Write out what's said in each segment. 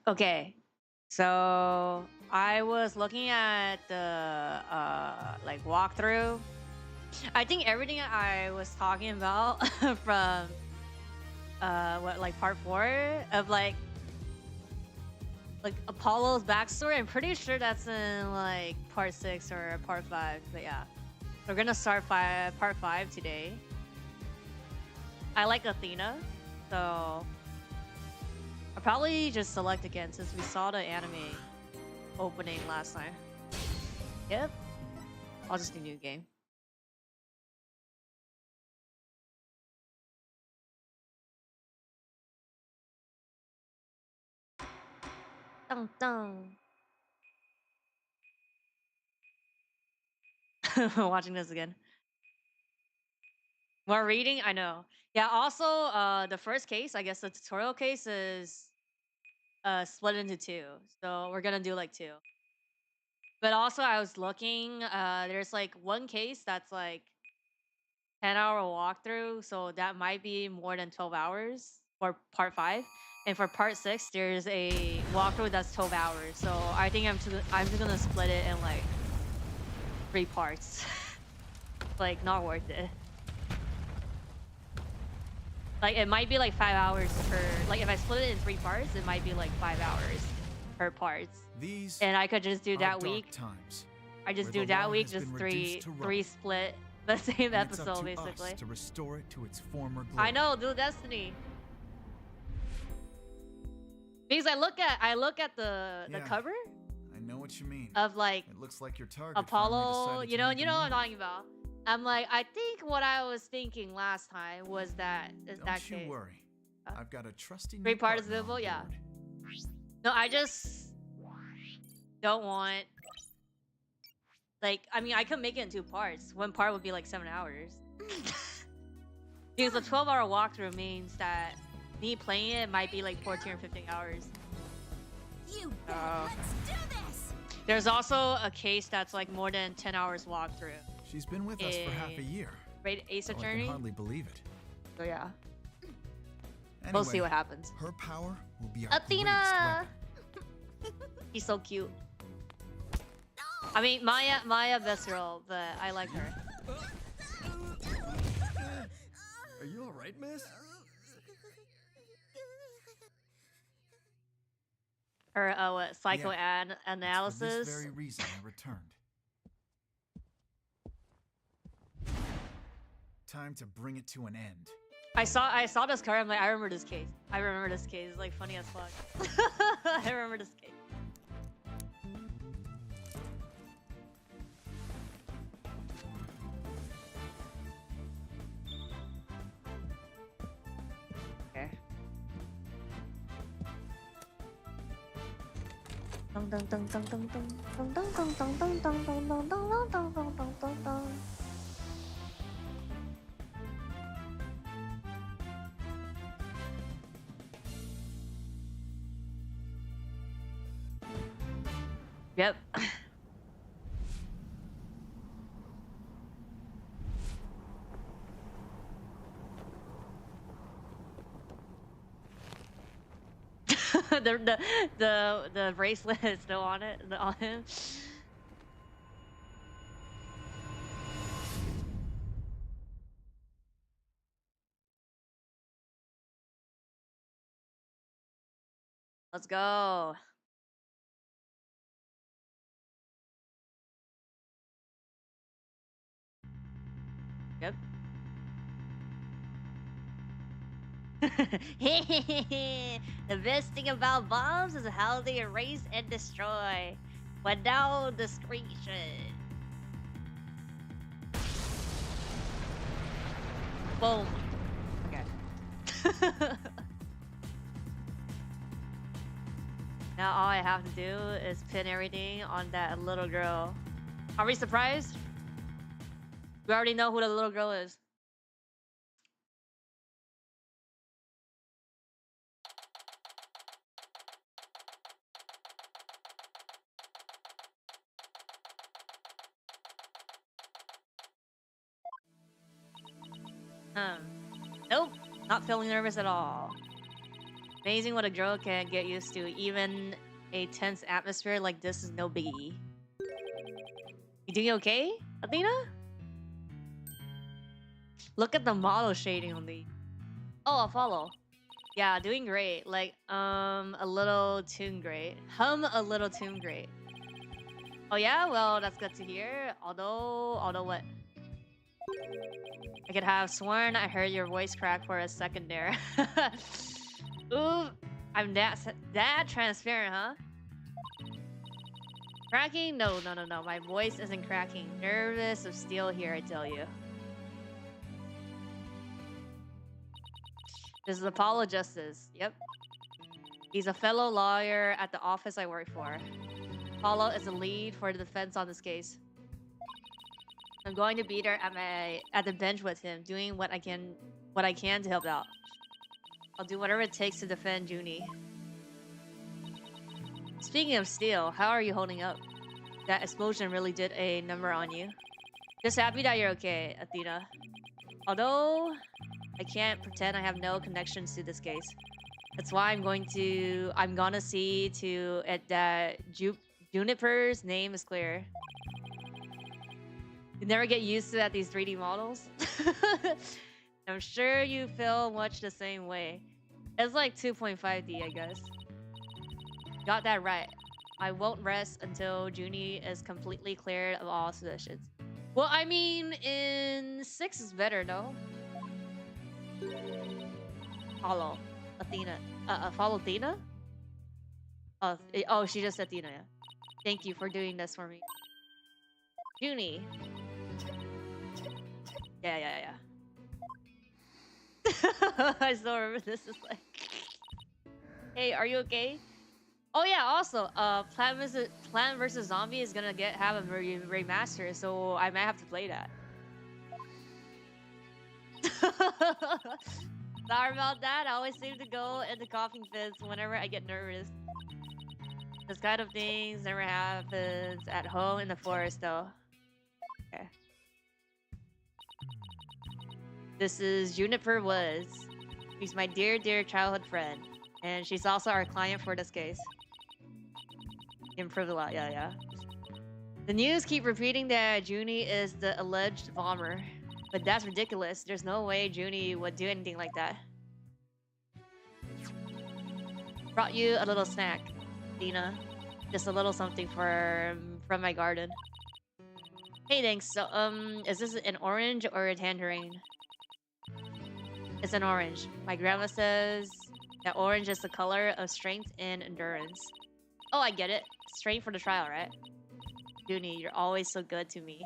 Okay, so I was looking at the like walkthrough. I think everything I was talking about from what like part 4 of like Apollo's backstory. I'm pretty sure that's in like part 6 or part 5. But yeah, we're gonna start part 5 today. I like Athena, so I'll probably just select again since we saw the anime opening last time. Yep. I'll just do new game. Dun, dun. Watching this again. More reading? I know. Yeah, also the first case, I guess the tutorial case is split into 2. So we're gonna do like 2. But also I was looking, there's like one case that's like 10-hour walkthrough, so that might be more than 12 hours for part 5. And for part 6, there's a walkthrough that's 12 hours. So I think I'm just gonna split it in like 3 parts. Like not worth it. Like it might be like 5 hours per, like if I split it in 3 parts, it might be like 5 hours per parts. These and I could just do that week. Times, I just do that week, just three split the same episode basically. To restore it to its former glory. I know, do Destiny. Because I look at the cover. I know what you mean. Of like it looks like your target Apollo, you know what I'm talking about. I'm like, I think what I was thinking last time was that Don't you worry. I've got a trusty 3 parts visible, yeah. No, I just don't want, like, I mean, I could make it in 2 parts. One part would be like 7 hours. Because a 12-hour walkthrough means that me playing it might be like 14 or 15 hours. Let's do this. There's also a case that's like more than 10 hours walkthrough. She's been with us for half a year. Right, Ace Attorney. I can hardly believe it. So yeah. Anyway, we'll see what happens. Her power will be our Athena. She's so cute. I mean, Maya best girl, but I like her. Are you all right, miss? Her what, psychoanalysis. For this very reason I returned. Time to bring it to an end. I saw this card. I'm like, I remember this case. I remember this case. It's like funny as fuck. I remember this case. Okay. Dun dun dun dun dun dun dun dun dun dun dun dun dun dun dun dun dun dun. Yep. the bracelet is still on it, on him. Let's go. Yep. The best thing about bombs is how they erase and destroy. But now discretion. Boom. Okay. Now all I have to do is pin everything on that little girl. Are we surprised? We already know who the little girl is. Nope, not feeling nervous at all. Amazing what a girl can get used to. Even a tense atmosphere like this is no biggie. You doing okay, Athena? Look at the model shading on the. Oh, I'll follow. Yeah, doing great. Like, a little tune great. Hum a little tune great. Oh yeah, well that's good to hear. Although what? I could have sworn I heard your voice crack for a second there. Ooh, I'm that transparent, huh? Cracking? No. My voice isn't cracking. Nervous of steel here, I tell you. This is Apollo Justice. Yep. He's a fellow lawyer at the office I work for. Apollo is the lead for the defense on this case. I'm going to be there at the bench with him, doing what I can to help out. I'll do whatever it takes to defend Junie. Speaking of steel, how are you holding up? That explosion really did a number on you. Just happy that you're okay, Athena. Although I can't pretend I have no connections to this case. That's why I'm gonna see to it that Juniper's name is clear. You never get used to that these 3D models. I'm sure you feel much the same way. It's like 2.5D, I guess. Got that right. I won't rest until Junie is completely cleared of all suspicions. Well, I mean, in 6 is better, no? Follow Athena. Follow Athena? Oh, she just said Athena, yeah. Thank you for doing this for me. Junie. Yeah. I still remember this is like... Hey, are you okay? Oh yeah, also, Plant vs. Zombie is gonna have a remaster, so I might have to play that. Sorry about that. I always seem to go into coughing fits whenever I get nervous. This kind of things never happens at home in the forest, though. Okay. This is Juniper Woods. She's my dear childhood friend, and she's also our client for this case. Improved a lot, yeah. The news keep repeating that Junie is the alleged bomber, but that's ridiculous. There's no way Junie would do anything like that. Brought you a little snack, Dina. Just a little something from my garden. Hey, thanks. So, is this an orange or a tangerine? It's an orange. My grandma says that orange is the color of strength and endurance. Oh, I get it. Strength for the trial, right? Junie, you're always so good to me.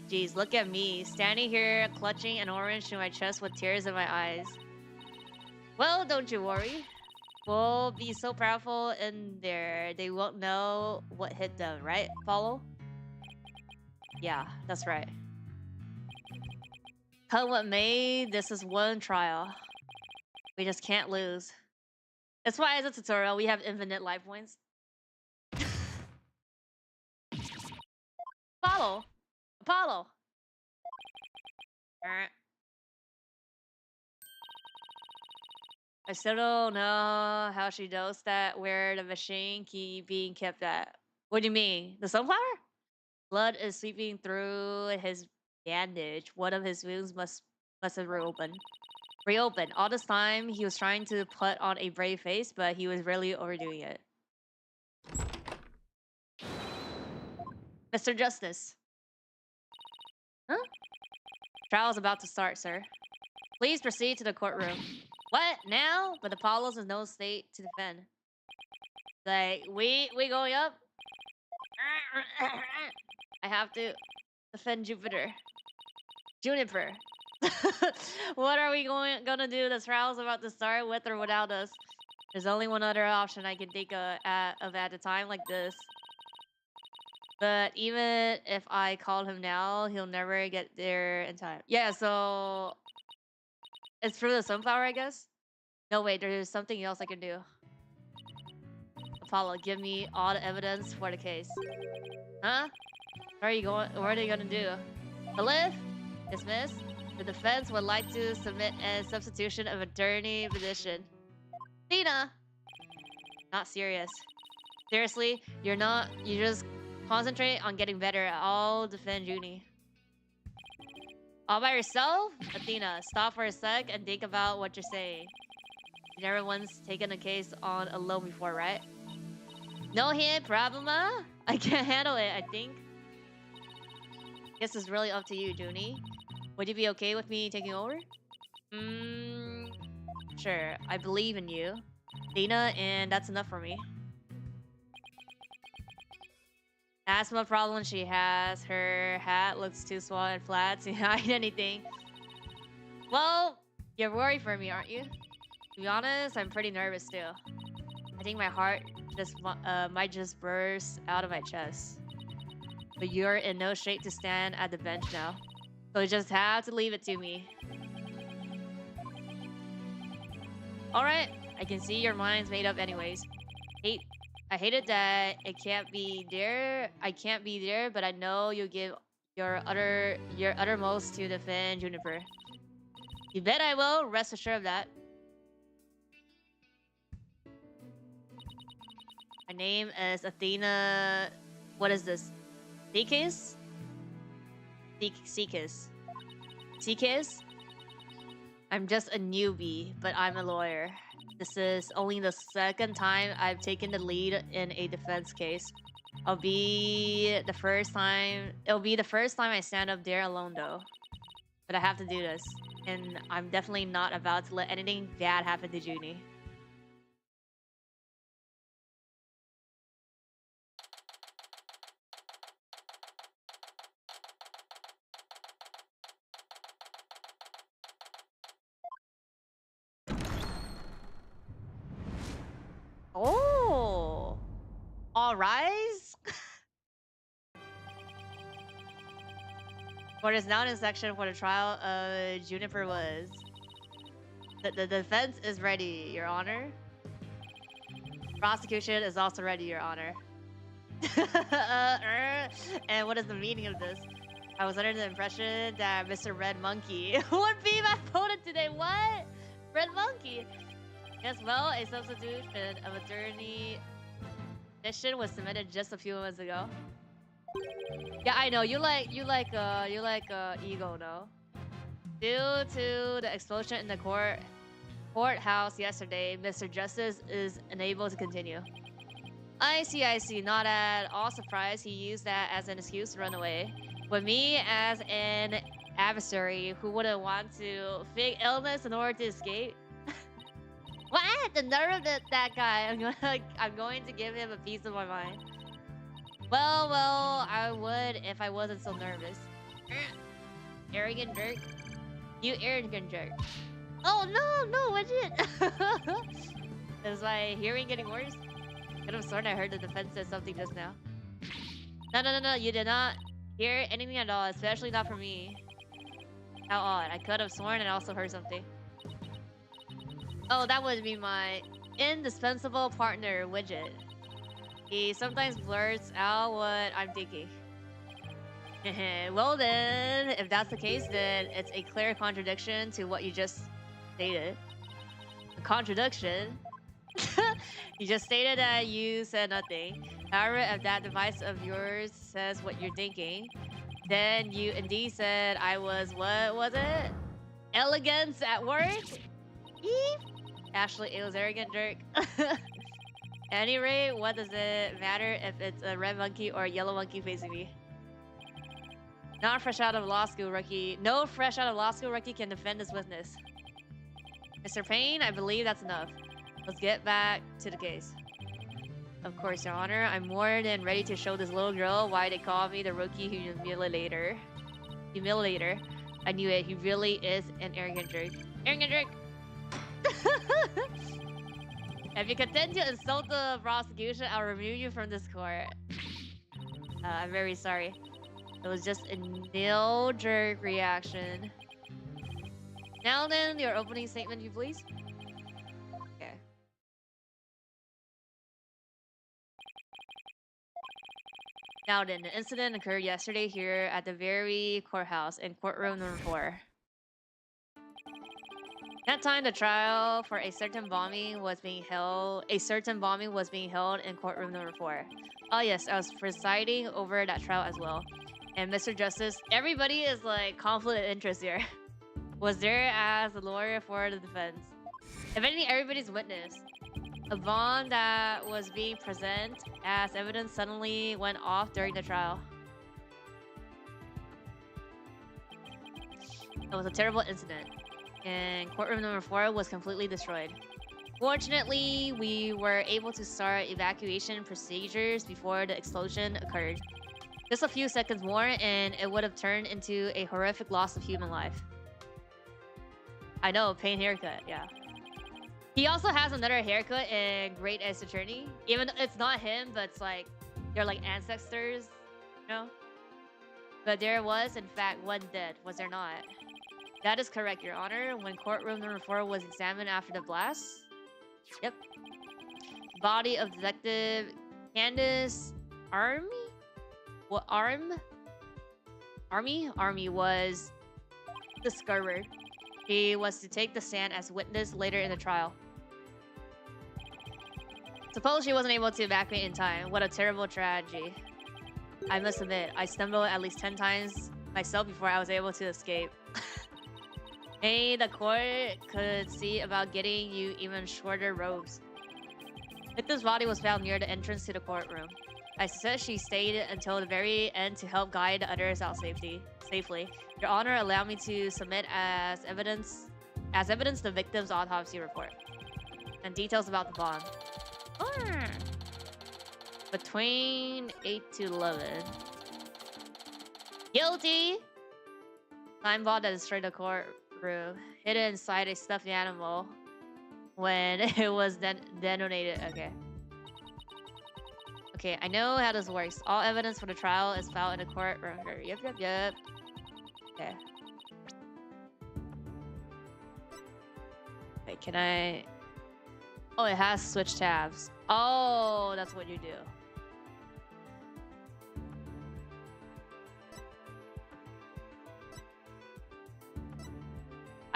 Jeez, look at me, standing here clutching an orange to my chest with tears in my eyes. Well, don't you worry. We'll be so powerful in there, they won't know what hit them, right? Follow? Yeah, that's right. Come what may, this is one trial. We just can't lose. That's why as a tutorial, we have infinite life points. Apollo! I still don't know how she knows that where the machine keep being kept at. What do you mean? The sunflower? Blood is sweeping through his bandage. One of his wounds must have reopened. All this time, he was trying to put on a brave face, but he was really overdoing it. Mr. Justice. Huh? Trial's about to start, sir. Please proceed to the courtroom. What? Now? But Apollo's in no state to defend. Like, we going up? I have to defend Juniper. What are we gonna do? The trial's about to start with or without us. There's only one other option I can think of at a time like this. But even if I called him now, he'll never get there in time. Yeah, so it's through the sunflower, I guess? No, wait, there's something else I can do. Apollo, give me all the evidence for the case. Huh? Where are you going? What are they gonna do? The lift? Dismiss? The defense would like to submit a substitution of attorney petition. Athena! Not serious. Seriously, you're not. You just concentrate on getting better. I'll defend Junie. All by yourself? Athena, stop for a sec and think about what you're saying. You never once taken a case on alone before, right? No hit, problema? I can't handle it, I think. Guess it's really up to you, Junie. Would you be okay with me taking over? Sure. I believe in you, Athena, and that's enough for me. Asthma problem she has. Her hat looks too small and flat to hide anything. Well, you're worried for me, aren't you? To be honest, I'm pretty nervous too. I think my heart just might just burst out of my chest. But you're in no shape to stand at the bench now. So you just have to leave it to me. Alright, I can see your mind's made up anyways. I hate it that it can't be there. I can't be there, but I know you'll give your uttermost to defend Juniper. You bet I will, rest assured of that. My name is Athena. What is this? Seekis? Seekis. Seekis? I'm just a newbie, but I'm a lawyer. This is only the second time I've taken the lead in a defense case. It'll be the first time I stand up there alone though. But I have to do this. And I'm definitely not about to let anything bad happen to Junie. Oh! All rise? What is now in section for the trial of Juniper was. The defense is ready, Your Honor. Prosecution is also ready, Your Honor. And what is the meaning of this? I was under the impression that Mr. Red Monkey would be my opponent today. What? Red Monkey? Yes, well, a substitution of attorney mission was submitted just a few moments ago. Yeah, I know. You like ego, no? Due to the explosion in the courthouse yesterday, Mr. Justice is unable to continue. I see. Not at all surprised he used that as an excuse to run away. With me as an adversary who wouldn't want to fake illness in order to escape. What? The nerve of that guy. I'm going to give him a piece of my mind. Well, I would if I wasn't so nervous. Arrogant jerk. You arrogant jerk. Oh, no, Widget. Is my hearing getting worse? Could have sworn I heard the defense said something just now. No, you did not hear anything at all, especially not from me. How odd. I could have sworn and also heard something. Oh, that would be my indispensable partner, Widget. He sometimes blurts out what I'm thinking. Well then, if that's the case, then it's a clear contradiction to what you just stated. A contradiction? You just stated that you said nothing. However, if that device of yours says what you're thinking, then you indeed said I was, what was it? Elegance at work? Eep. Ashley, it was arrogant jerk. At any rate, what does it matter if it's a red monkey or a yellow monkey facing me? Not fresh out of law school rookie. No fresh out of law school rookie can defend this witness. Mr. Payne, I believe that's enough. Let's get back to the case. Of course, Your Honor. I'm more than ready to show this little girl why they call me the rookie humiliator. I knew it. He really is an arrogant jerk. Arrogant jerk! If you continue to insult the prosecution, I'll remove you from this court. I'm very sorry. It was just a nil-jerk reaction. Now then, your opening statement, you please. Okay. Now then, the incident occurred yesterday here at the very courthouse in courtroom number 4. That time, the trial for a certain bombing was being held. A certain bombing was being held in courtroom number 4. Oh yes, I was presiding over that trial as well. And Mr. Justice, everybody is like conflict of interest here. Was there as a lawyer for the defense. If anything, everybody's witness. A bomb that was being present as evidence suddenly went off during the trial. It was a terrible incident, and courtroom number 4 was completely destroyed. Fortunately, we were able to start evacuation procedures before the explosion occurred. Just a few seconds more, and it would have turned into a horrific loss of human life. I know, pain haircut, yeah. He also has another haircut in Great Ace Attorney. Even though it's not him, but it's like, they're like ancestors, you know? But there was, in fact, one dead, was there not? That is correct, Your Honor. When courtroom number 4 was examined after the blast. Yep. Body of Detective Candace Army? What Army was discovered. He was to take the stand as witness later in the trial. Suppose she wasn't able to evacuate in time. What a terrible tragedy. I must admit, I stumbled at least 10 times myself before I was able to escape. Hey, the court could see about getting you even shorter robes. Victim's body was found near the entrance to the courtroom. I said she stayed until the very end to help guide the others out safely. Your Honor, allow me to submit as evidence the victim's autopsy report and details about the bomb. Between 8 to 11. Guilty! Time bomb that destroyed the courtroom, hidden inside a stuffed animal when it was detonated. Okay, I know how this works. All evidence for the trial is filed in the courtroom. Yep. Okay. Wait, can I... Oh, it has switch tabs. Oh, that's what you do.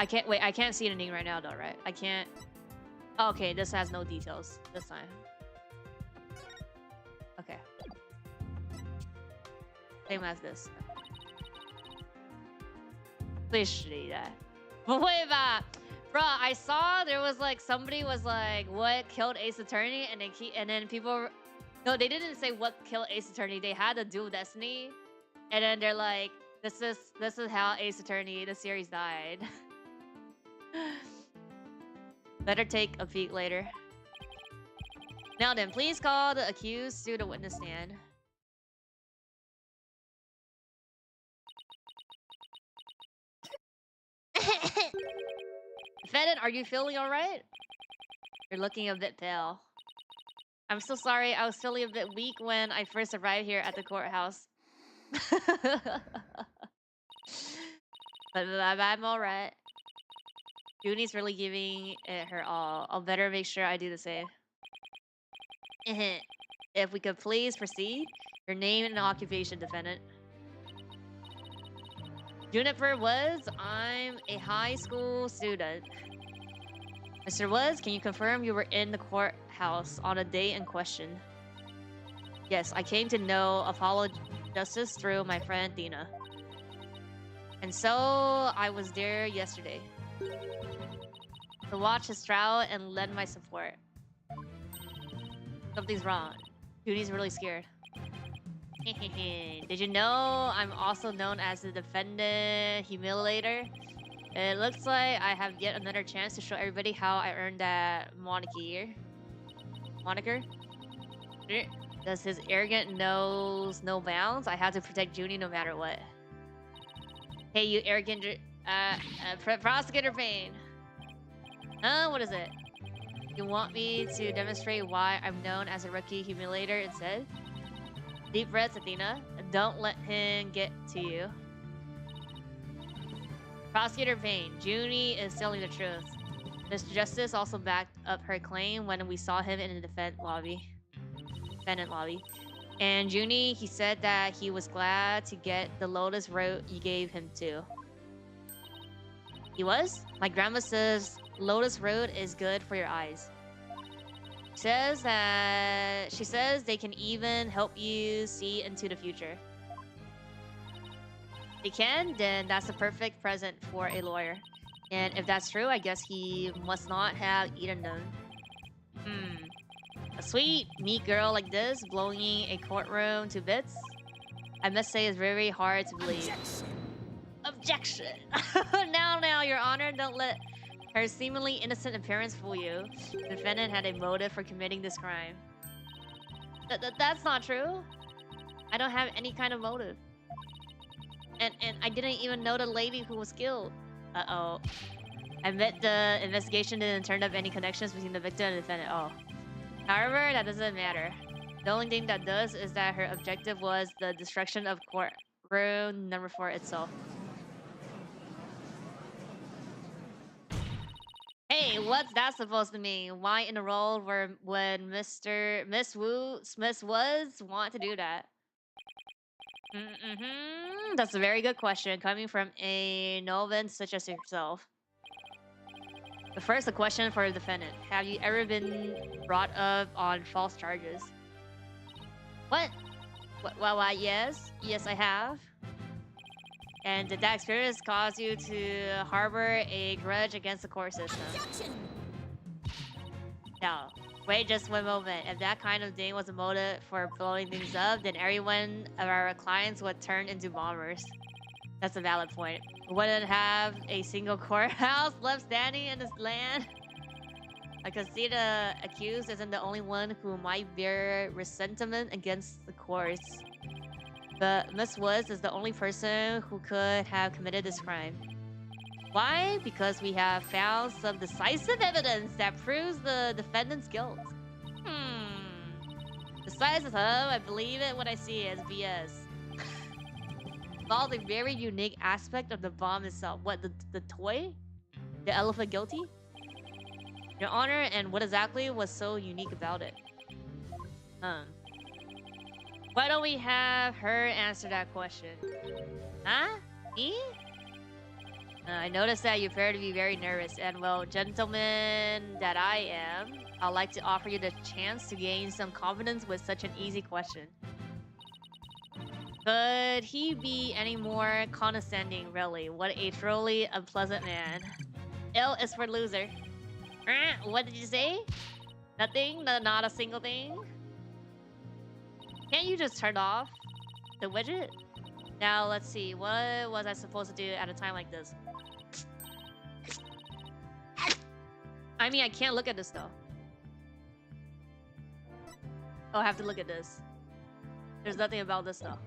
I can't see anything right now though, right? I can't... Oh, okay, this has no details this time. Okay. Same as this. Please shitty that. But wait about... Bro, I saw there was like somebody was like, what killed Ace Attorney? And then people... No, they didn't say what killed Ace Attorney. They had a dual Destiny. And then they're like, this is how Ace Attorney, the series, died. Better take a peek later. Now then, please call the accused to the witness stand. Defendant, are you feeling alright? You're looking a bit pale. I'm so sorry, I was feeling a bit weak when I first arrived here at the courthouse. But I'm alright. Junie's really giving it her all. I'll better make sure I do the same. If we could please proceed. Your name and occupation, defendant. Juniper Woods, I'm a high school student. Mr. Woods, can you confirm you were in the courthouse on the day in question? Yes, I came to know Apollo Justice through my friend Dina. And so, I was there yesterday to watch his trial and lend my support. Something's wrong. Judy's really scared. Did you know I'm also known as the defendant humiliator? It looks like I have yet another chance to show everybody how I earned that moniker. Does his arrogant knows no bounds? I have to protect Junie no matter what. Hey, you arrogant prosecutor Payne. What is it? You want me to demonstrate why I'm known as a rookie humiliator instead? Deep breaths, Athena. Don't let him get to you. Prosecutor Payne, Junie is telling the truth. Mr. Justice also backed up her claim when we saw him in the defendant lobby. And Junie, he said that he was glad to get the Lotus route you gave him too. He was? My grandma says Lotus Road is good for your eyes. She says they can even help you see into the future. They can? Then that's a perfect present for a lawyer. And if that's true, I guess he must not have eaten them. A sweet, meek girl like this blowing a courtroom to bits? I must say it's very hard to believe. Objection! Now, Your Honor, don't let her seemingly innocent appearance fool you. The defendant had a motive for committing this crime. That's not true. I don't have any kind of motive. And I didn't even know the lady who was killed. Uh-oh. I bet the investigation didn't turn up any connections between the victim and the defendant. Oh. However, that doesn't matter. The only thing that does is that her objective was the destruction of courtroom number 4 itself. Hey, what's that supposed to mean? Why in the role where when Miss Smith was want to do that? That's a very good question coming from a novice such as yourself. But first, a question for the defendant. Have you ever been brought up on false charges? What? Well, yes. Yes, I have. And did that experience cause you to harbor a grudge against the court system? Objection! No. Wait just one moment. If that kind of thing was a motive for blowing things up, then every one of our clients would turn into bombers. That's a valid point. We wouldn't have a single courthouse left standing in this land. I could see the accused isn't the only one who might bear resentment against the courts. But Miss Woods is the only person who could have committed this crime. Why? Because we have found some decisive evidence that proves the defendant's guilt. Besides the I believe it when I see it as BS. Involves a very unique aspect of the bomb itself. What, the toy? The elephant guilty? Your Honor, and what exactly was so unique about it? Why don't we have her answer that question? Huh? Me? I noticed that you appear to be very nervous, and well, gentleman that I am, I'd like to offer you the chance to gain some confidence with such an easy question. Could he be any more condescending, really? What a truly unpleasant man. L is for loser. What did you say? Nothing? Not a single thing? Can't you just turn off the widget? Now, let's see. What was I supposed to do at a time like this? I mean, I can't look at this, though. Oh, I have to look at this. There's nothing about this, though.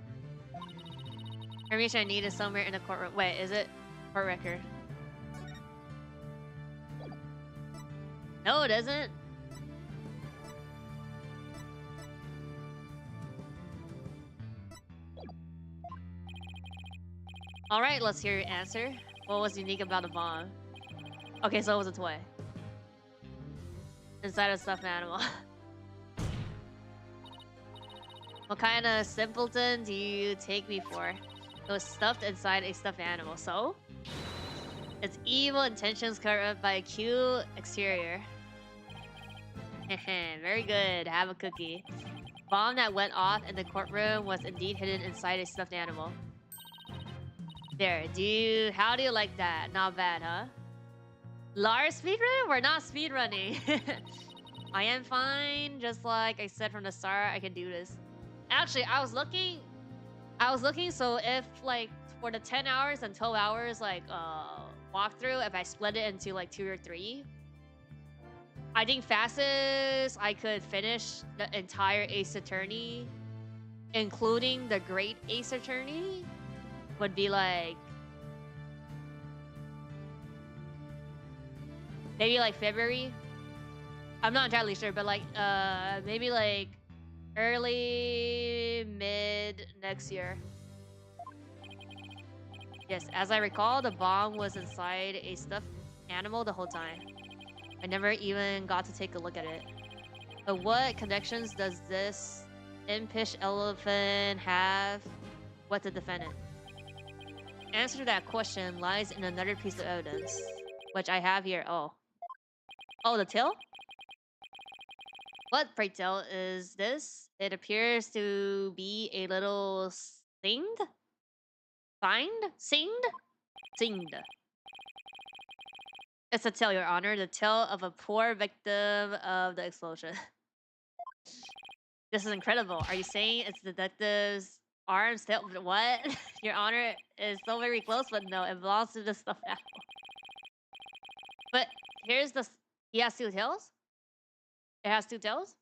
Information I need is somewhere in the courtroom. Wait, is it? Court record. No, it isn't. Alright, let's hear your answer. What was unique about the bomb? Okay, so it was a toy. Inside a stuffed animal. What kind of simpleton do you take me for? It was stuffed inside a stuffed animal, so? Its evil intentions covered up by a cute exterior. Very good, have a cookie. Bomb that went off in the courtroom was indeed hidden inside a stuffed animal. There, how do you like that? Not bad, huh? Lars speedrunning? We're not speedrunning. I am fine, just like I said from the start, I can do this. Actually, I was looking, so if like for the 10 hours and 12 hours like walkthrough, if I split it into like 2 or 3, I think fastest I could finish the entire Ace Attorney, including the Great Ace Attorney, would be like maybe like February. I'm not entirely sure, but like maybe like early mid next year. Yes, as I recall, the bomb was inside a stuffed animal the whole time. I never even got to take a look at it. But what connections does this impish elephant have with the defendant? answer to that question lies in another piece of evidence, which I have here. Oh, the tail? What, pray tell, is this? It appears to be a little singed? Singed? Singed. It's a tale, Your Honor. The tale of a poor victim of the explosion. This is incredible. Are you saying it's the detective's arms? What? Your Honor is so very close, but no, it belongs to the stuffed animal. But here's the... He has two tails? It has two tails?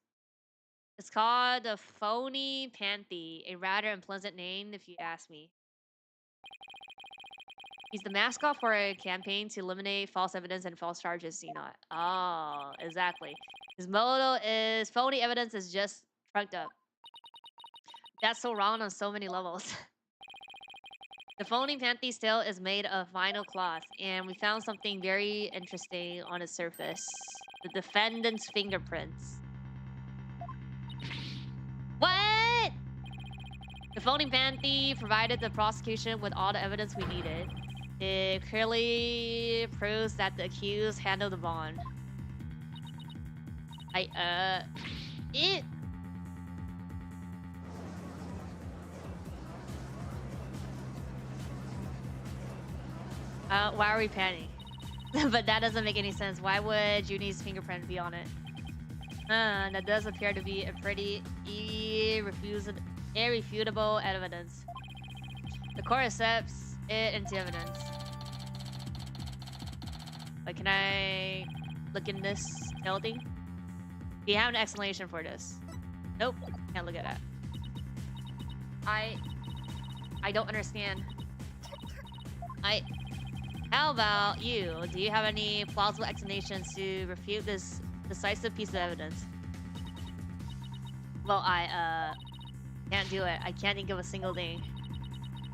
It's called the Phony Panthy, a rather unpleasant name if you ask me. He's the mascot for a campaign to eliminate false evidence and false charges, you know. Oh, exactly. His motto is phony evidence is just trucked up. That's so wrong on so many levels. The Phony Panthy's tail is made of vinyl cloth, and we found something very interesting on its surface. The defendant's fingerprints. What? The Phony Panthy provided the prosecution with all the evidence we needed. It clearly proves that the accused handled the bond. Why are we panicking? But that doesn't make any sense. Why would Junie's fingerprint be on it? That does appear to be a pretty irrefutable evidence. The court accepts it into evidence. But can I look in this tail thing? Do you have an explanation for this? Nope, can't look at that. I don't understand. How about you? Do you have any plausible explanations to refute this decisive piece of evidence? Well, I can't do it. I can't think of a single thing.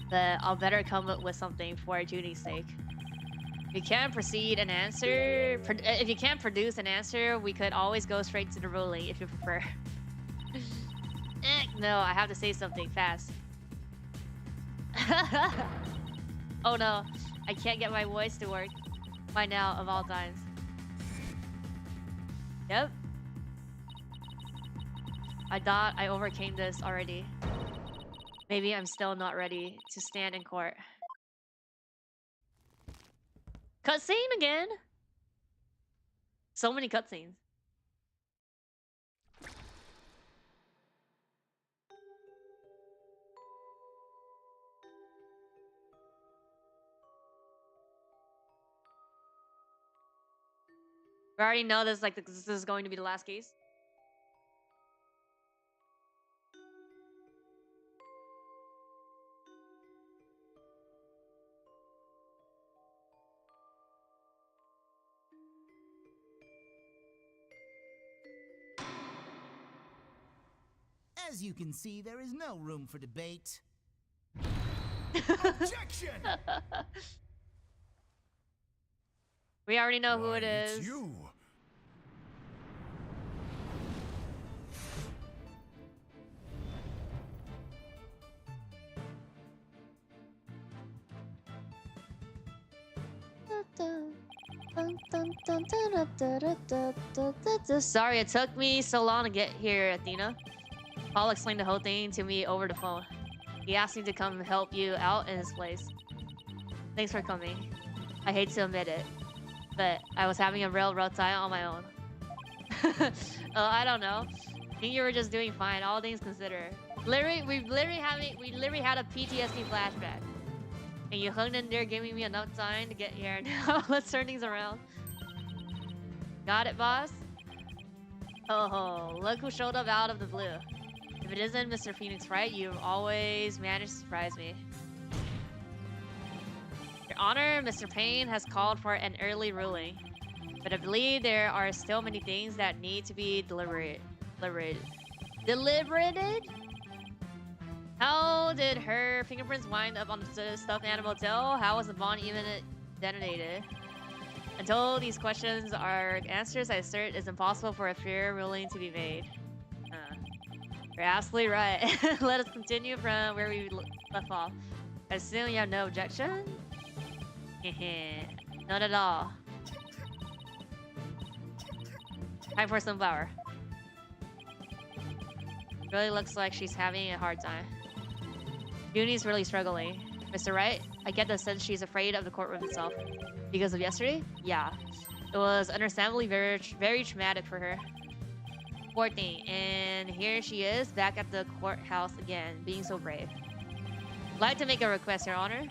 But I'll better come up with something for Junie's sake. If you can't proceed an answer, if you can't produce an answer, we could always go straight to the ruling if you prefer. No, I have to say something fast. Oh no, I can't get my voice to work by now of all times. Yep. I thought I overcame this already. Maybe I'm still not ready to stand in court. Cutscene again? So many cutscenes. We already know this, like, this is going to be the last case. As you can see, there is no room for debate. Objection! We already know who Why, it it's is. you. Sorry it took me so long to get here, Athena. Paul explained the whole thing to me over the phone. He asked me to come help you out in his place. Thanks for coming. I hate to admit it, but I was having a real rough time on my own. I don't know. I think you were just doing fine, all things considered. We literally had a PTSD flashback. And you hung in there giving me enough time to get here. Now let's turn things around. Got it, boss? Oh, look who showed up out of the blue. If it isn't Mr. Phoenix Wright, you've always managed to surprise me. Your Honor, Mr. Payne has called for an early ruling. But I believe there are still many things that need to be deliberated? How did her fingerprints wind up on the stuffed animal tail? How was the bond even detonated? Until these questions are answers, I assert it's impossible for a fair ruling to be made. You're absolutely right. Let us continue from where we left off. I assume you have no objection? Not at all. Time for some flour. Really looks like she's having a hard time. Junie's really struggling. Mr. Wright, I get the sense she's afraid of the courtroom itself. Because of yesterday? Yeah. It was understandably very traumatic for her. Poor thing. And here she is, back at the courthouse again, being so brave. I'd like to make a request, Your Honor.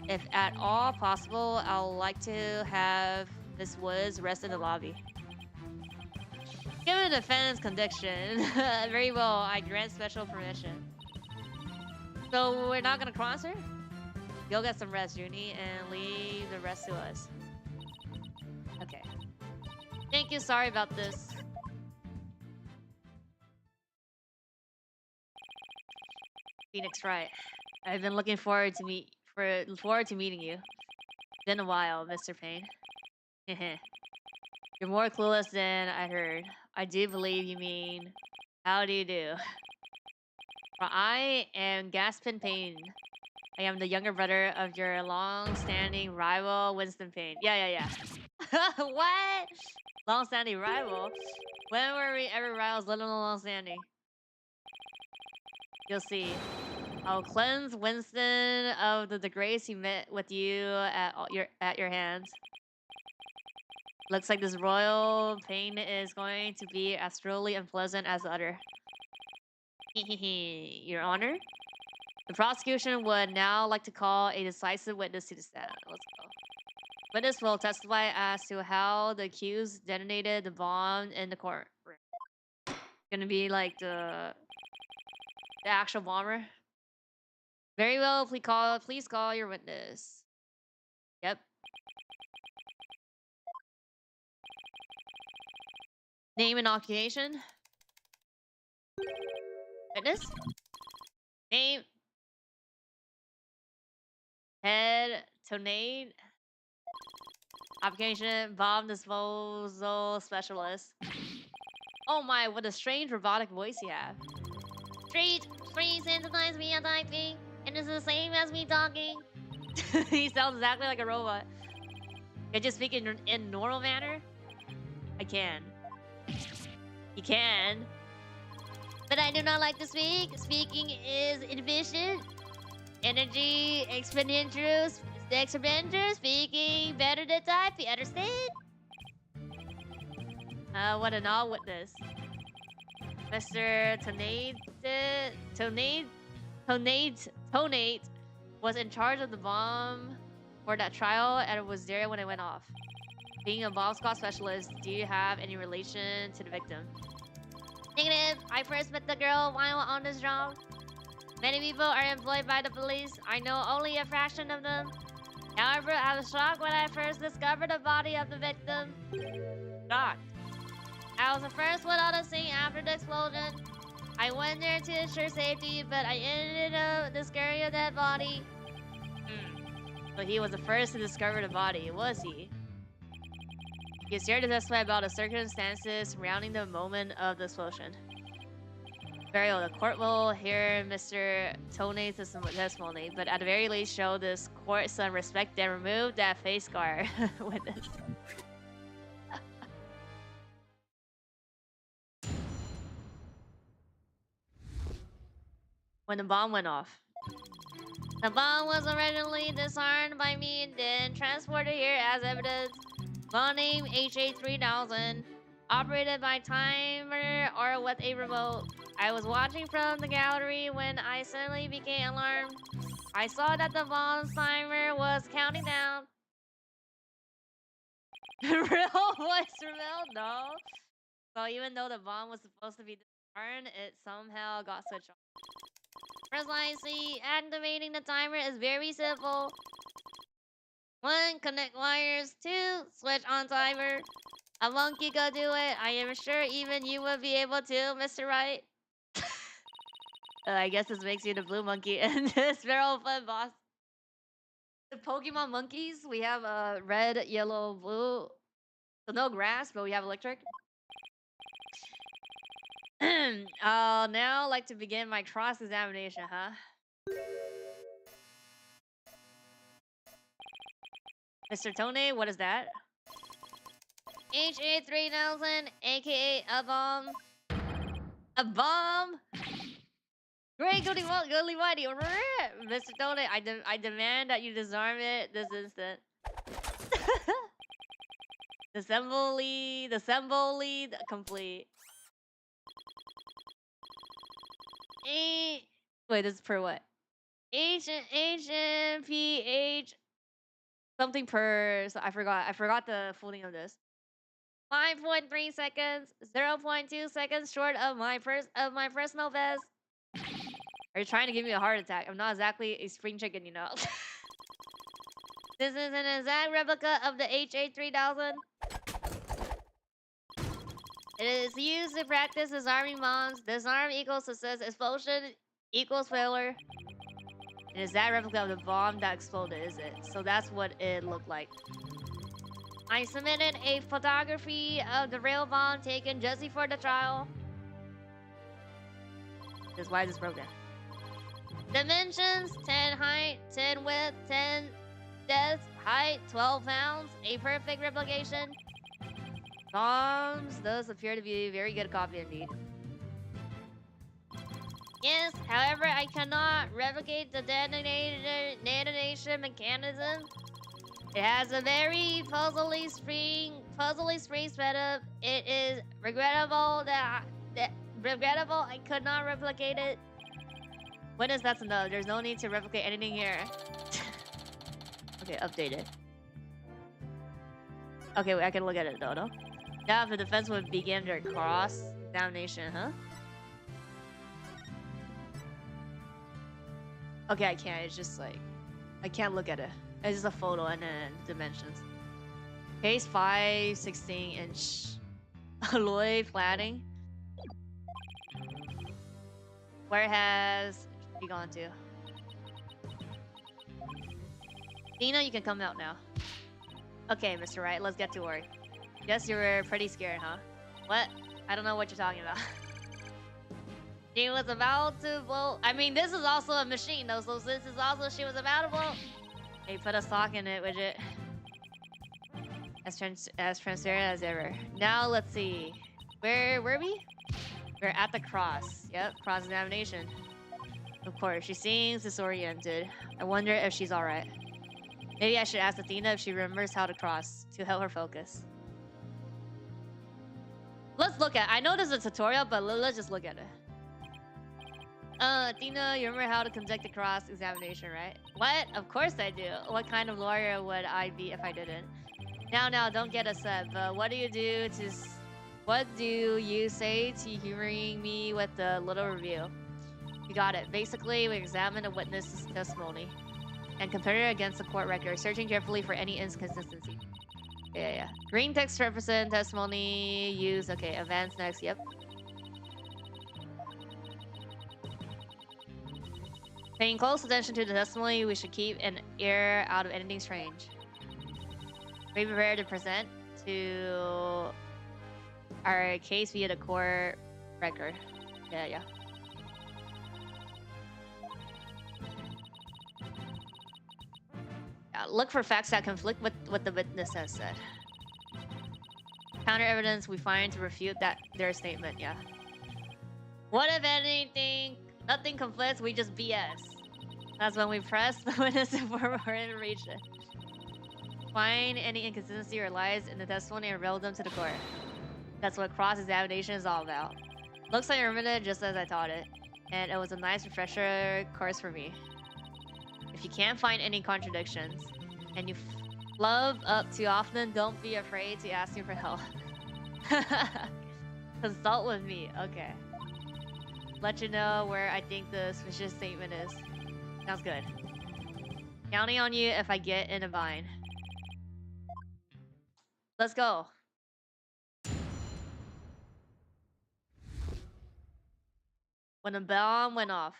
If at all possible, I'd like to have Miss Woods rest in the lobby. Given the defendant's conviction, very well, I grant special permission. So we're not gonna cross her? You'll get some rest, Junie, and leave the rest to us. Okay. Thank you, sorry about this. Phoenix Wright. I've been looking forward to meeting you. Been a while, Mr. Payne. You're more clueless than I heard. I do believe you mean, how do you do? Well, I am Gaspin Payne. I am the younger brother of your long-standing rival, Winston Payne. Yeah. What? Long-standing rival? When were we ever rivals, let alone long-standing? You'll see. I'll cleanse Winston of the disgrace he met with you at your hands. Looks like this royal pain is going to be as truly unpleasant as the other. Your Honor? The prosecution would now like to call a decisive witness to the stand. Let's go. Witness will testify as to how the accused detonated the bomb in the courtroom. Gonna be like the actual bomber. Very well, please call your witness. Yep. Name and occupation. Witness. Name. Head. Tonade. Occupation. Bomb disposal specialist. Oh my, what a strange robotic voice you have. Strange. Strange synthesized me as typing. And it's the same as me talking. He sounds exactly like a robot. Can you speak in normal manner? I can. You can. But I do not like to speak. Speaking is inefficient. Energy expenditure. Speaking better than type. You understand? What an odd witness. Mr. Tonate was in charge of the bomb for that trial and was there when it went off. Being a bomb squad specialist, do you have any relation to the victim? Negative. I first met the girl while on this job. Many people are employed by the police. I know only a fraction of them. However, I was shocked when I first discovered the body of the victim. Shocked. I was the first one on the scene after the explosion. I went there to ensure safety, but I ended up discovering a dead body. So he was the first to discover the body, was he? He is here to testify about the circumstances surrounding the moment of the explosion. Very well, the court will hear Mr. Tony's testimony, but at the very least show this court some respect and remove that face guard witness. When the bomb went off. The bomb was originally disarmed by me and then transported here as evidence. Bomb name HA3000, operated by timer or with a remote. I was watching from the gallery when I suddenly became alarmed. I saw that the bomb's timer was counting down. Real voice revealed? No. So even though the bomb was supposed to be disarmed, it somehow got switched on. Precisely, activating the timer is very simple. 1. Connect wires. 2. Switch on timer. A monkey could do it. I am sure even you would be able to, Mr. Wright. I guess this makes you the blue monkey and this barrel fun boss. The Pokemon monkeys, we have red, yellow, blue. So no grass, but we have electric. I'll now like to begin my cross-examination, huh? Mr. Tone, what is that? HA3000, aka a bomb. A bomb? Great, goody mighty. Mr. Tone, I demand that you disarm it this instant. The assembly complete. Wait, this is per what? HMPH something per. So I forgot the full name of this. 5.3 seconds, 0.2 seconds short of my personal best. Are you trying to give me a heart attack? I'm not exactly a spring chicken, you know. This is an exact replica of the HA3000. It is used to practice disarming bombs. Disarm equals success. Explosion equals failure. It is that replica of the bomb that exploded, is it? So that's what it looked like. I submitted a photography of the real bomb taken just before the trial. Why is this broken? Dimensions: 10 height, 10 width, 10 depth, height 12 pounds. A perfect replication. Bombs does appear to be a very good copy indeed. Yes, however, I cannot replicate the detonation mechanism. It has a very puzzly spring setup. It is regrettable that I could not replicate it. When is that enough? There's no need to replicate anything here. Okay, updated. Okay, wait, I can look at it though, no? Now if the defense would begin their cross-examination, huh? Okay, I can't. It's just like... I can't look at it. It's just a photo and then dimensions. Case 5, 16-inch alloy plating. Where has she gone to? Nina, you can come out now. Okay, Mr. Wright, let's get to work. Guess you were pretty scared, huh? What? I don't know what you're talking about. She was about to blow... I mean, this is also a machine, though, so this is also she was about to blow... Hey, put a sock in it, widget. As transparent as ever. Now, let's see. Where were we? We're at the cross. Yep, cross-examination. Of course, she seems disoriented. I wonder if she's alright. Maybe I should ask Athena if she remembers how to cross to help her focus. Let's look at it. I know there's a tutorial, but let's just look at it. Athena, you remember how to conduct a cross-examination, right? What? Of course I do. What kind of lawyer would I be if I didn't? Now, don't get upset, but what do you say to humoring me with a little review? You got it. Basically, we examine a witness's testimony and compare it against the court record, searching carefully for any inconsistency. Yeah. Green text represent testimony use. Okay, advance next. Yep. Paying close attention to the testimony, we should keep an ear out of anything strange. Be prepared to present to our case via the court record. Yeah. Look for facts that conflict with what the witness has said. Counter evidence we find to refute their statement. Yeah. What if anything? Nothing conflicts. We just BS. That's when we press the witness forward and reach it. Find any inconsistency or lies in the testimony and reel them to the court. That's what cross-examination is all about. Looks like I remembered it just as I taught it, and it was a nice refresher course for me. If you can't find any contradictions, and you flub up too often, don't be afraid to ask me for help. Consult with me. Okay. Let you know where I think the suspicious statement is. Sounds good. Counting on you if I get in a bind. Let's go. When the bomb went off.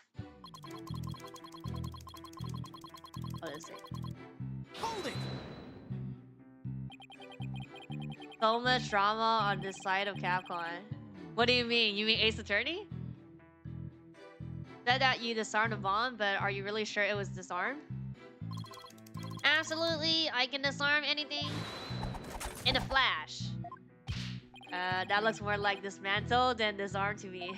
What is it? Hold it! So much drama on this side of Capcom. What do you mean? You mean Ace Attorney? Said that you disarmed a bomb, but are you really sure it was disarmed? Absolutely, I can disarm anything in a flash. That looks more like dismantle than disarm to me.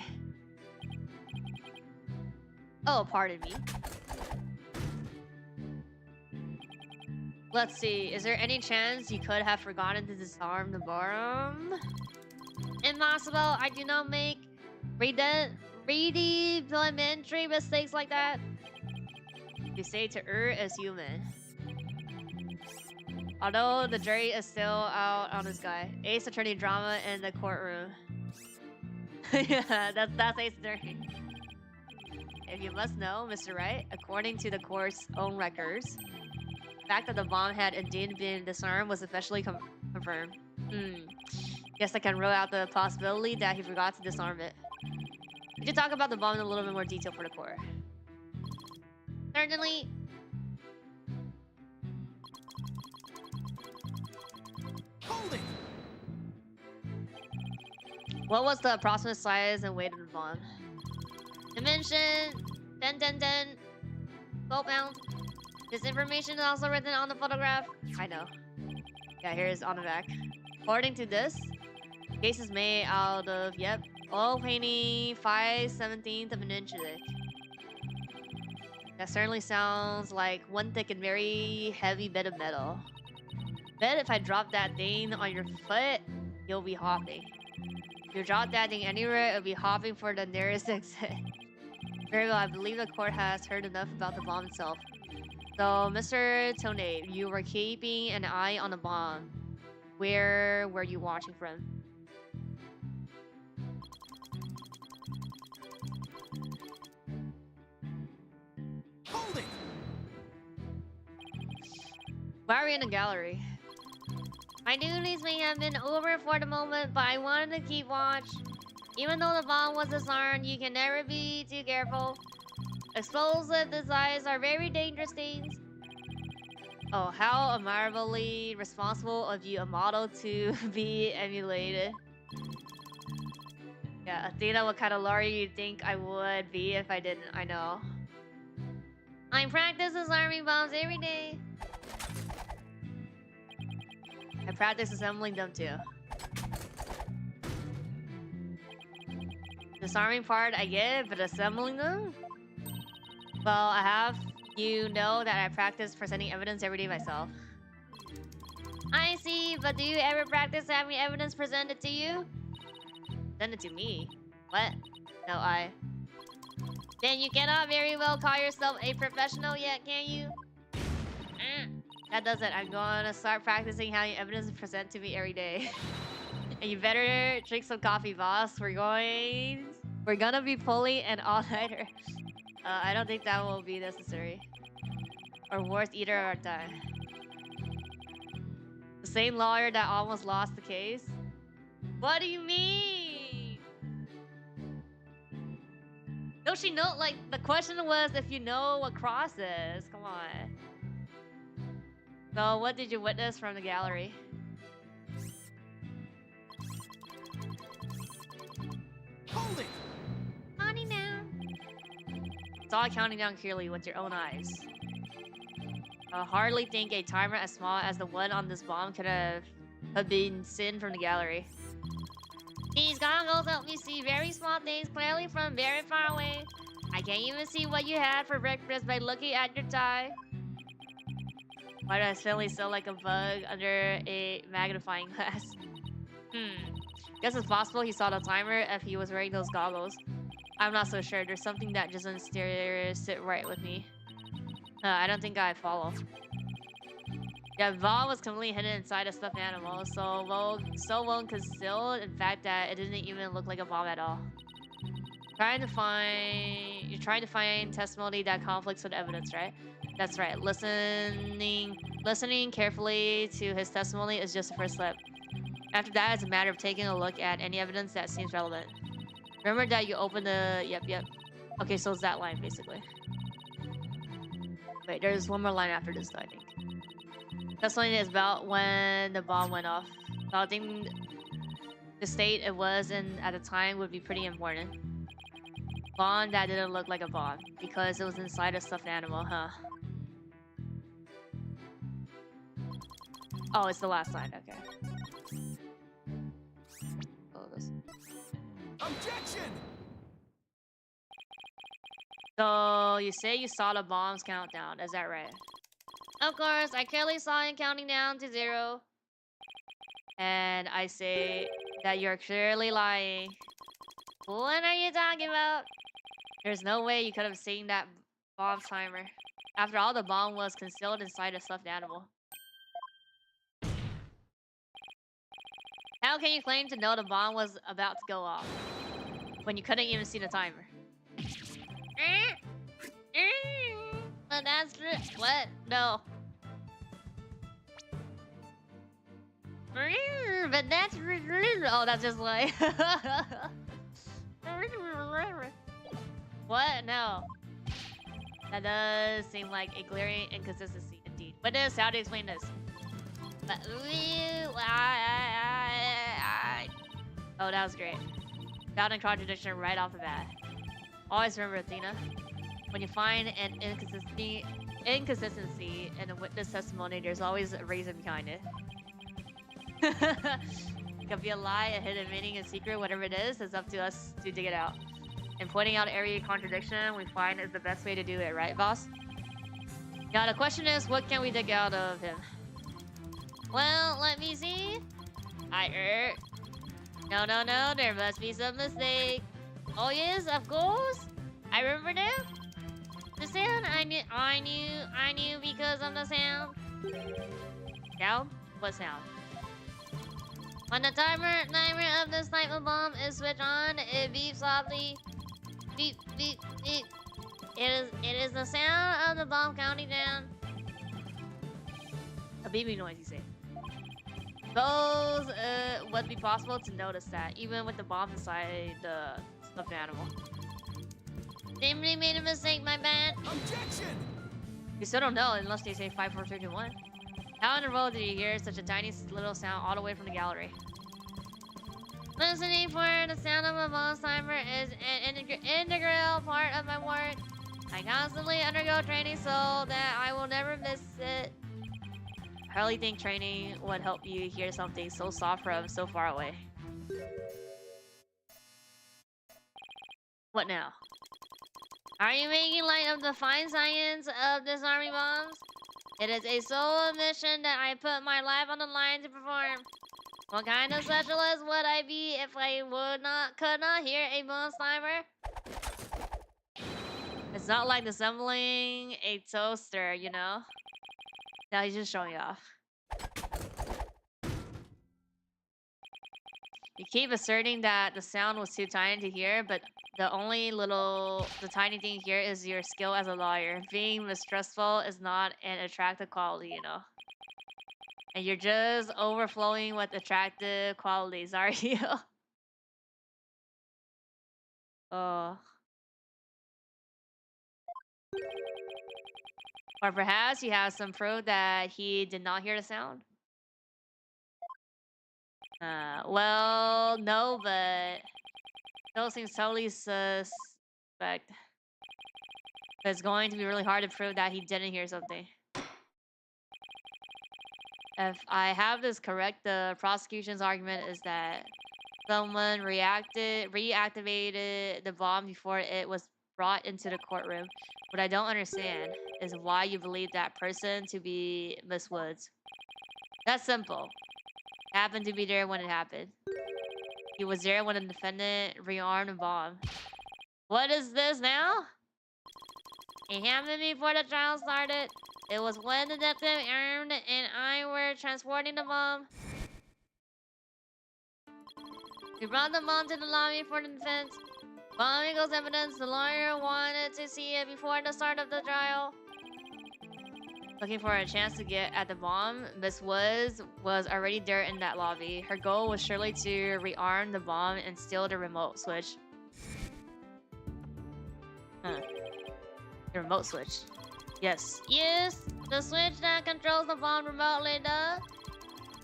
Oh, pardon me. Let's see, is there any chance you could have forgotten to disarm the bomb? Impossible, I do not make rudimentary mistakes like that. You say to err as human. Although the jury is still out on this guy. Ace attorney drama in the courtroom. Yeah, that's Ace attorney. If you must know, Mr. Wright, according to the court's own records, the fact that the bomb had indeed been disarmed was officially confirmed. Guess I can rule out the possibility that he forgot to disarm it. We should talk about the bomb in a little bit more detail for the court. Certainly. Hold it! What was the approximate size and weight of the bomb? Dimension 10, 12 pounds. This information is also written on the photograph. I know. Yeah, here is on the back. According to this, the case is made out of, oil painting 5/17 of an inch thick. That certainly sounds like one thick and very heavy bit of metal. Bet if I drop that thing on your foot, you'll be hopping. If you drop that thing anywhere, it'll be hopping for the nearest exit. Very well, I believe the court has heard enough about the bomb itself. So, Mr. Tone, you were keeping an eye on the bomb. Where were you watching from? Hold it! Why are we in the gallery? My duties may have been over for the moment, but I wanted to keep watch. Even though the bomb was disarmed, you can never be too careful. Explosive devices are very dangerous things. Oh, how admirably responsible of you, a model to be emulated. Yeah, Athena, what kind of lawyer you think I would be if I didn't? I know. I practice disarming bombs every day. I practice assembling them too. Disarming part, I get it, but assembling them? Well, I have you know that I practice presenting evidence every day myself. I see, but do you ever practice having evidence presented to you? Send it to me? What? No, I. Then you cannot very well call yourself a professional yet, can you? That does it. I'm gonna start practicing having evidence present to me every day. And you better drink some coffee, boss. We're gonna be pulling an all-nighter. I don't think that will be necessary. Or worth either of our time. The same lawyer that almost lost the case? What do you mean? Don't she know? Like, the question was if you know what cross is. Come on. So, what did you witness from the gallery? Hold it! Counting down. Saw counting down clearly with your own eyes. I hardly think a timer as small as the one on this bomb could have been seen from the gallery. These goggles help me see very small things clearly from very far away. I can't even see what you had for breakfast by looking at your tie. Why do I suddenly feel like a bug under a magnifying glass? Guess it's possible he saw the timer if he was wearing those goggles. I'm not so sure. There's something that doesn't sit right with me. I don't think I follow. Yeah, Vaughn was completely hidden inside a stuffed animal, so well concealed, in fact, that it didn't even look like a bomb at all. You're trying to find testimony that conflicts with evidence, right? That's right. Listening carefully to his testimony is just the first step. After that, it's a matter of taking a look at any evidence that seems relevant. Remember that you opened the... Yep. Okay, so it's that line, basically. Wait, there's one more line after this, though, I think. Testimony is about when the bomb went off. So I think the state it was in at the time would be pretty important. Bomb that didn't look like a bomb, because it was inside a stuffed animal, huh? Oh, it's the last line. Okay. Oh, this. Objection! So you say you saw the bombs countdown. Is that right? Of course, I clearly saw it counting down to 0. And I say that you're clearly lying. What are you talking about? There's no way you could have seen that bomb timer. After all, the bomb was concealed inside a stuffed animal. How can you claim to know the bomb was about to go off when you couldn't even see the timer? But that's what? No. But that's oh, that's just like what? No. That does seem like a glaring inconsistency indeed. But this, how do you explain this? But, oh, that was great. Found a contradiction right off the bat. Always remember, Athena, when you find an inconsistency in a witness testimony, there's always a reason behind it. It could be a lie, a hidden meaning, a secret, whatever it is, it's up to us to dig it out. And pointing out every contradiction we find is the best way to do it, right, boss? Now the question is, what can we dig out of him? Well, let me see. No, there must be some mistake. Oh yes, of course. I remember now. The sound, I knew because of the sound. Sound? What sound? When the timer of this type of bomb is switched on, it beeps softly. Beep, beep, beep. It is the sound of the bomb counting down. A beeping noise, you say. Suppose it would be possible to notice that, even with the bomb inside the stuffed animal. Somebody made a mistake, my bad. Objection! You still don't know unless they say 5, 4, 3, 2, 1. How in the world did you hear such a tiny little sound all the way from the gallery? Listening for the sound of a bomb's timer is an integral part of my work. I constantly undergo training so that I will never miss it. I hardly think training would help you hear something so soft from so far away. What now? Are you making light of the fine science of disarming bombs? It is a sole mission that I put my life on the line to perform. What kind of specialist would I be if I could not hear a bomb's timer? It's not like assembling a toaster, you know? No, he's just showing off. You keep asserting that the sound was too tiny to hear, but the tiny thing here is your skill as a lawyer. Being mistrustful is not an attractive quality, you know? And you're just overflowing with attractive qualities, are you? Oh. Or perhaps you have some proof that he did not hear the sound? Well, no, but those seems totally suspect. It's going to be really hard to prove that he didn't hear something. If I have this correct, the prosecution's argument is that someone reactivated the bomb before it was brought into the courtroom. What I don't understand is why you believe that person to be Miss Woods. That's simple. Happened to be there when it happened. He was there when the defendant rearmed the bomb. What is this now? It happened before the trial started. It was when the detective armed and I were transporting the bomb. We brought the bomb to the lobby for the defense. Bomb equals evidence. The lawyer wanted to see it before the start of the trial. Looking for a chance to get at the bomb, Miss Woods was already there in that lobby. Her goal was surely to rearm the bomb and steal the remote switch. Huh. The remote switch. Yes. Yes, the switch that controls the bomb remotely, duh.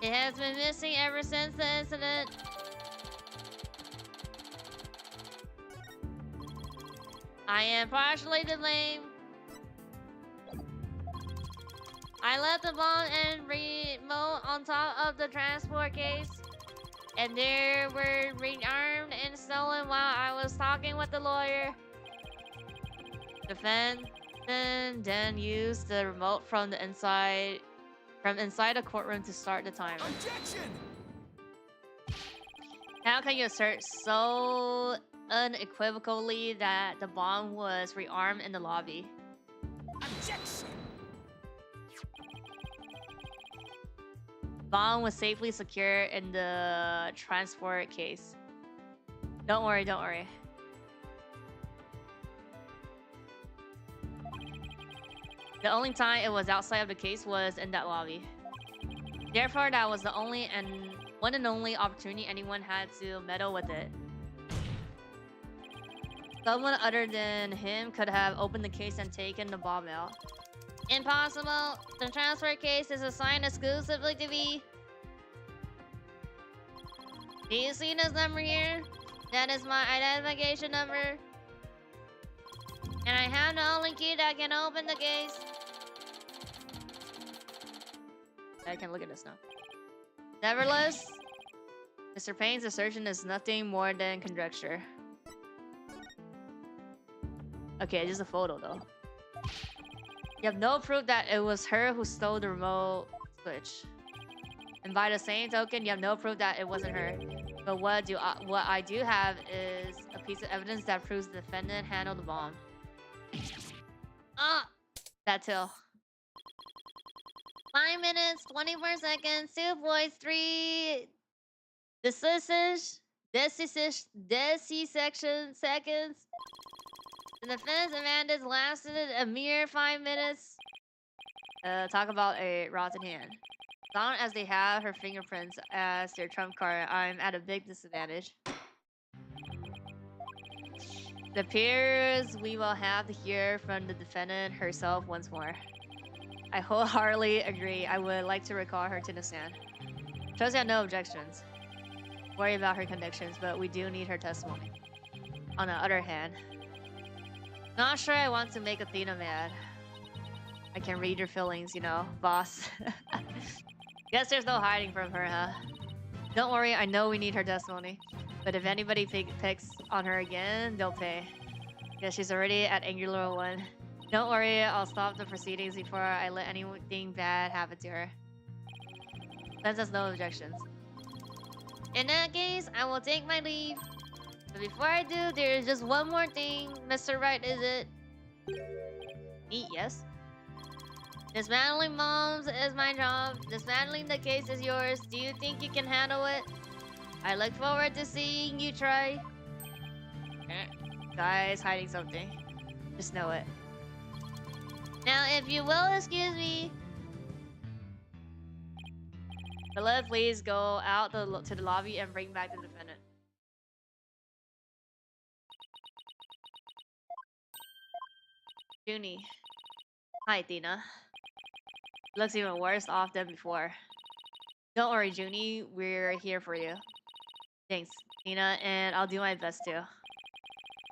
It has been missing ever since the incident. I am partially to blame. I left the bomb and remote on top of the transport case, and they were rearmed and stolen while I was talking with the lawyer. Defendant then used the remote from inside the courtroom to start the timer. Objection! How can you assert so unequivocally that the bomb was rearmed in the lobby? Objection! Bomb was safely secured in the transport case. Don't worry, don't worry. The only time it was outside of the case was in that lobby. Therefore, that was the only and one and only opportunity anyone had to meddle with it. Someone other than him could have opened the case and taken the bomb out. Impossible! The transfer case is assigned exclusively to me. Do you see this number here? That is my identification number. And I have the only key that can open the case. I can look at this now. Nevertheless, Mr. Payne's assertion is nothing more than conjecture. Okay, just a photo though. You have no proof that it was her who stole the remote switch. And by the same token, you have no proof that it wasn't her. But what I do have is a piece of evidence that proves the defendant handled the bomb. Ah! That too. 5 minutes, 24 seconds, 2 points, 3 decisection seconds. The defense advantage lasted a mere 5 minutes. Talk about a rotten hand. As long as they have her fingerprints as their trump card, I'm at a big disadvantage. It appears we will have to hear from the defendant herself once more. I wholeheartedly agree. I would like to recall her to the stand. Trust I have no objections. Worry about her convictions, but we do need her testimony. On the other hand, not sure I want to make Athena mad. I can read your feelings, you know, boss. Guess there's no hiding from her, huh? Don't worry, I know we need her testimony. But if anybody picks on her again, they'll pay. Yeah, she's already at Angular 1. Don't worry, I'll stop the proceedings before I let anything bad happen to her. Defense has no objections. In that case, I will take my leave. But before I do, there's just one more thing. Mr. Wright, is it? Me, yes. Dismantling bombs is my job. Dismantling the case is yours. Do you think you can handle it? I look forward to seeing you try. Guy's hiding something. Just know it. Now, if you will excuse me. Philip, please go out to the lobby and bring back the defendant. Junie. Hi, Tina. Looks even worse off than before. Don't worry, Junie. We're here for you. Thanks, Tina, and I'll do my best too.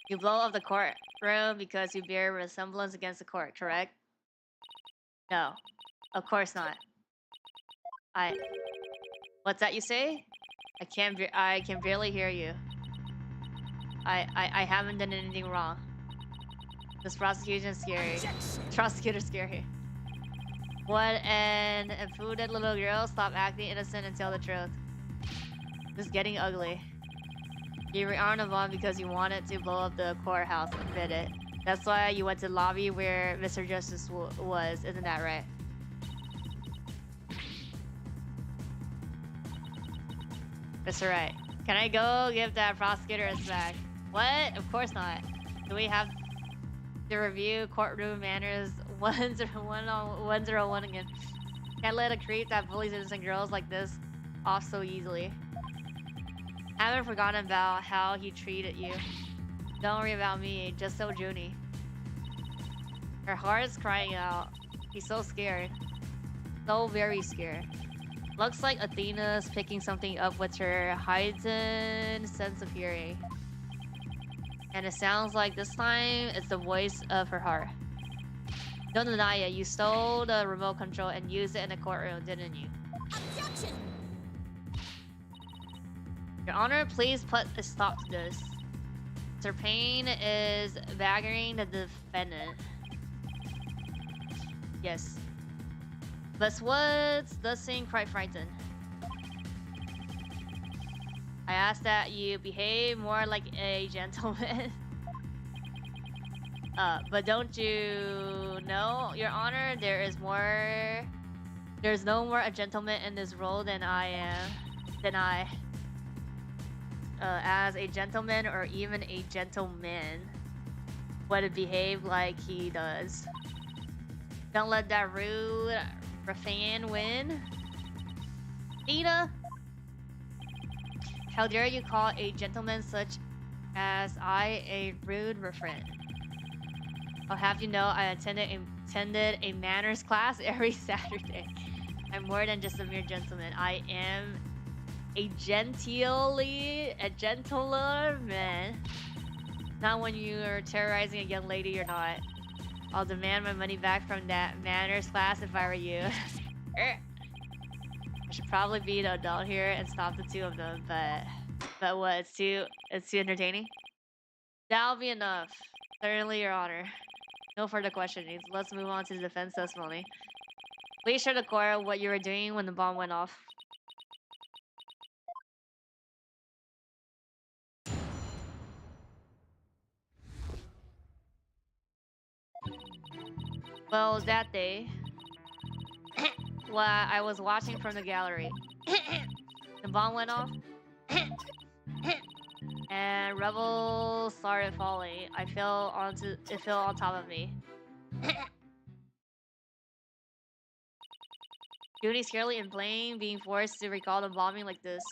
You blow up the courtroom because you bear resemblance against the court, correct? No, of course not. What's that you say? I can barely hear you. I haven't done anything wrong. This prosecution is scary. Prosecutor's scary. What an impudent little girl. Stop acting innocent and tell the truth. This is getting ugly. You rearmed the bomb because you wanted to blow up the courthouse. Admit it. That's why you went to the lobby where Mr. Justice was. Isn't that right? Mr. Wright. Can I go give that prosecutor his back? What? Of course not. Do we have to review courtroom manners 101 again? Can't let a creep that bullies innocent girls like this off so easily. Haven't forgotten about how he treated you. Don't worry about me, just tell Junie. Her heart is crying out. He's so scared. So very scared. Looks like Athena's picking something up with her heightened sense of hearing. And it sounds like this time it's the voice of her heart. Don't deny it. You stole the remote control and used it in the courtroom, didn't you? Objection! Your Honor, please put a stop to this. Sir Payne is badgering the defendant. Yes. But Woods does seem quite frightened. I ask that you behave more like a gentleman. But don't you know, Your Honor, there's no more a gentleman in this role than I. As a gentleman or even a gentleman would behave like he does. Don't let that rude ruffian win. Tina, how dare you call a gentleman such as I a rude ruffian? I'll have you know I attended a manners class every Saturday. I'm more than just a mere gentleman. I am a gentler man. Not when you are terrorizing a young lady or not. I'll demand my money back from that manners class if I were you. I should probably be the adult here and stop the two of them, but what? It's too entertaining. That'll be enough. Certainly, Your Honor. No further questioning. Let's move on to the defense testimony. Please show the court what you were doing when the bomb went off. Well, it was that day. While I was watching from the gallery. The bomb went off. And rebels started falling. It fell on top of me. Judy's clearly in blame, being forced to recall the bombing like this.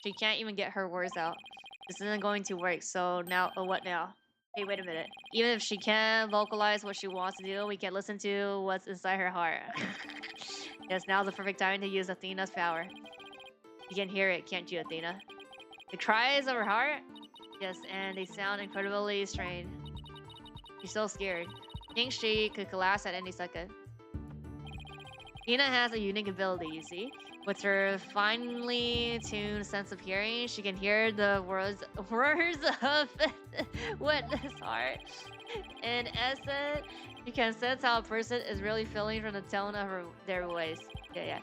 She can't even get her words out. This isn't going to work, so now, what now? Hey, wait a minute. Even if she can't vocalize what she wants to do, we can listen to what's inside her heart. Yes, now's the perfect time to use Athena's power. You can hear it, can't you, Athena? The cries of her heart? Yes, and they sound incredibly strained. She's so scared. Thinks she could collapse at any second. Athena has a unique ability, you see. With her finely tuned sense of hearing, she can hear the words of witness heart. In essence, you can sense how a person is really feeling from the tone of their voice. Yeah.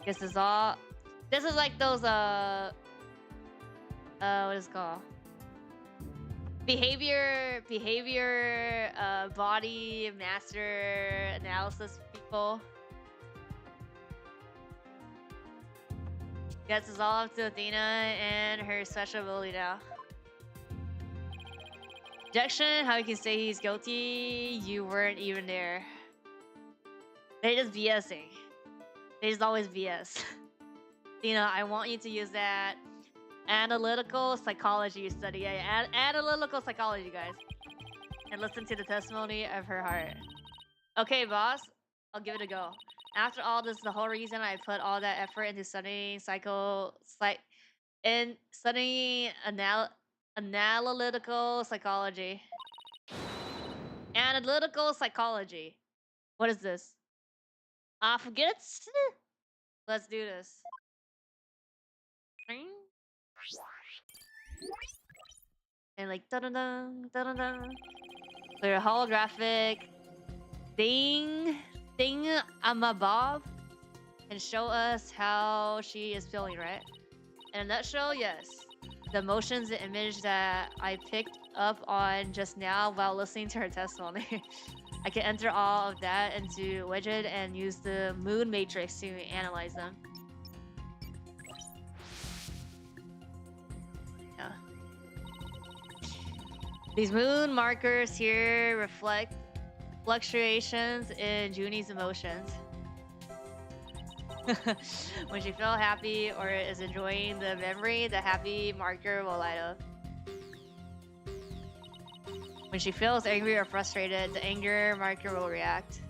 This is like those what is it called? Behavior body master analysis people. Guess it's all up to Athena and her special ability now. Objection, how you can say he's guilty? You weren't even there. They just BSing. They just always BS. Athena, I want you to use that analytical psychology you study. Yeah, analytical psychology, guys. And listen to the testimony of her heart. Okay, boss. I'll give it a go. After all this, the whole reason I put all that effort into studying analytical psychology. Analytical psychology. What is this? Forget it. Let's do this. And like da-da-dun, da-da-dun. Clear holographic thing Bob and show us how she is feeling, right? In a nutshell, yes. The emotions, the image that I picked up on just now while listening to her testimony. I can enter all of that into widget and use the mood matrix to analyze them. Yeah. These mood markers here reflect fluctuations in Junie's emotions. When she feels happy or is enjoying the memory, the happy marker will light up. When she feels angry or frustrated, the anger marker will react.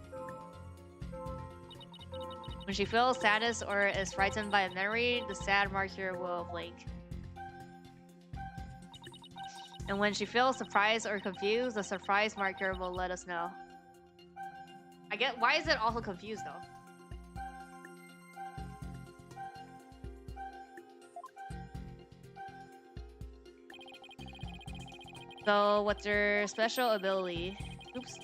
When she feels sadness or is frightened by a memory, the sad marker will blink. And when she feels surprised or confused, the surprise marker will let us know. I get why is it also confused though? So what's your special ability? Oops.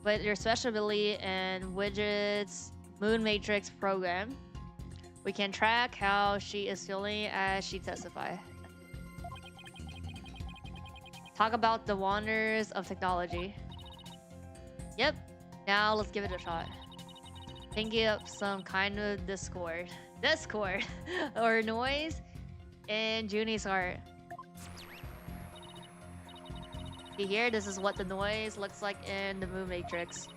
With your special ability and widgets moon matrix program, we can track how she is feeling as she testifies. Talk about the wonders of technology. Yep. Now let's give it a shot. Thinking up some kind of discord or noise in Junie's heart. See here, this is what the noise looks like in the moon matrix.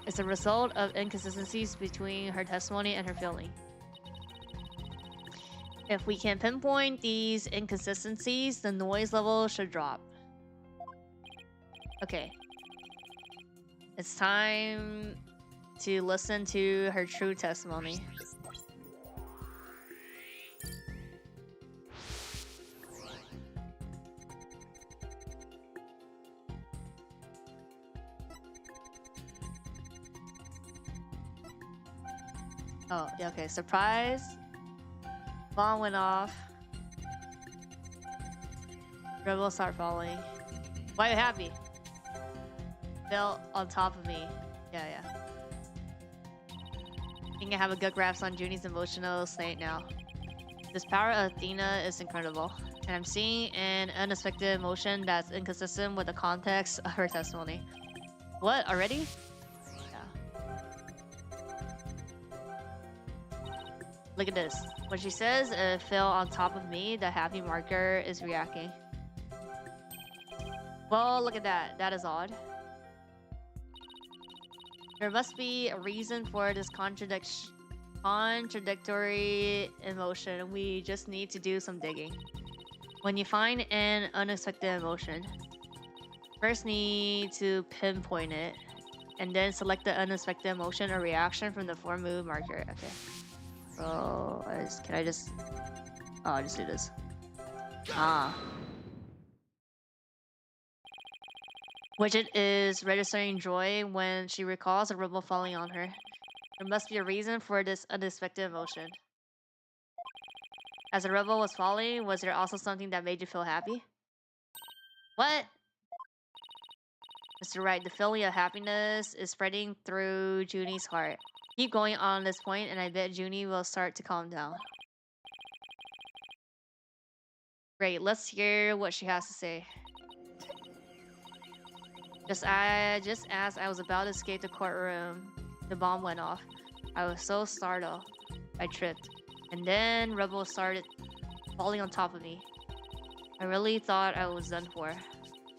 It's a result of inconsistencies between her testimony and her feeling. If we can pinpoint these inconsistencies, the noise level should drop. Okay. It's time to listen to her true testimony. Oh, yeah, okay. Surprise. Bomb went off. Rebel start falling. Why are you happy? Fell on top of me. Yeah. I think I have a good grasp on Junie's emotional state now. This power of Athena is incredible, and I'm seeing an unexpected emotion that's inconsistent with the context of her testimony. What, already? Yeah. Look at this. When she says it fell on top of me, the happy marker is reacting. Well, look at that. That is odd. There must be a reason for this contradictory emotion. We just need to do some digging. When you find an unexpected emotion, first need to pinpoint it, and then select the unexpected emotion or reaction from the 4 moon marker. Okay. So, I'll just do this. Widget is registering joy when she recalls a rebel falling on her. There must be a reason for this unexpected emotion. As a rebel was falling, was there also something that made you feel happy? What? Mr. Right, the feeling of happiness is spreading through Junie's heart. Keep going on this point, and I bet Junie will start to calm down. Great, let's hear what she has to say. Just as I was about to escape the courtroom, the bomb went off. I was so startled. I tripped. And then Rebel started falling on top of me. I really thought I was done for.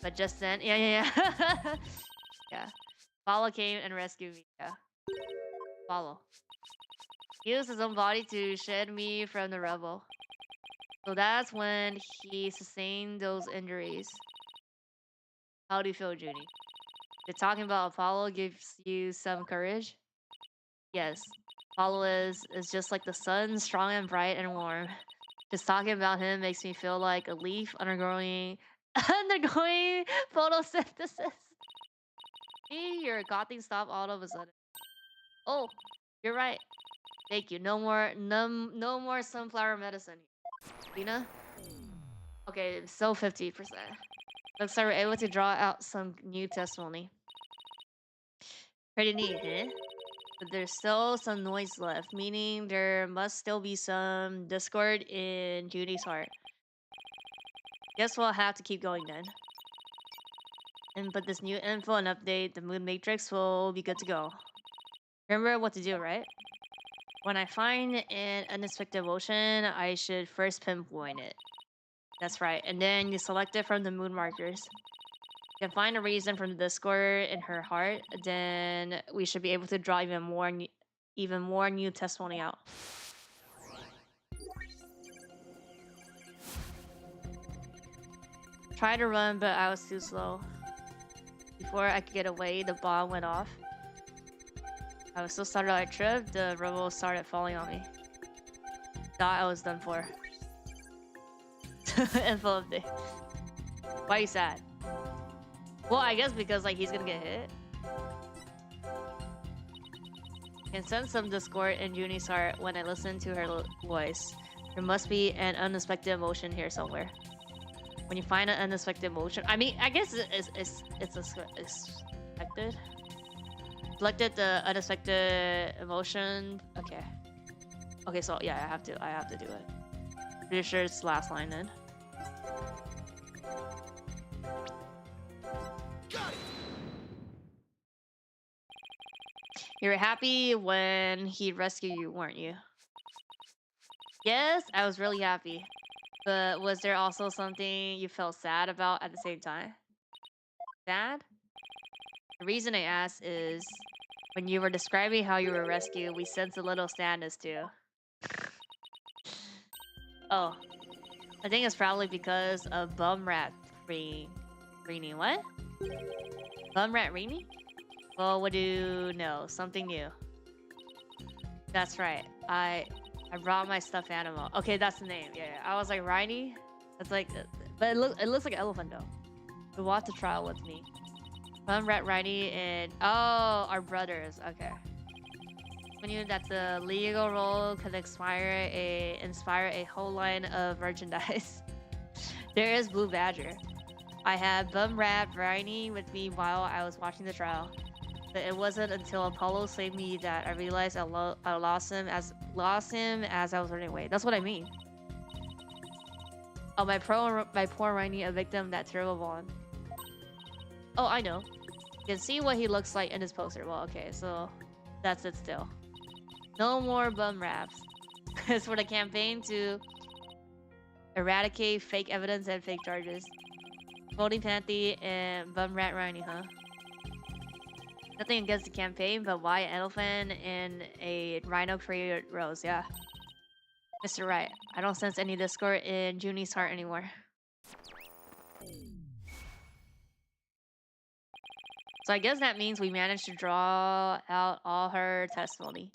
But just then, yeah. Yeah. Follow came and rescued me. Yeah. Follow. He used his own body to shed me from the Rebel. So that's when he sustained those injuries. How do you feel, Junie? Did talking about Apollo gives you some courage? Yes. Apollo is just like the sun, strong and bright and warm. Just talking about him makes me feel like a leaf undergoing photosynthesis. See, your coughing stopped all of a sudden. Oh, you're right. Thank you. No more sunflower medicine. Lena? Okay, so 50%. Looks like we're able to draw out some new testimony. Pretty neat, eh? But there's still some noise left, meaning there must still be some discord in Junie's heart. Guess we'll have to keep going then. And put this new info and update the moon matrix will be good to go. Remember what to do, right? When I find an unexpected emotion, I should first pinpoint it. That's right, and then you select it from the moon markers. You can find a reason from the discord in her heart, then we should be able to draw even more new testimony out. Tried to run, but I was too slow. Before I could get away, the bomb went off. I was so startled I tripped, the rebel started falling on me. Thought I was done for. Info update. Why are you sad? Well, I guess because like he's gonna get hit. Can sense some discord in Juni's heart when I listen to her voice. There must be an unexpected emotion here somewhere. When you find an unexpected emotion, I mean, I guess it's expected. Selected the unexpected emotion. Okay. Okay, so yeah, I have to do it. Pretty sure it's the last line then. You were happy when he rescued you, weren't you? Yes, I was really happy. But was there also something you felt sad about at the same time? Sad? The reason I asked is when you were describing how you were rescued, we sensed a little sadness too. Oh, I think it's probably because of bum rat Reenie. What? Bum rat Reenie? Well, what do you know? Something new. That's right. I brought my stuffed animal. Okay, that's the name. Yeah, yeah. I was like Reenie. It's like, but it looks like an elephant though. Who watched the trial with me? Bum rat Reenie and our brothers. Okay. We knew that the legal role could inspire a whole line of merchandise. There is Blue Badger. I had Bum Rat Variety with me while I was watching the trial. But it wasn't until Apollo saved me that I realized I lost him as I was running away. That's what I mean. Oh, my poor Rainy, a victim that terrible bond. Oh, I know. You can see what he looks like in his poster. Well, okay, so that's it still. No more bum raps. It's for the campaign to eradicate fake evidence and fake charges. Voting Panty and Bum Rat Riney, huh? Nothing against the campaign, but why an elephant and a rhino created Rose? Yeah. Mr. Right, I don't sense any discord in Junie's heart anymore. So I guess that means we managed to draw out all her testimony.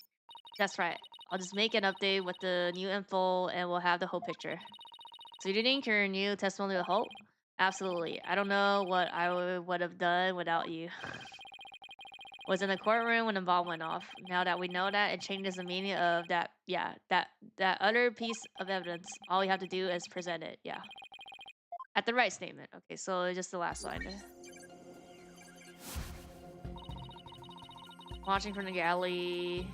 That's right. I'll just make an update with the new info and we'll have the whole picture. So you think your new testimony will help? Absolutely. I don't know what I would have done without you. Was in the courtroom when the bomb went off. Now that we know that, it changes the meaning of that. Yeah, that other piece of evidence. All we have to do is present it. Yeah. At the right statement. Okay, so just the last line. Watching from the gallery.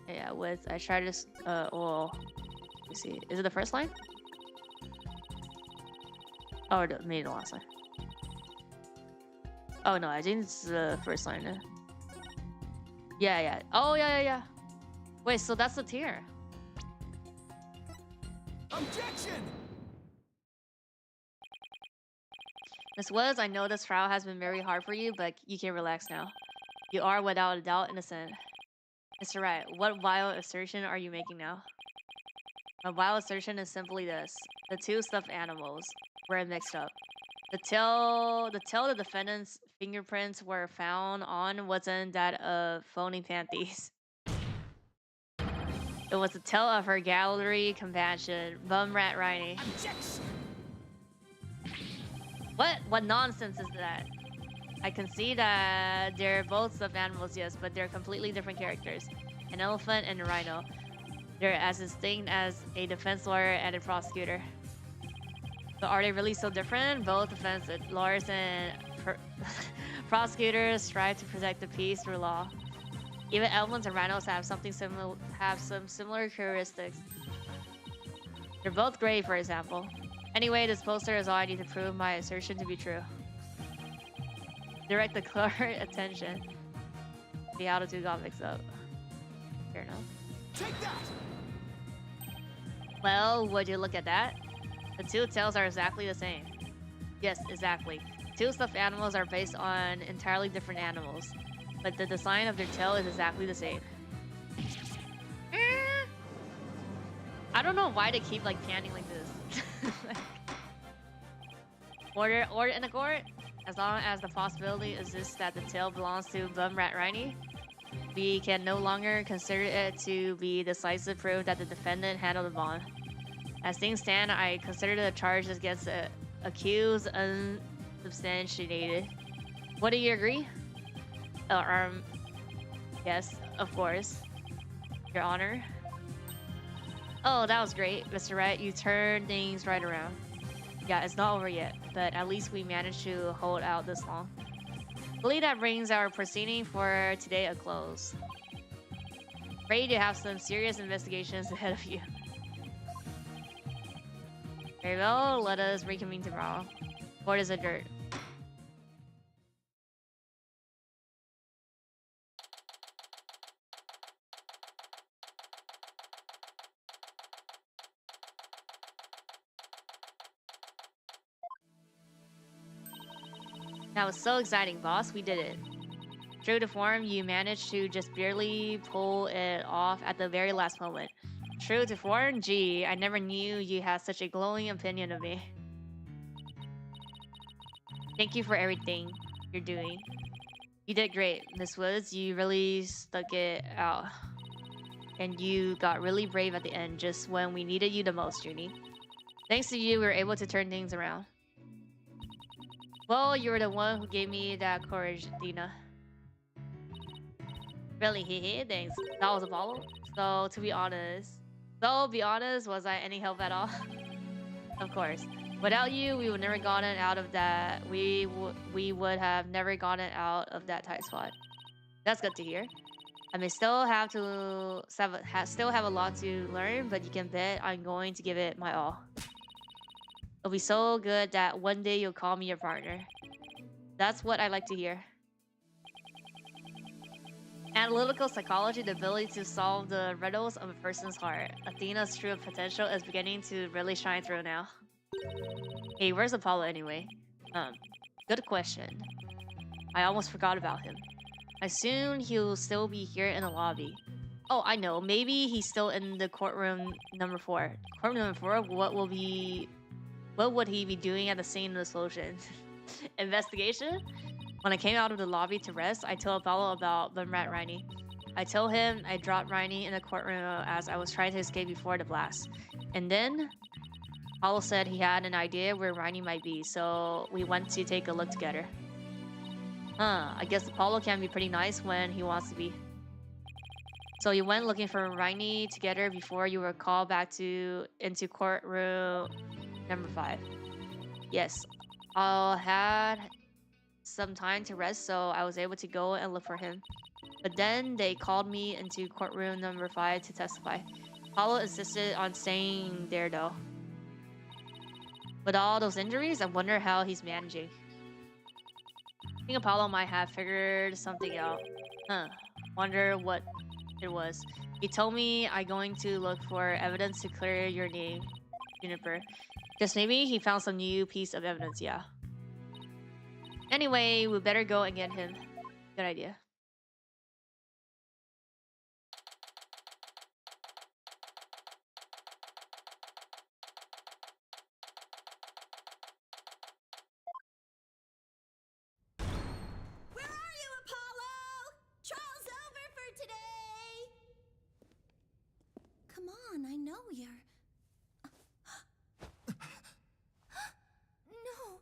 Yeah, I tried to. Well, let me see. Is it the first line? Oh, maybe the last line. Oh no, I think it's the first line. Yeah, yeah. Oh, yeah. Wait, so that's the tier. Objection! Miss Woods, I know this trial has been very hard for you, but you can relax now. You are without a doubt innocent. Mr. Wright, what wild assertion are you making now? My wild assertion is simply this. The two stuffed animals were mixed up. The tail the defendant's fingerprints were found on wasn't that of phony panties. It was the tail of her gallery companion, Bum Rat Riney. Objection! What nonsense is that? I can see that they're both stuffed animals, yes, but they're completely different characters. An elephant and a rhino. They're as distinct as a defense lawyer and a prosecutor. So are they really so different? Both defense lawyers and prosecutors strive to protect the peace through law. Even elephants and rhinos have some similar characteristics. They're both gray, for example. Anyway, this poster is all I need to prove my assertion to be true. Direct the clear attention. See how the two got mixed up. Fair enough. Take that! Well, would you look at that? The two tails are exactly the same. Yes, exactly. Two stuffed animals are based on entirely different animals, but the design of their tail is exactly the same. I don't know why they keep like panning like this. Order in the court. As long as the possibility exists that the tail belongs to Bum Rat Riney, we can no longer consider it to be decisive proof that the defendant handled the bond. As things stand, I consider the charges against the accused unsubstantiated. What do you agree? Yes, of course. Your Honor. Oh, that was great, Mr. Wright. You turned things right around. Yeah, it's not over yet, but at least we managed to hold out this long. I believe that brings our proceeding for today a close. Ready to have some serious investigations ahead of you. Very well, let us reconvene tomorrow. Court is adjourned. That was so exciting, boss. We did it. True to form, you managed to just barely pull it off at the very last moment. True to form? Gee, I never knew you had such a glowing opinion of me. Thank you for everything you're doing. You did great, Miss Woods. You really stuck it out. And you got really brave at the end, just when we needed you the most, Junie. Thanks to you, we were able to turn things around. Well, you were the one who gave me that courage, Dina. Really, hehe, thanks. That was Apollo. So, to be honest, was I any help at all? Of course. Without you, we would never gotten out of that. We would have never gotten out of that tight spot. That's good to hear. I may still have a lot to learn, but you can bet I'm going to give it my all. It'll be so good that one day you'll call me your partner. That's what I like to hear. Analytical psychology, the ability to solve the riddles of a person's heart. Athena's true potential is beginning to really shine through now. Hey, where's Apollo anyway? Good question. I almost forgot about him. I assume he'll still be here in the lobby. Oh, I know. Maybe he's still in the courtroom number 4. Courtroom number 4? What would he be doing at the scene of the explosion? Investigation? When I came out of the lobby to rest, I told Apollo about the rat Riney. I told him I dropped Riney in the courtroom as I was trying to escape before the blast. And then Apollo said he had an idea where Riney might be, so we went to take a look together. I guess Apollo can be pretty nice when he wants to be. So you went looking for Riney together before you were called back into courtroom number 5. Yes, I had some time to rest, so I was able to go and look for him. But then they called me into courtroom number 5 to testify. Apollo insisted on staying there though. With all those injuries, I wonder how he's managing. I think Apollo might have figured something out. Wonder what it was. He told me I'm going to look for evidence to clear your name, Juniper. Just maybe he found some new piece of evidence, yeah. Anyway, we better go and get him. Good idea. Where are you, Apollo? Trial's over for today. Come on, I know you're... No.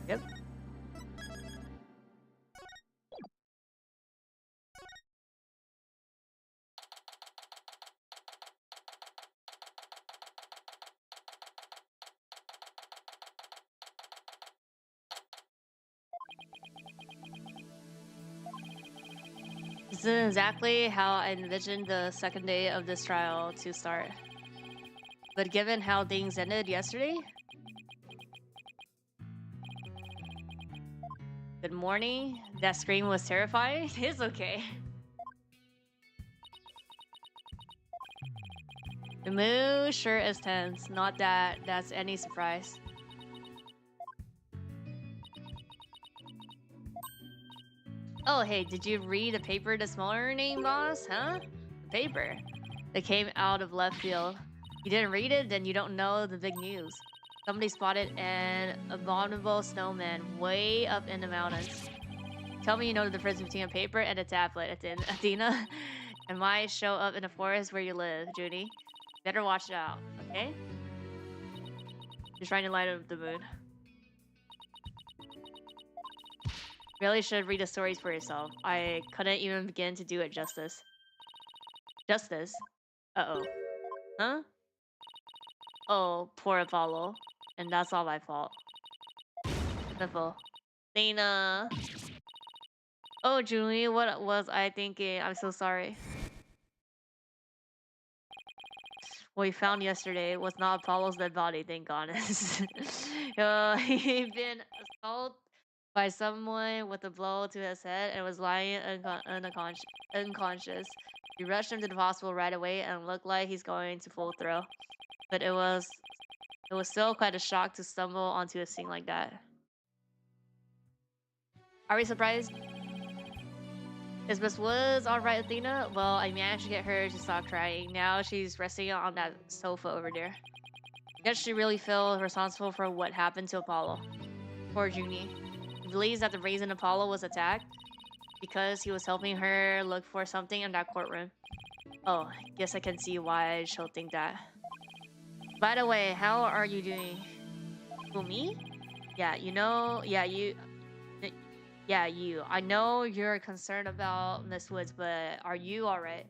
Yep. This is exactly how I envisioned the second day of this trial to start. But given how things ended yesterday... Good morning. That scream was terrifying. It's okay. The mood sure is tense. Not that that's any surprise. Oh, hey, did you read the paper this morning, boss? Huh? The paper that came out of left field. You didn't read it, then you don't know the big news. Somebody spotted an abominable snowman way up in the mountains. Tell me you know the difference between a paper and a tablet, Athena. It might show up in the forest where you live, Judy. Better watch it out, okay? You're trying to light up the mood. Really should read the stories for yourself. I couldn't even begin to do it justice. Justice? Uh-oh. Huh? Oh, poor Apollo. And that's all my fault. Sniffle. Lena. Oh, Julie, what was I thinking? I'm so sorry. What we found yesterday was not Apollo's dead body, thank goodness. He'd been assaulted by someone with a blow to his head and was lying unconscious. We rushed him to the hospital right away and looked like he's going to full throw. But it was still quite a shock to stumble onto a scene like that. Are we surprised? Is Miss Woods alright, Athena? Well, I managed to get her to stop crying. Now she's resting on that sofa over there. I guess she really feels responsible for what happened to Apollo. Poor Junie. He believes that the reason Apollo was attacked because he was helping her look for something in that courtroom. Oh, guess I can see why she'll think that. By the way, how are you doing? Who, me? Yeah, you know, yeah, you. I know you're concerned about Miss Woods, but are you alright?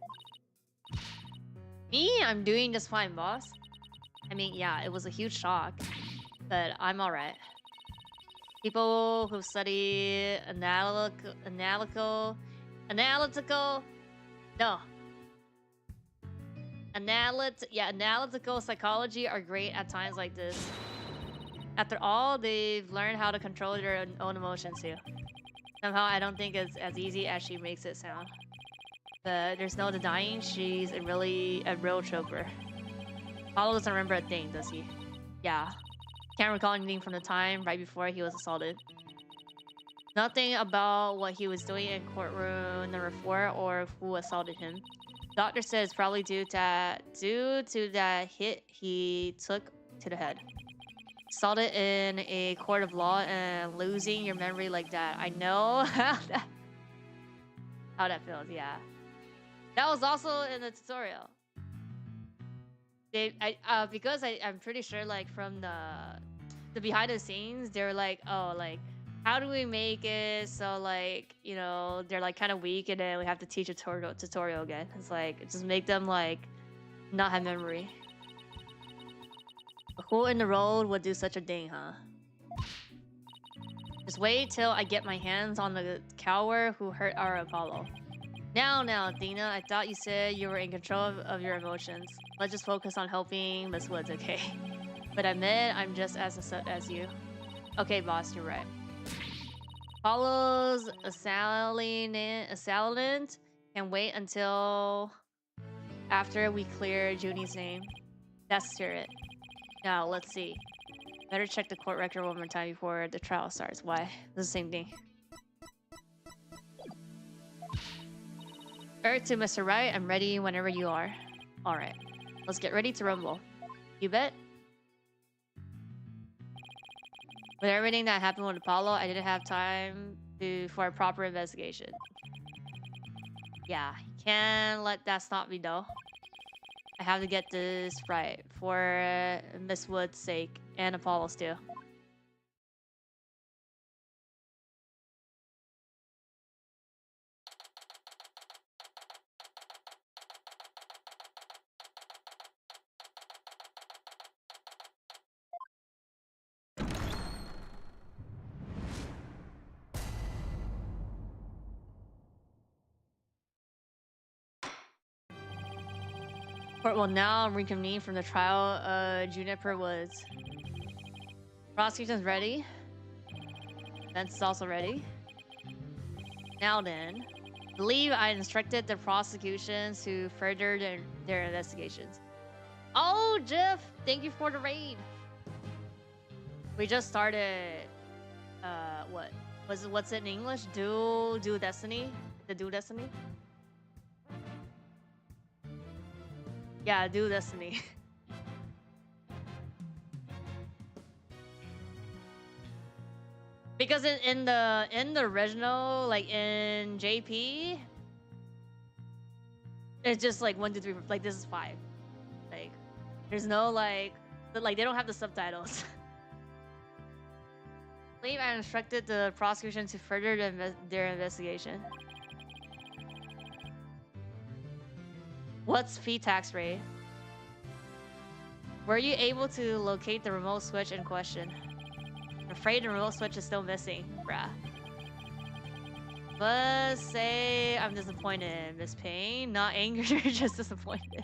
Me? I'm doing just fine, boss. I mean, yeah, it was a huge shock, but I'm alright. People who study analytical psychology are great at times like this. After all, they've learned how to control their own emotions too. Somehow, I don't think it's as easy as she makes it sound. But there's no denying she's a real choker. Apollo doesn't remember a thing, does he? Yeah. Can't recall anything from the time right before he was assaulted. Nothing about what he was doing in courtroom number 4 or who assaulted him. Doctor says it's probably due to that hit he took to the head. Assaulted in a court of law and losing your memory like that. I know how that feels, yeah. That was also in the tutorial. Because I'm pretty sure like from the behind the scenes, they're like, oh, like how do we make it so like, you know, they're like kind of weak and then we have to teach a tutorial again. It's like just make them like not have memory. Who in the road would do such a thing, huh? Just wait till I get my hands on the coward who hurt our Apollo. Now, Athena, I thought you said you were in control of your emotions. Let's just focus on helping Miss Woods, okay? But I admit I'm just as upset as you. Okay, boss, you're right. Apollo's assailant can wait until after we clear Junie's name. That's it. Now, let's see. Better check the court record one more time before the trial starts. Why? It's the same thing. Earth to Mr. Right, I'm ready whenever you are. Alright. Let's get ready to rumble. You bet? With everything that happened with Apollo, I didn't have time for a proper investigation. Yeah, can't let that stop me though. I have to get this right for Miss Wood's sake and Apollo's too. Court will now reconvene from the trial Juniper Woods. Prosecution's ready. Defense is also ready. Now then, I believe I instructed the prosecutions to further their investigations. Oh, Jeff, thank you for the raid. We just started, what What's it in English? Do Destiny? The Do Destiny? Yeah, Do Destiny. Because in the original, like in JP, it's just like 1, 2, 3, 4, like this is 5. Like there's no like they don't have the subtitles. I believe I instructed the prosecution to further their investigation. What's fee tax rate? Were you able to locate the remote switch in question? I'm afraid the remote switch is still missing, bruh. But say I'm disappointed, Miss Payne. Not angry, just disappointed.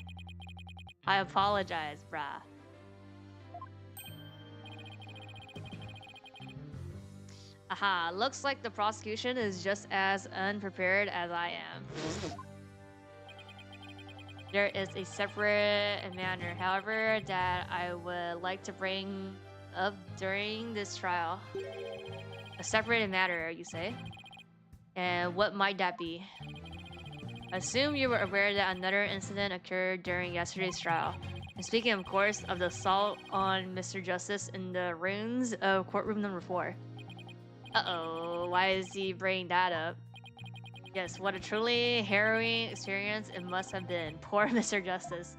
I apologize, bruh. Aha, looks like the prosecution is just as unprepared as I am. There is a separate matter, however, that I would like to bring up during this trial. A separate matter, you say? And what might that be? Assume you were aware that another incident occurred during yesterday's trial. And speaking, of course, of the assault on Mr. Justice in the rooms of courtroom number 4. Uh-oh, why is he bringing that up? Yes, what a truly harrowing experience it must have been. Poor Mr. Justice.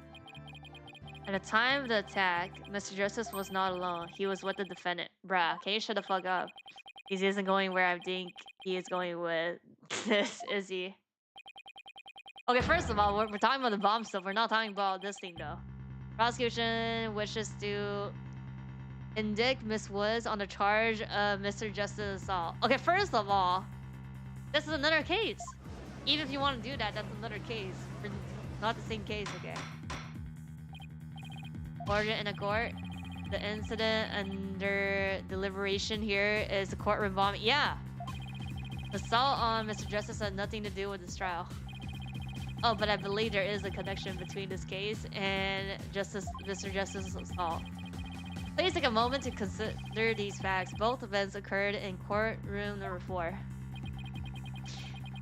At the time of the attack, Mr. Justice was not alone. He was with the defendant. Bruh, can you shut the fuck up? He isn't going where I think he is going with this, is he? Okay, first of all, we're talking about the bomb stuff. We're not talking about this thing, though. Prosecution wishes to indict Miss Woods on the charge of Mr. Justice assault. Okay, first of all, this is another case. Even if you want to do that, that's another case. Not the same case, okay? Order in a court. The incident under deliberation here is the courtroom bombing. Yeah. The assault on Mr. Justice had nothing to do with this trial. Oh, but I believe there is a connection between this case and Mr. Justice's assault. Please take a moment to consider these facts. Both events occurred in courtroom number 4.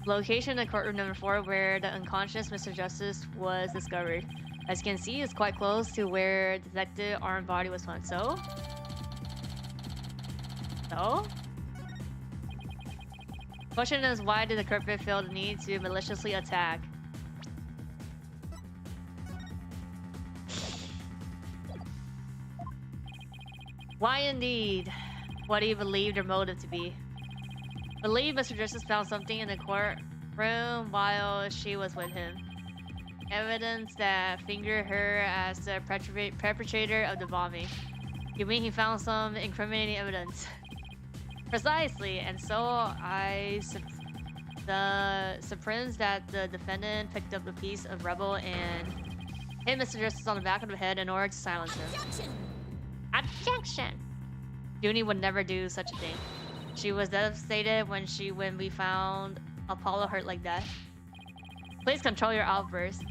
Location in courtroom number 4 where the unconscious Mr. Justice was discovered. As you can see, it's quite close to where Detective armed body was found. So? Question is, why did the culprit feel the need to maliciously attack? Why indeed? What do you believe their motive to be? Believe Mr. Justice found something in the courtroom while she was with him. Evidence that fingered her as the perpetrator of the bombing. You mean he found some incriminating evidence? Precisely, and so I surprised that the defendant picked up a piece of rubble and hit Mr. Justice on the back of the head in order to silence him. Objection! Junie would never do such a thing. She was devastated when we found Apollo hurt like that. Please control your outburst.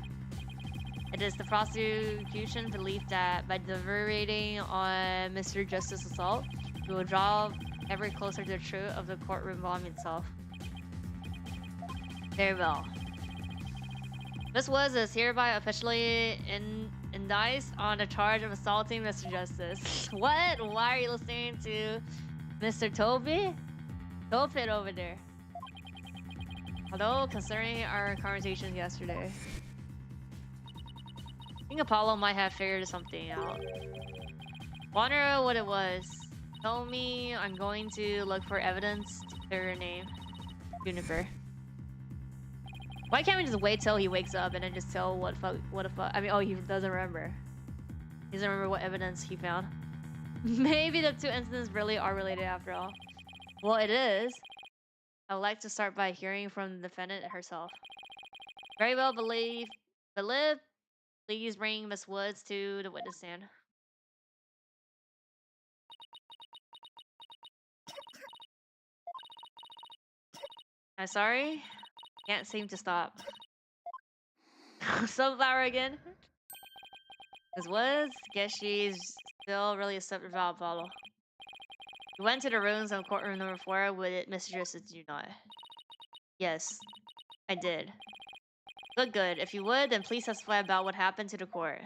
It is the prosecution's belief that by deliberating on Mr. Justice's assault, we will draw ever closer to the truth of the courtroom bomb itself. Very well. Miss Woods is hereby officially indicted on the charge of assaulting Mr. Justice. What? Why are you listening to Mr. Toby? Topit over there. Although, considering our conversation yesterday, I think Apollo might have figured something out. Wonder what it was. Tell me I'm going to look for evidence to clear your name. Juniper. Why can't we just wait till he wakes up and then just tell what the fuck? I mean, oh, he doesn't remember. He doesn't remember what evidence he found. Maybe the two incidents really are related after all. Well, it is. I would like to start by hearing from the defendant herself. Very well, believe. Please bring Miss Woods to the witness stand. I'm sorry. Can't seem to stop. Sunflower again. Miss Woods, guess she's still really upset about Apollo. You went to the rooms of courtroom number 4 with messages that you not. Yes, I did. Good, good. If you would, then please testify about what happened to the court.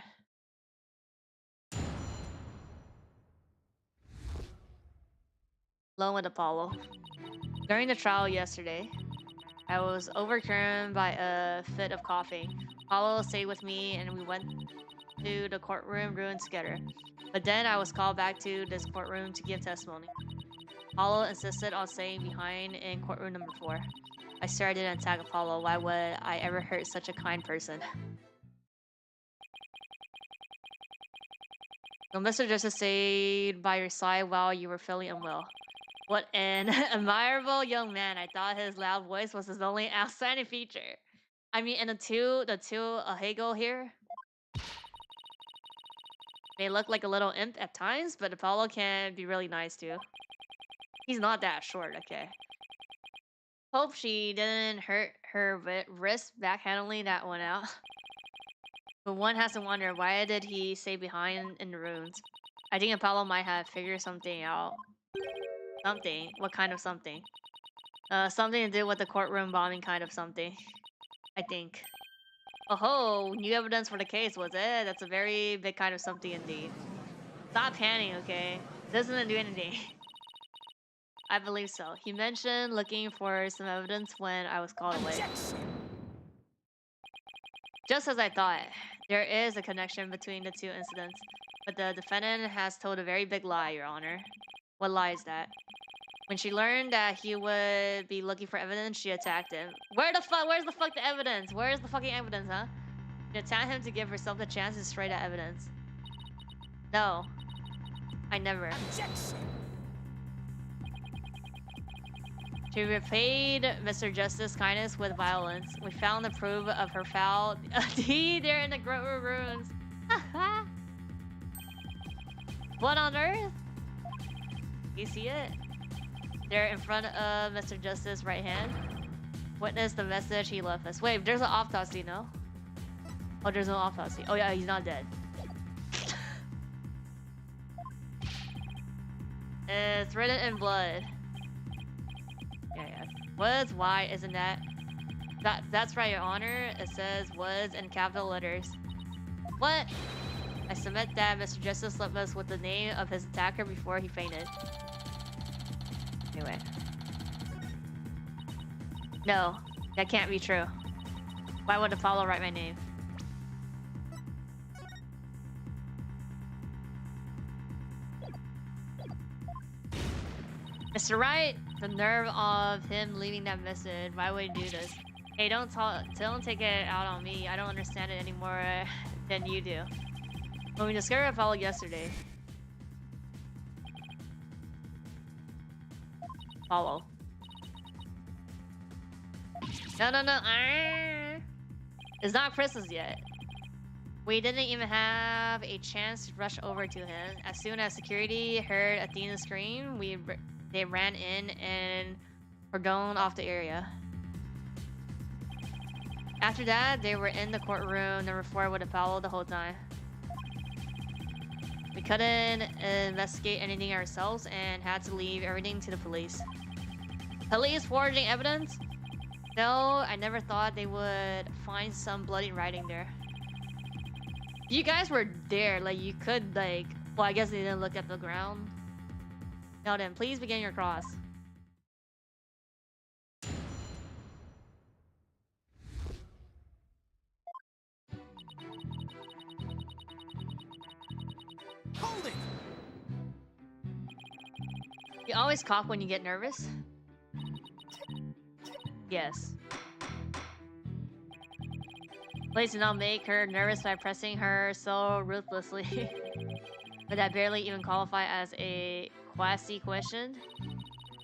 Alone with Apollo. During the trial yesterday, I was overcome by a fit of coughing. Apollo stayed with me and we went to the courtroom room together. But then I was called back to this courtroom to give testimony. Apollo insisted on staying behind in courtroom number 4. I swear I didn't attack Apollo. Why would I ever hurt such a kind person? So Mr. Justice stayed by your side while you were feeling unwell. What an admirable young man. I thought his loud voice was his only outstanding feature. I mean, and the two Ahego here, they look like a little imp at times, but Apollo can be really nice too. He's not that short, okay. Hope she didn't hurt her wrist backhandling that one out. But one has to wonder, why did he stay behind in the rooms? I think Apollo might have figured something out. Something? What kind of something? Something to do with the courtroom bombing kind of something. I think. Oh, new evidence for the case, was it? That's a very big kind of something indeed. Stop panicking, okay? This doesn't do anything. I believe so. He mentioned looking for some evidence when I was called away. Objection! Just as I thought, there is a connection between the two incidents, but the defendant has told a very big lie, Your Honor. What lie is that? When she learned that he would be looking for evidence, she attacked him. Where's the fuck the evidence? Where's the fucking evidence, huh? She attacked him to give herself the chance to destroy that evidence. No. I never. Objection! She repaid Mr. Justice's kindness with violence. We found the proof of her foul deed there in the courtroom rooms. What on earth? You see it? There in front of Mr. Justice's right hand. Witness the message he left us. Wait, there's an autopsy, no? Oh, there's no autopsy. Oh yeah, he's not dead. It's written in blood. Yeah. Was, why, isn't that? That's right, Your Honor. It says was in capital letters. What? I submit that Mr. Justice left us with the name of his attacker before he fainted. Anyway. No, that can't be true. Why would Apollo write my name? Mr. Wright, the nerve of him leaving that message. Why would he do this? Hey, don't take it out on me. I don't understand it any more than you do. When we discovered Apollo yesterday. Apollo. No. It's not Christmas yet. We didn't even have a chance to rush over to him. As soon as security heard Athena scream, they ran in and were going off the area. After that, they were in the courtroom number 4 with Apollo the whole time. We couldn't investigate anything ourselves and had to leave everything to the police. Police forging evidence? No, I never thought they would find some bloody writing there. You guys were there, like you could like, well, I guess they didn't look at the ground. Now then, please begin your cross. Hold it! You always cough when you get nervous? Yes. Please do not make her nervous by pressing her so ruthlessly. Would that barely even qualify as a quasi-question?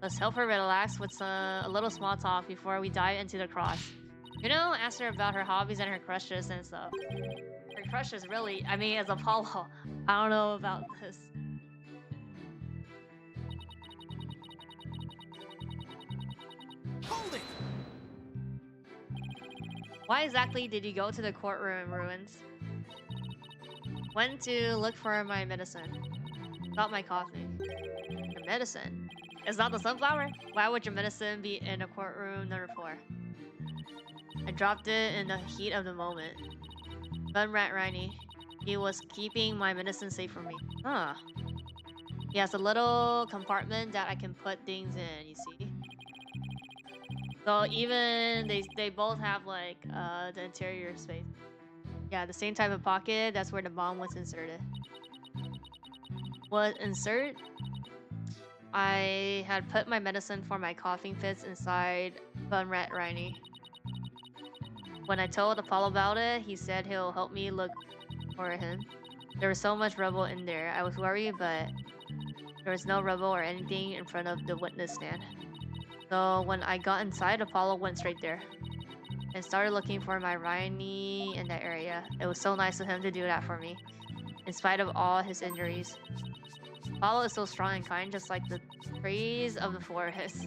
Let's help her relax with a little small talk before we dive into the cross. You know, ask her about her hobbies and her crushes and stuff. Her crushes really, I mean, as Apollo, I don't know about this. Hold it! Why exactly did you go to the courtroom ruins? Went to look for my medicine. Stop my coughing. medicine. It's not the sunflower? Why would your medicine be in a courtroom number 4? I dropped it in the heat of the moment. Bun Rat Riney. He was keeping my medicine safe from me. Huh. He has a little compartment that I can put things in, you see? So even they both have like the interior space. Yeah, the same type of pocket. That's where the bomb was inserted. What insert? I had put my medicine for my coughing fits inside Bun Rat Riney. When I told Apollo about it, he said he'll help me look for him. There was so much rubble in there. I was worried, but there was no rubble or anything in front of the witness stand. So when I got inside, Apollo went straight there and started looking for my Riney in that area. It was so nice of him to do that for me, in spite of all his injuries. Apollo is so strong and kind, just like the trees of the forest.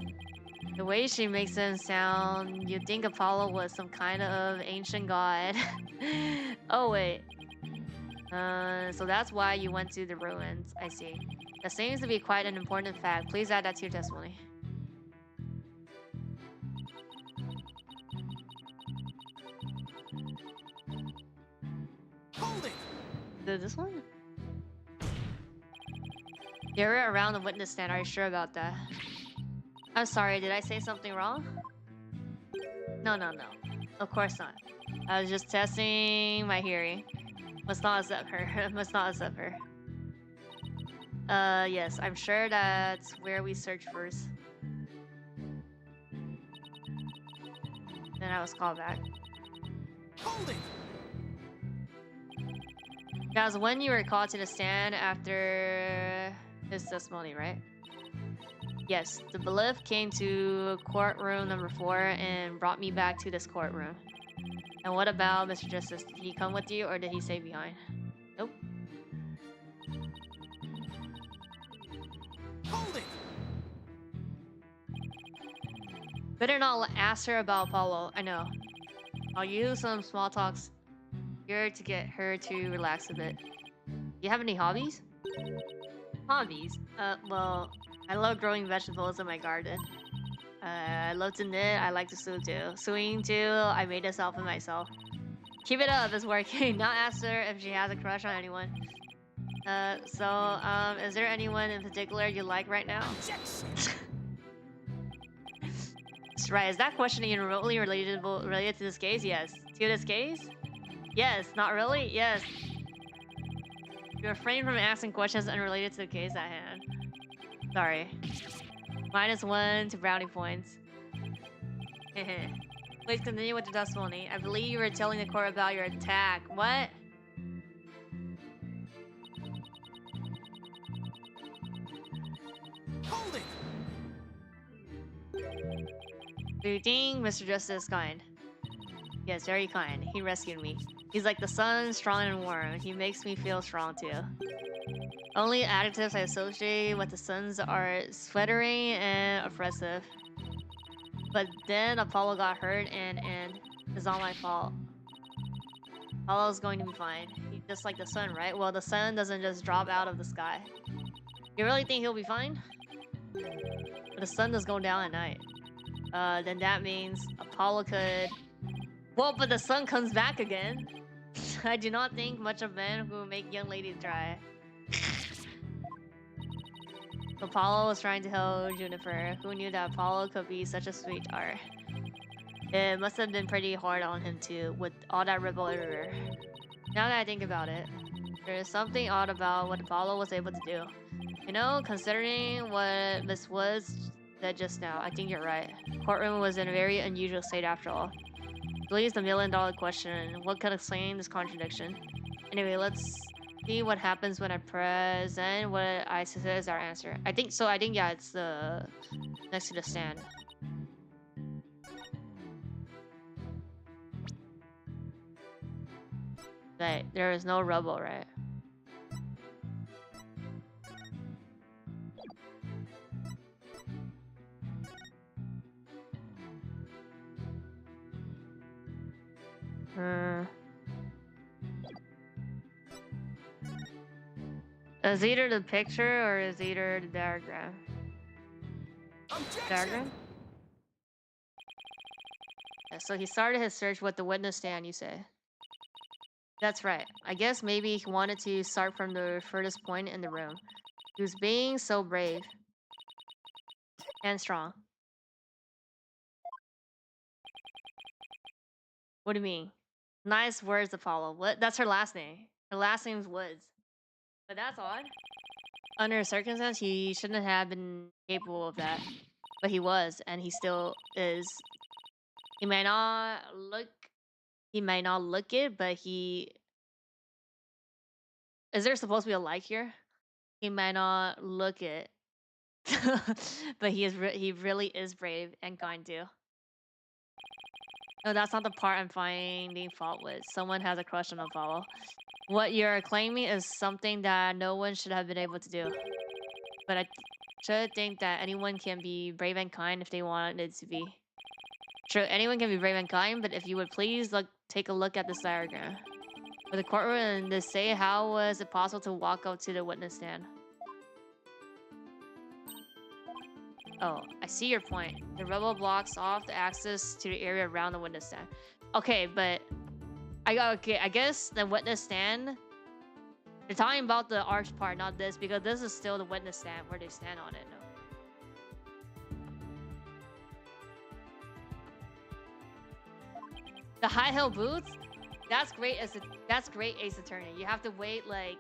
The way she makes him sound, you'd think Apollo was some kind of ancient god. Oh wait. So that's why you went to the ruins, I see. That seems to be quite an important fact. Please add that to your testimony. Hold it! This one? You're around the witness stand, are you sure about that? I'm sorry, did I say something wrong? No. Of course not. I was just testing my hearing. Must not accept her. Must not accept her. Yes, I'm sure that's where we search first. Then I was called back. Hold it! That was when you were called to the stand after his testimony, right? Yes, the bailiff came to courtroom number 4 and brought me back to this courtroom. And what about Mr. Justice? Did he come with you or did he stay behind? Nope. Hold it! Better not ask her about Apollo. I know. I'll use some small talks here to get her to relax a bit. Do you have any hobbies? Hobbies? Well, I love growing vegetables in my garden. I love to knit. I like to sew too. Sewing too. I made this outfit myself. Keep it up. It's working. Now ask her if she has a crush on anyone. Is there anyone in particular you like right now? Objection! That's right. Is that question even remotely related to this case? Yes. To this case? Yes. Not really? Yes. You refrain from asking questions unrelated to the case at hand. Sorry. -1 to brownie points. Please continue with the testimony. I believe you were telling the court about your attack. What? Hold it! Do you think Mr. Justice is kind? Yes, very kind. He rescued me. He's like the sun, strong and warm. He makes me feel strong too. Only adjectives I associate with the suns are sweatery and oppressive. But then Apollo got hurt and it's all my fault. Apollo's going to be fine. He's just like the sun, right? Well, the sun doesn't just drop out of the sky. You really think he'll be fine? But the sun does go down at night. Then that means Apollo could... Well, but the sun comes back again. I do not think much of men who make young ladies dry. Apollo was trying to help Juniper. Who knew that Apollo could be such a sweetheart? It must have been pretty hard on him too, with all that ripple everywhere. Now that I think about it, there is something odd about what Apollo was able to do. You know, considering what Miss Woods said just now, I think you're right. Courtroom was in a very unusual state after all. Please, the million-dollar question. What could explain this contradiction? Anyway, let's see what happens when I present what I say is our answer. I think so. Yeah, it's the next to the stand. Right, there is no rubble, right? Is either the picture or is either the diagram? Objection! Diagram? Yeah, so he started his search with the witness stand, you say. That's right. I guess maybe he wanted to start from the furthest point in the room. He was being so brave. And strong. What do you mean? Nice words, Apollo. What? That's her last name. Her last name's Woods. But that's odd. Under circumstance, he shouldn't have been capable of that. But he was, and he still is. He may not look it, but he... Is there supposed to be a like here? He might not look it. But he really is brave and kind too. No, that's not the part I'm finding fault with. Someone has a crush on Apollo. What you're claiming is something that no one should have been able to do. But I should think that anyone can be brave and kind if they wanted to be. True, anyone can be brave and kind, but if you would please take a look at this diagram. For the courtroom and to say how was it possible to walk up to the witness stand? Oh, I see your point. The rubble blocks off the access to the area around the witness stand. Okay, but I guess the witness stand. They're talking about the arch part, not this, because this is still the witness stand where they stand on it. No. The high heel boots. That's great. That's great, Ace Attorney. You have to wait like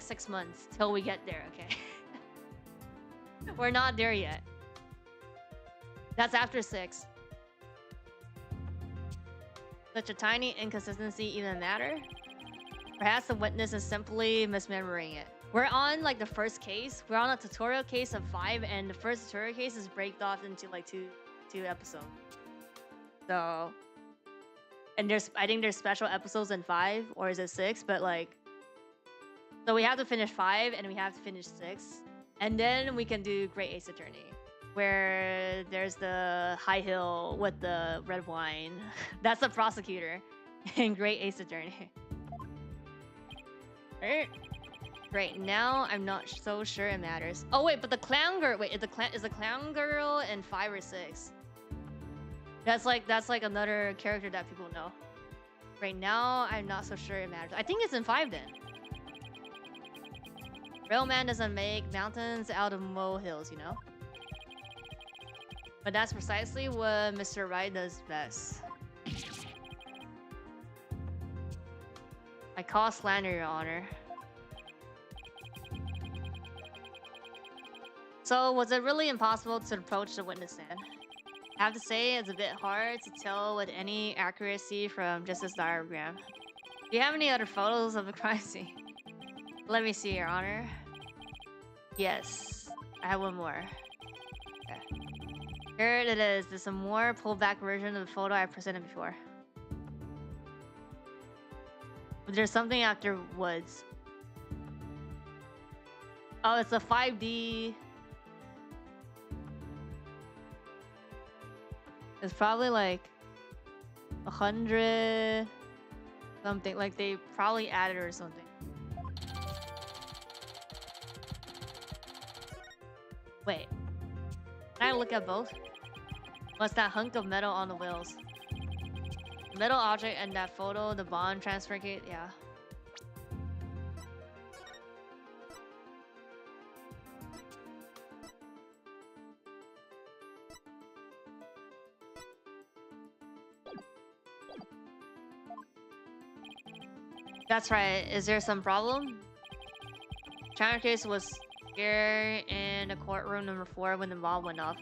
6 months till we get there. Okay. We're not there yet. That's after 6. Such a tiny inconsistency even matter? Perhaps the witness is simply misremembering it. We're on like the first case. We're on a tutorial case of 5, and the first tutorial case is breaked off into like two episodes. So, and I think there's special episodes in 5, or is it 6? But like, so we have to finish 5 and we have to finish 6. And then we can do Great Ace Attorney, where there's the high heel with the red wine. That's the prosecutor in Great Ace Attorney. Great, now I'm not so sure it matters. Oh wait, but the clown girl, wait, is the clown girl in 5 or 6? That's like another character that people know. Right now, I'm not so sure it matters. I think it's in 5 then. Real man doesn't make mountains out of molehills, you know? But that's precisely what Mr. Right does best. I call slander, Your Honor. So, was it really impossible to approach the witness stand? I have to say, it's a bit hard to tell with any accuracy from just this diagram. Do you have any other photos of the crime scene? Let me see, Your Honor. Yes, I have one more. Okay. Here it is. There's a more pulled back version of the photo I presented before. But there's something after Woods. Oh, it's a 5D. It's probably like 100 something. Like they probably added or something. Wait. Can I look at both? What's that hunk of metal on the wheels? The metal object and that photo, the bond transfer gate, yeah. That's right. Is there some problem? China case was here in the courtroom number 4 when the bomb went off.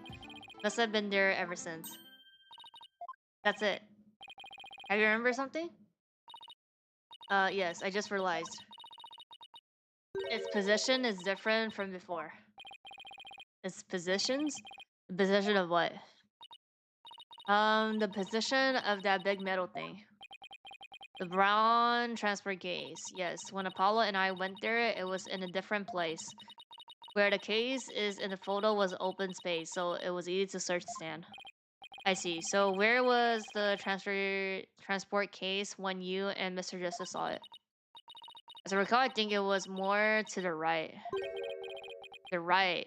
Must have been there ever since. That's it. Have you remembered something? Yes, I just realized. Its position is different from before. Its positions? The position of what? The position of that big metal thing. The brown transport case. Yes, when Apollo and I went there, it was in a different place. Where the case is in the photo was open space, so it was easy to search the stand. I see. So where was the transport case when you and Mr. Justice saw it? As I recall, I think it was more to the right. The right.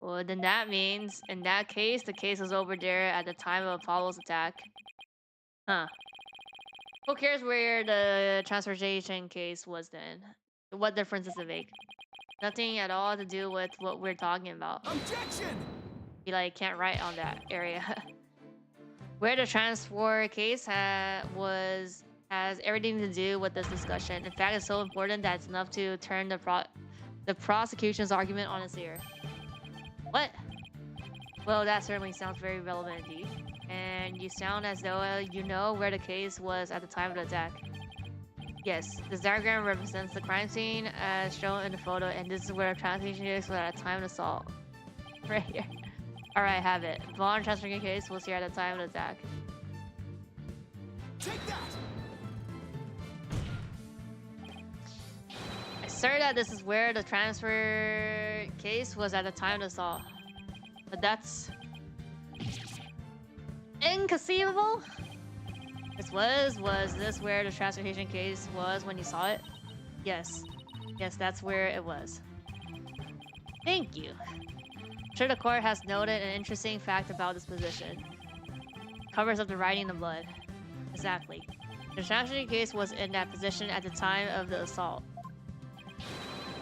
Well, then that means, in that case, the case was over there at the time of Apollo's attack. Huh. Who cares where the transportation case was then? What difference does it make? Nothing at all to do with what we're talking about. Objection! You like can't write on that area. Where the transport case was has everything to do with this discussion. In fact, it's so important that it's enough to turn the prosecution's argument on its ear. What? Well, that certainly sounds very relevant indeed. And you sound as though you know where the case was at the time of the attack. Yes, this diagram represents the crime scene as shown in the photo, and this is where the transportation case was at the time of the assault. Right here. Alright, have it. Vaughn transportation case was here at the time of the attack. Take that! I assert that this is where the transfer case was at the time of the assault. But that's inconceivable. Was this where the transportation case was when you saw it? Yes. Yes, that's where it was. Thank you. I'm sure the court has noted an interesting fact about this position. Covers up the writing in the blood. Exactly. The transportation case was in that position at the time of the assault.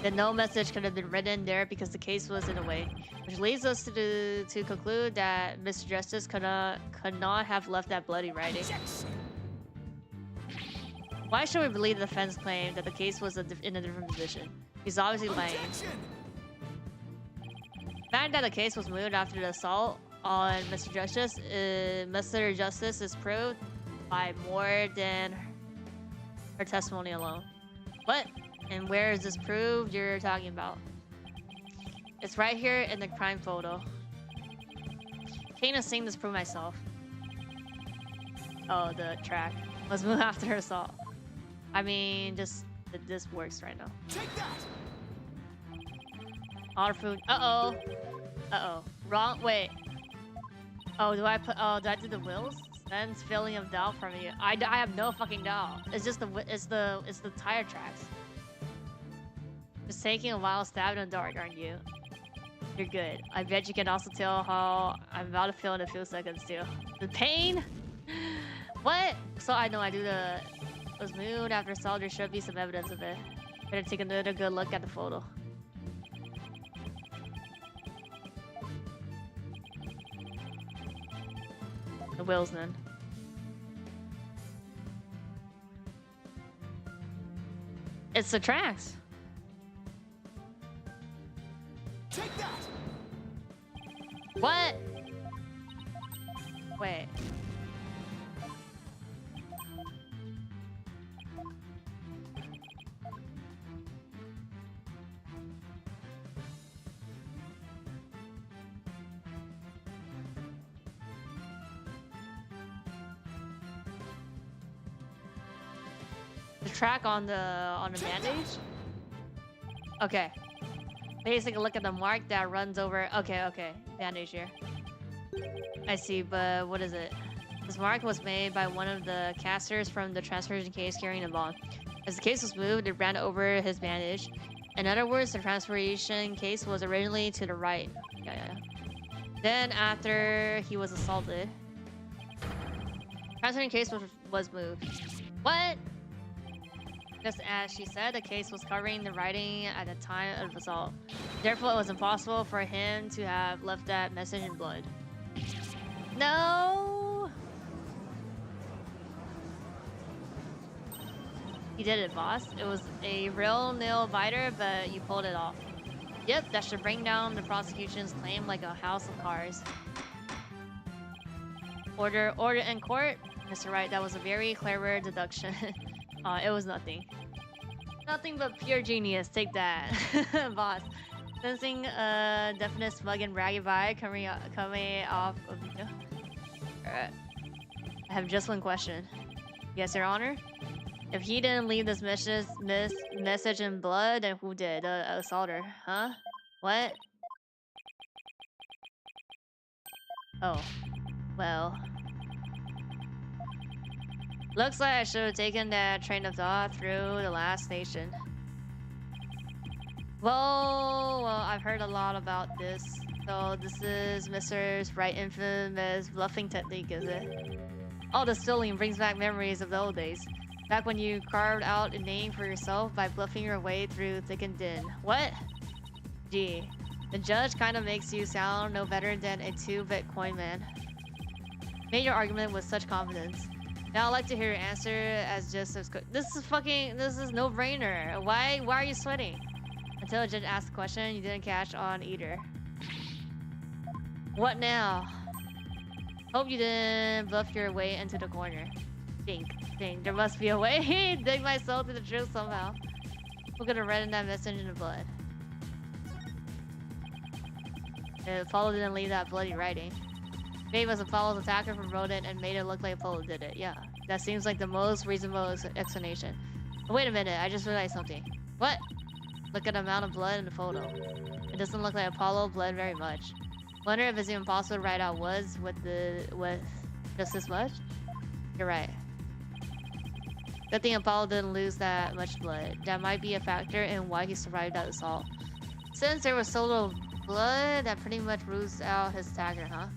Then no message could have been written there because the case was in the way, which leads us to conclude that Mr. Justice could not have left that bloody writing. Why should we believe the defense claim that the case was in a different position? He's obviously lying. The fact that the case was moved after the assault on Mr. Justice is proved by more than her testimony alone. What? And where is this proved you're talking about? It's right here in the crime photo. Can't have seen this prove myself. Oh, the track was moved after her assault. I mean, this works right now. Take that! Honor food. Uh-oh. Uh-oh. Wrong. Wait. Oh, do I do the wheels? Sense feeling of doubt from you. I have no fucking doubt. It's just it's the tire tracks. Just taking a wild stab in the dark, aren't you? You're good. I bet you can also tell how I'm about to feel in a few seconds too. The pain? What? So I know was moved after assault. There should be some evidence of it. Better take another good look at the photo. The wheels then. It's the tracks. Take that! What? Wait. The track on the bandage? Okay. Basically, look at the mark that runs over. Okay. Bandage here. I see, but what is it? This mark was made by one of the casters from the transportation case carrying the bomb. As the case was moved, it ran over his bandage. In other words, the transportation case was originally to the right. Yeah. Then, after he was assaulted, the transportation case was moved. What? Just as she said, the case was covering the writing at the time of the assault. Therefore, it was impossible for him to have left that message in blood. No! You did it, boss. It was a real nail biter, but you pulled it off. Yep, that should bring down the prosecution's claim like a house of cards. Order in court. Mr. Wright, that was a very clever deduction. It was nothing. Nothing but pure genius. Take that, boss. Sensing a definite smug and braggy vibe coming off of you. Alright. I have just one question. Yes, Your Honor? If he didn't leave this message in blood, then who did? The assaulter, huh? What? Oh. Well. Looks like I should have taken that train of thought through the last station. Well, I've heard a lot about this So this is Mr.'s right infamous bluffing technique, is it? All the stealing brings back memories of the old days. Back when you carved out a name for yourself by bluffing your way through thick and thin. What? Gee. The judge kind of makes you sound no better than a 2-bit coin man. Made your argument with such confidence. Now I'd like to hear your answer as just as quick. This is no-brainer. Why are you sweating? Until the judge asked the question you didn't catch on either. What now? Hope you didn't bluff your way into the corner. Think. There must be a way. Dig myself to the truth somehow. Who could have written that message in the blood? Apollo didn't leave that bloody writing. Maybe it was Apollo's attacker who wrote it and made it look like Apollo did it. Yeah, that seems like the most reasonable explanation. But wait a minute, I just realized something. What? Look at the amount of blood in the photo. It doesn't look like Apollo bled very much. Wonder if it's even possible to write out was with just this much? You're right. Good thing Apollo didn't lose that much blood. That might be a factor in why he survived that assault. Since there was so little blood, that pretty much rules out his attacker, huh?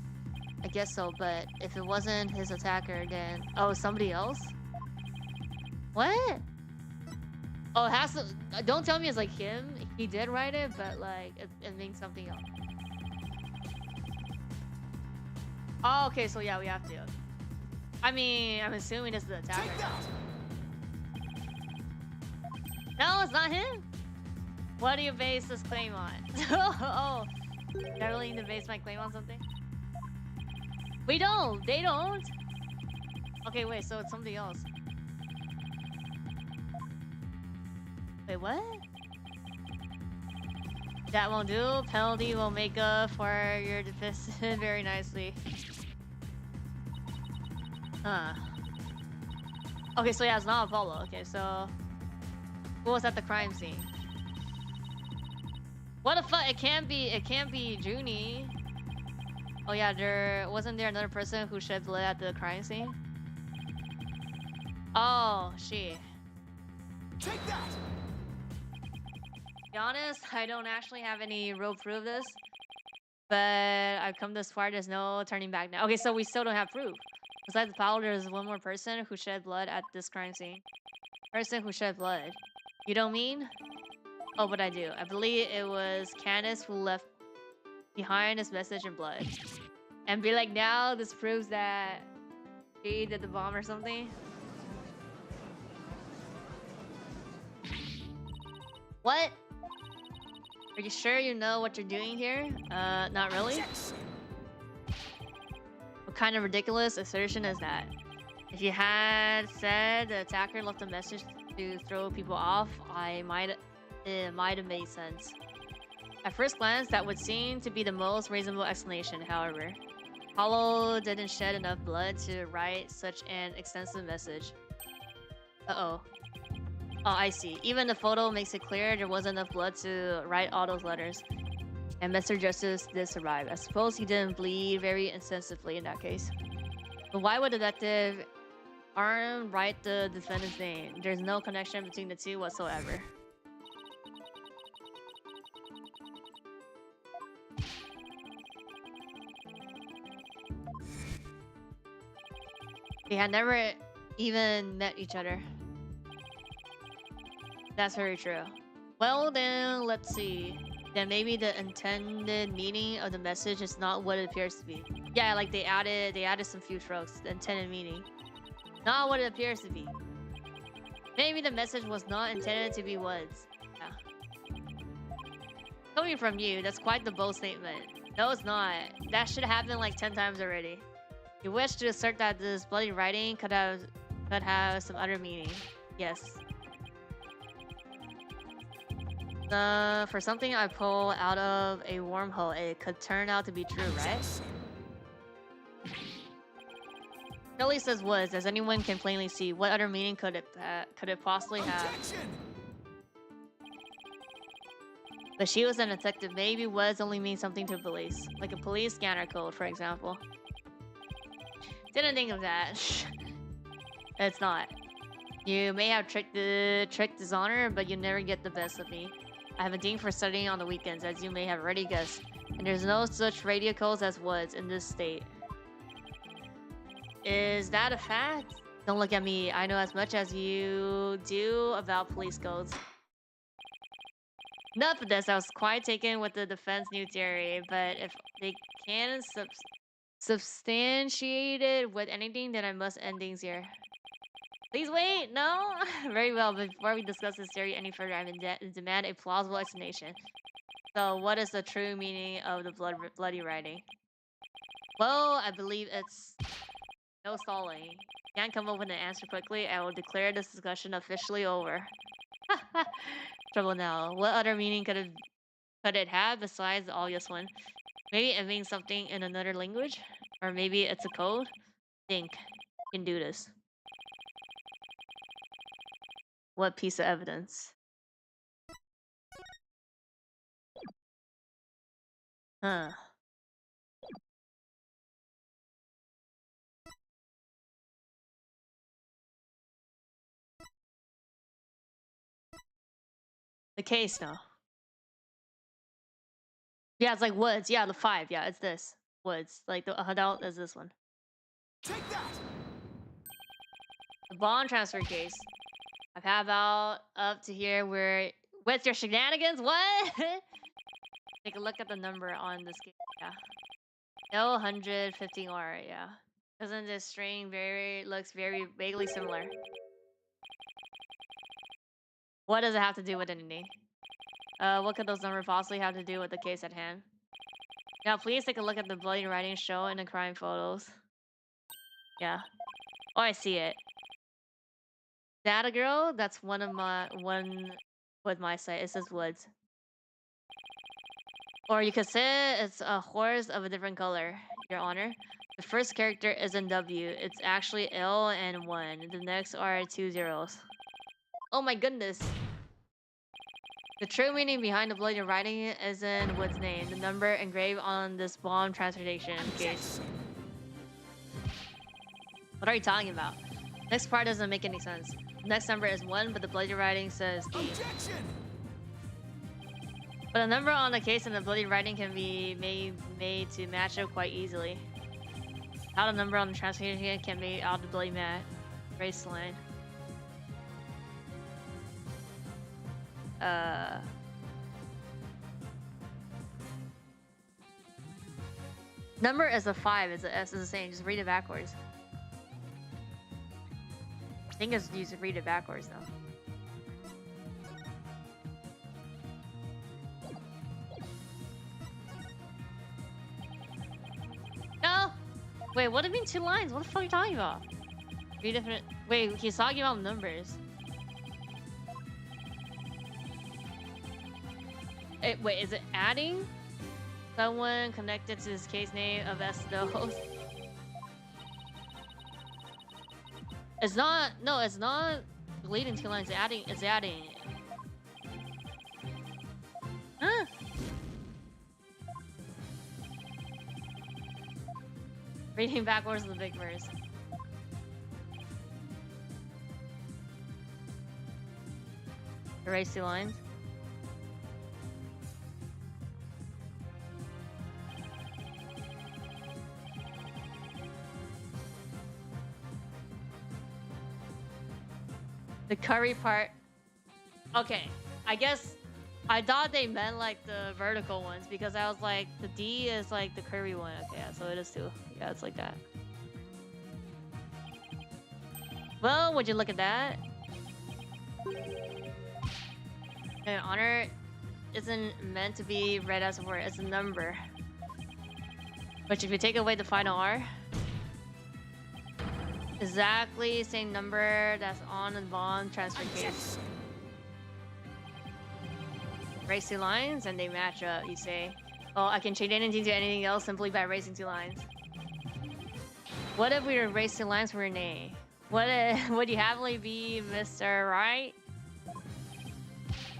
I guess so, but if it wasn't his attacker, then... Oh, somebody else? What? Oh, it has to... Don't tell me it's like him. He did write it, but like, it means something else. Oh, okay, so yeah, we have to. I mean, I'm assuming it's the attacker. No, it's not him. What do you base this claim on? Oh, did I really need to base my claim on something? We don't. They don't. Okay, wait. So it's somebody else. Wait, what? That won't do. Penalty will make up for your deficit very nicely. Huh. Okay, so yeah, it's not Apollo. Okay, so who was at the crime scene? What the fuck? It can't be Junie. Oh yeah, wasn't there another person who shed blood at the crime scene? Oh, she. Take that! To be honest, I don't actually have any real proof of this. But I've come this far, there's no turning back now. Okay, so we still don't have proof. Besides Paul, there's one more person who shed blood at this crime scene. Person who shed blood. You don't mean? Oh, but I do. I believe it was Candace who left behind this message in blood. And be like, now this proves that she did the bomb or something. What? Are you sure you know what you're doing here? Not really. What kind of ridiculous assertion is that? If you had said the attacker left a message to throw people off, it might have made sense. At first glance, that would seem to be the most reasonable explanation, however. Apollo didn't shed enough blood to write such an extensive message. Uh-oh. Oh, I see. Even the photo makes it clear there wasn't enough blood to write all those letters. And Mr. Justice did survive. I suppose he didn't bleed very extensively in that case. But why would Detective Arm write the defendant's name? There's no connection between the two whatsoever. They had never even met each other. That's very true. Well then, let's see. Then maybe the intended meaning of the message is not what it appears to be. Yeah, like they added some few strokes. The intended meaning. Not what it appears to be. Maybe the message was not intended to be words. Yeah. Coming from you, that's quite the bold statement. No, it's not. That should happen like 10 times already. You wish to assert that this bloody writing could have some other meaning. Yes. For something I pull out of a wormhole, it could turn out to be true, right? Kelly says was, as anyone can plainly see. What other meaning could it possibly have? But she was an detective. Maybe was only means something to police, like a police scanner code, for example. Didn't think of that. It's not. You may have tricked Dishonor, but you never get the best of me. I have a thing for studying on the weekends, as you may have already guessed. And there's no such radio codes as woods in this state. Is that a fact? Don't look at me. I know as much as you do about police codes. Enough of this. I was quite taken with the defense new theory, but if they can substantiate it with anything, then I must end things here. Please wait. No? Very well. Before we discuss this theory any further, I demand a plausible explanation. So, what is the true meaning of the bloody writing? Well, I believe it's no stalling. Can't come up with an answer quickly. I will declare this discussion officially over. Trouble now. What other meaning could it have besides the obvious one? Maybe it means something in another language, or maybe it's a code. Think, you can do this. What piece of evidence? Huh. The case now. Yeah, it's like woods. Yeah, the 5. Yeah, it's this. Woods. Like the adult is this one. Take that! The bond transfer case. I've had about up to here where with your shenanigans. What? Take a look at the number on this case. Yeah. L115R. Yeah. Doesn't this string looks very vaguely similar? What does it have to do with anything? What could those numbers possibly have to do with the case at hand? Now, please take a look at the bloody writing shown in the crime photos. Yeah. Oh, I see it. Data girl. That's one with my site. It says woods. Or you could say it's a horse of a different color, Your Honor. The first character isn't W. It's actually L and 1. The next are 2 zeros. Oh my goodness. The true meaning behind the bloody writing isn't what's named. The number engraved on this bomb transportation case. What are you talking about? Next part doesn't make any sense. The next number is 1, but the bloody writing says D. Objection! But a number on the case and the bloody writing can be made to match up quite easily. How the number on the transportation can be out of the bloody race line. Number is a 5, it's a S, is the same. Just read it backwards. I think it's you should read it backwards though. No! Wait, what do you mean 2 lines? What the fuck are you talking about? 3 different. Wait, he's talking about numbers. Wait, is it adding someone connected to this case name of Estos? It's not. No, it's not deleting 2 lines. It's adding. Huh? Reading backwards is the big verse. Erase 2 lines. The curry part. Okay, I guess I thought they meant like the vertical ones because I was like, the D is like the curvy one. Okay, yeah, so it is too. Yeah, it's like that. Well, would you look at that? An honor isn't meant to be read as a word, it's a number. Which if you take away the final R, exactly same number that's on the bond transfer case. Erase 2 lines and they match up, you say. Oh, I can change anything to anything else simply by erasing 2 lines. What if we erase 2 lines for a name? What if, would you happily be Mr. Right?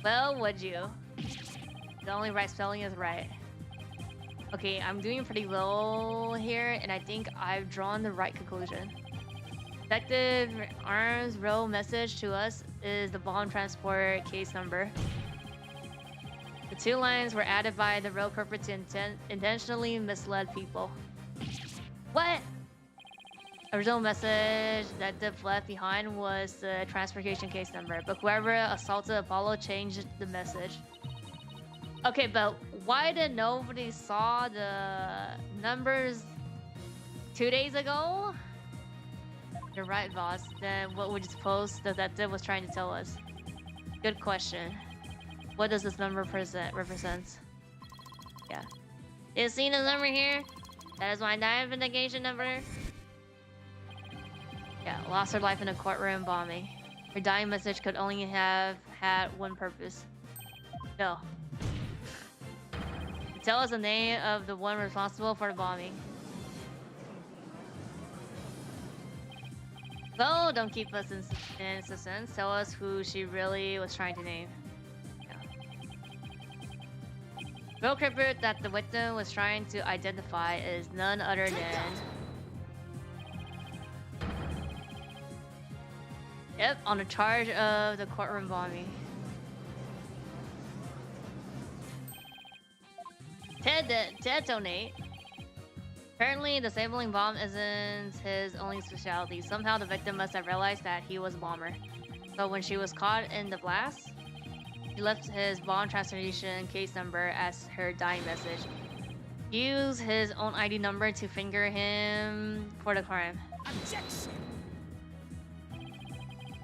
Well, would you? The only right spelling is right. Okay, I'm doing pretty well here, and I think I've drawn the right conclusion. Detective Arms' real message to us is the bomb transport case number. The two lines were added by the real culprit to intentionally mislead people. What? Original message that the left behind was the transportation case number, but whoever assaulted Apollo changed the message. Okay, but why did nobody saw the numbers 2 days ago? You're right, boss. Then what would you suppose the detective was trying to tell us? Good question. What does this number represent? Yeah. You see the number here? That is my identification number. Yeah, lost her life in a courtroom bombing. Her dying message could only have had one purpose. No. Tell us the name of the one responsible for the bombing. So don't keep us in suspense. Tell us who she really was trying to name. Yeah. Real culprit that the victim was trying to identify is none other than... Yep, on the charge of the courtroom bombing. Ted donate. Apparently, disabling bomb isn't his only specialty. Somehow, the victim must have realized that he was a bomber. So when she was caught in the blast, he left his bomb transportation case number as her dying message. He used his own ID number to finger him for the crime. Objection!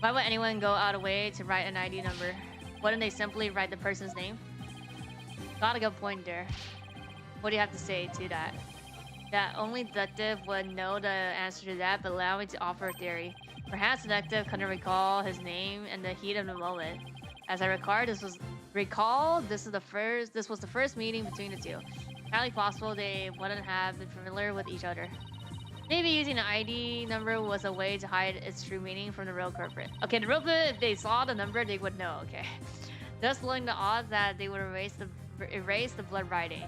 Why would anyone go out of way to write an ID number? Wouldn't they simply write the person's name? Got a good point there. What do you have to say to that? That only detective would know the answer to that, but allow me to offer a theory. Perhaps the detective couldn't recall his name in the heat of the moment. As I recall, this was the first meeting between the two. Highly possible they wouldn't have been familiar with each other. Maybe using an ID number was a way to hide its true meaning from the real culprit. Okay, the real culprit, if they saw the number, they would know. Okay, thus lowering the odds that they would erase the blood writing.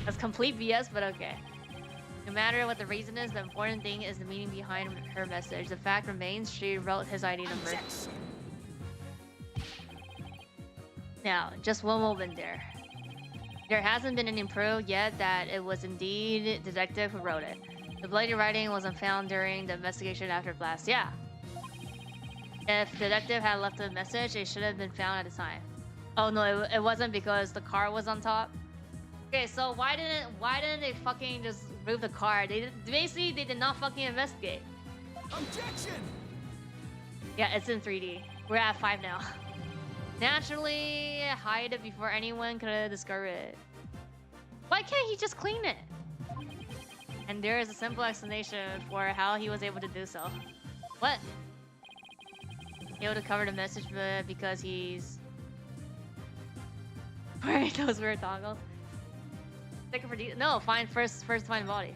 That's complete BS, but okay. No matter what the reason is, the important thing is the meaning behind her message. The fact remains she wrote his ID number. Objection! Now, just one moment there. There hasn't been any proof yet that it was indeed the detective who wrote it. The bloody writing wasn't found during the investigation after blast. Yeah. If the detective had left a message, it should have been found at the time. Oh no, it wasn't because the car was on top. Okay, so why didn't they fucking just move the car? They did not fucking investigate. Objection! Yeah, it's in 3D. We're at 5 now. Naturally, hide it before anyone could discover it. Why can't he just clean it? And there is a simple explanation for how he was able to do so. What? Able to cover the message because he's wearing those weird toggles. No, first find body.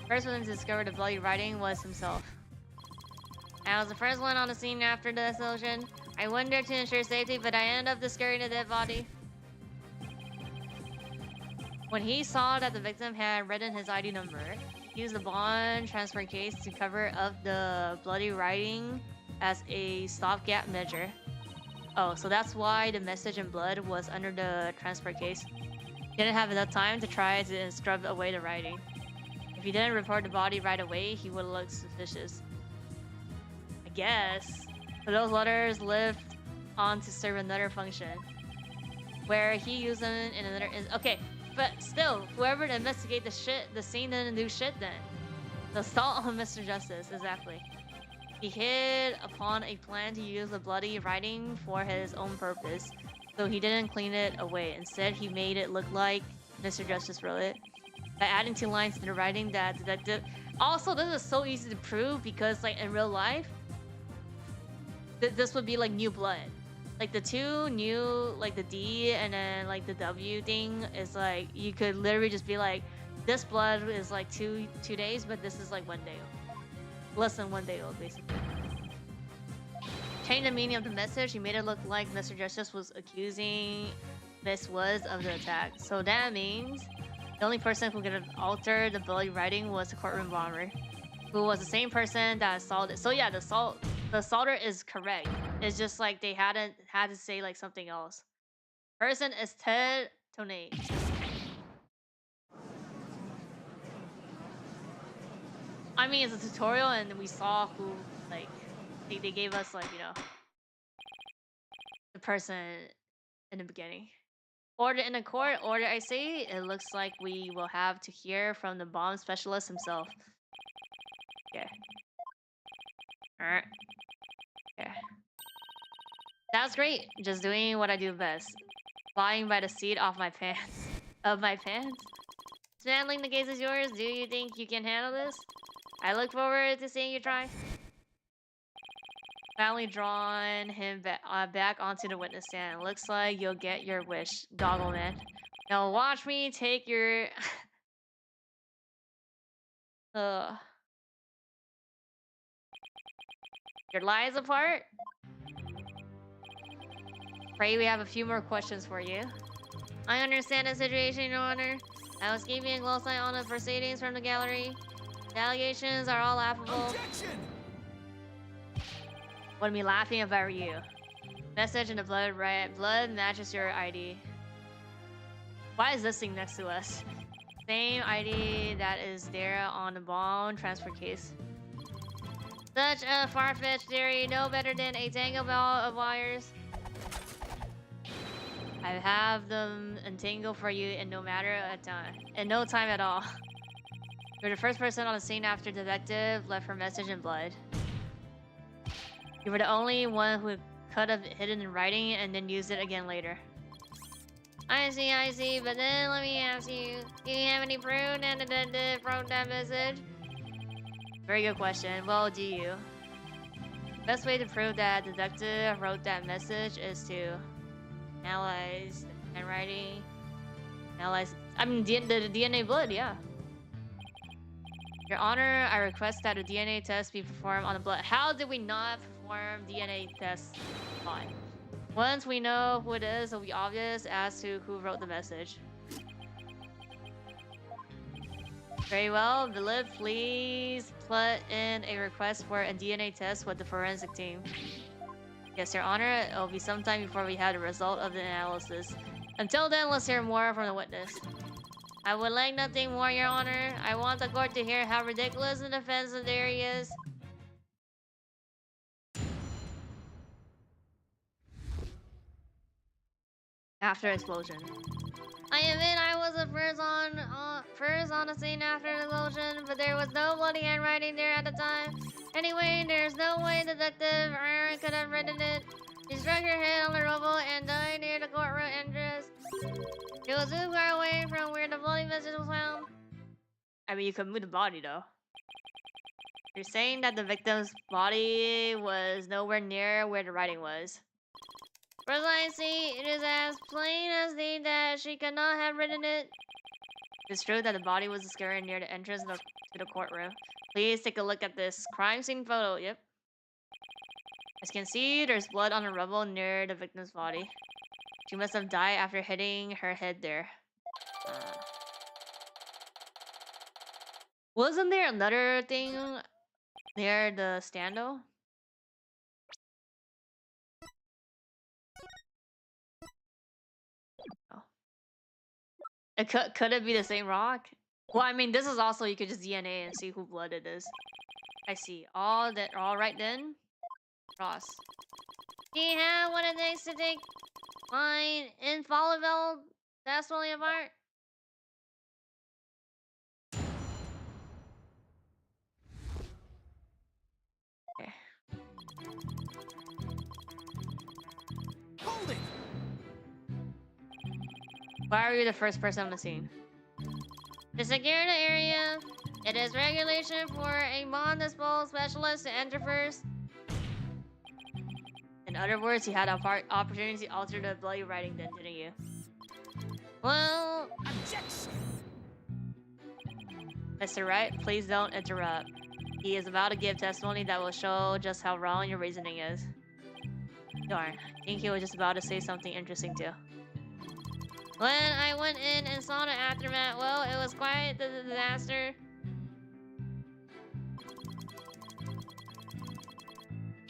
First one to discover the bloody writing was himself. I was the first one on the scene after the explosion. I went there to ensure safety, but I ended up discovering the dead body. When he saw that the victim had written his ID number, he used the bond transfer case to cover up the bloody writing as a stopgap measure. Oh, so that's why the message in blood was under the transfer case. He didn't have enough time to try to scrub away the writing. If he didn't report the body right away, he would look suspicious. I guess. So those letters lived on to serve another function, where he used them in another. Okay, but still, whoever to investigate the scene didn't do shit then. The assault on Mr. Justice, exactly. He hit upon a plan to use the bloody writing for his own purpose, so he didn't clean it away. Instead, he made it look like Mr. Justice wrote it by adding 2 lines to the writing that detective. Also, this is so easy to prove because, like, in real life, this would be like new blood. Like the 2 new, like the D and then like the W thing is like you could literally just be like, this blood is like two days, but this is like 1 day old. Less than 1 day old, basically. Change the meaning of the message. He made it look like Mr. Justice was accusing Miss Woods of the attack. So that means the only person who could have altered the bloody writing was the courtroom bomber, who was the same person that assaulted. So yeah, the assaulter is correct. It's just like they had to say like something else. Person is Ted Tonate. I mean, it's a tutorial, and we saw who, like, they gave us, like, you know, the person in the beginning. Order in the court. Order, I say. It looks like we will have to hear from the bomb specialist himself. Okay. Alright. Okay. That's great. Just doing what I do best. Flying by the seat off my pants. Of my pants? Handling the case is yours. Do you think you can handle this? I look forward to seeing you try. Finally drawn him back onto the witness stand. Looks like you'll get your wish, Goggle Man. Now watch me take your... your lies apart? Pray we have a few more questions for you. I understand the situation, Your Honor. I was keeping a close eye on the proceedings from the gallery. The allegations are all laughable. Objection! Wouldn't be laughing if I were you. Message in the blood, right? Blood matches your ID. Why is this thing next to us? Same ID that is there on the bomb transfer case. Such a far-fetched theory, no better than a tangle ball of wires. I have them entangled for you in no time at all. You're the first person on the scene after detective left her message in blood. You were the only one who could have hidden in writing and then used it again later. I see, but then let me ask you, do you have any proof that the detective wrote that message? Very good question. Well, do you? Best way to prove that detective wrote that message is to analyze the handwriting. The DNA blood, yeah. Your Honor, I request that a DNA test be performed on the blood. How did we not perform DNA tests on? Once we know who it is, it'll be obvious as to who wrote the message. Very well. Bilib, please put in a request for a DNA test with the forensic team. Yes, Your Honor. It'll be sometime before we have the result of the analysis. Until then, let's hear more from the witness. I would like nothing more, Your Honor. I want the court to hear how ridiculous the defense theory is. After explosion. I admit I was the first on the scene after the explosion, but there was no bloody handwriting there at the time. Anyway, there's no way Detective Aaron could have written it. She struck her head on the rubble and died near the courtroom entrance. It was too far away from where the bloody message was found. I mean, you could move the body though. You're saying that the victim's body was nowhere near where the writing was. Precisely, it is as plain as day that she could not have written it. It's true that the body was discovered near the entrance to the courtroom. Please take a look at this crime scene photo. Yep. As you can see, there's blood on the rubble near the victim's body. She must have died after hitting her head there. Wasn't there another thing near the stand though? It could it be the same rock? Well, I mean, this is also, you could just DNA and see who blood it is. I see. All right then. Ross. Do you have what it takes to take mine infallible testimony apart? Okay. Hold it! Why are you the first person on the scene? To secure the area, it is regulation for a bomb disposal specialist to enter first. In other words, you had an opportunity to alter the bloody writing then, didn't you? Well... Objection! Mr. Wright, please don't interrupt. He is about to give testimony that will show just how wrong your reasoning is. Darn, I think he was just about to say something interesting too. When I went in and saw the aftermath, well, it was quite the disaster.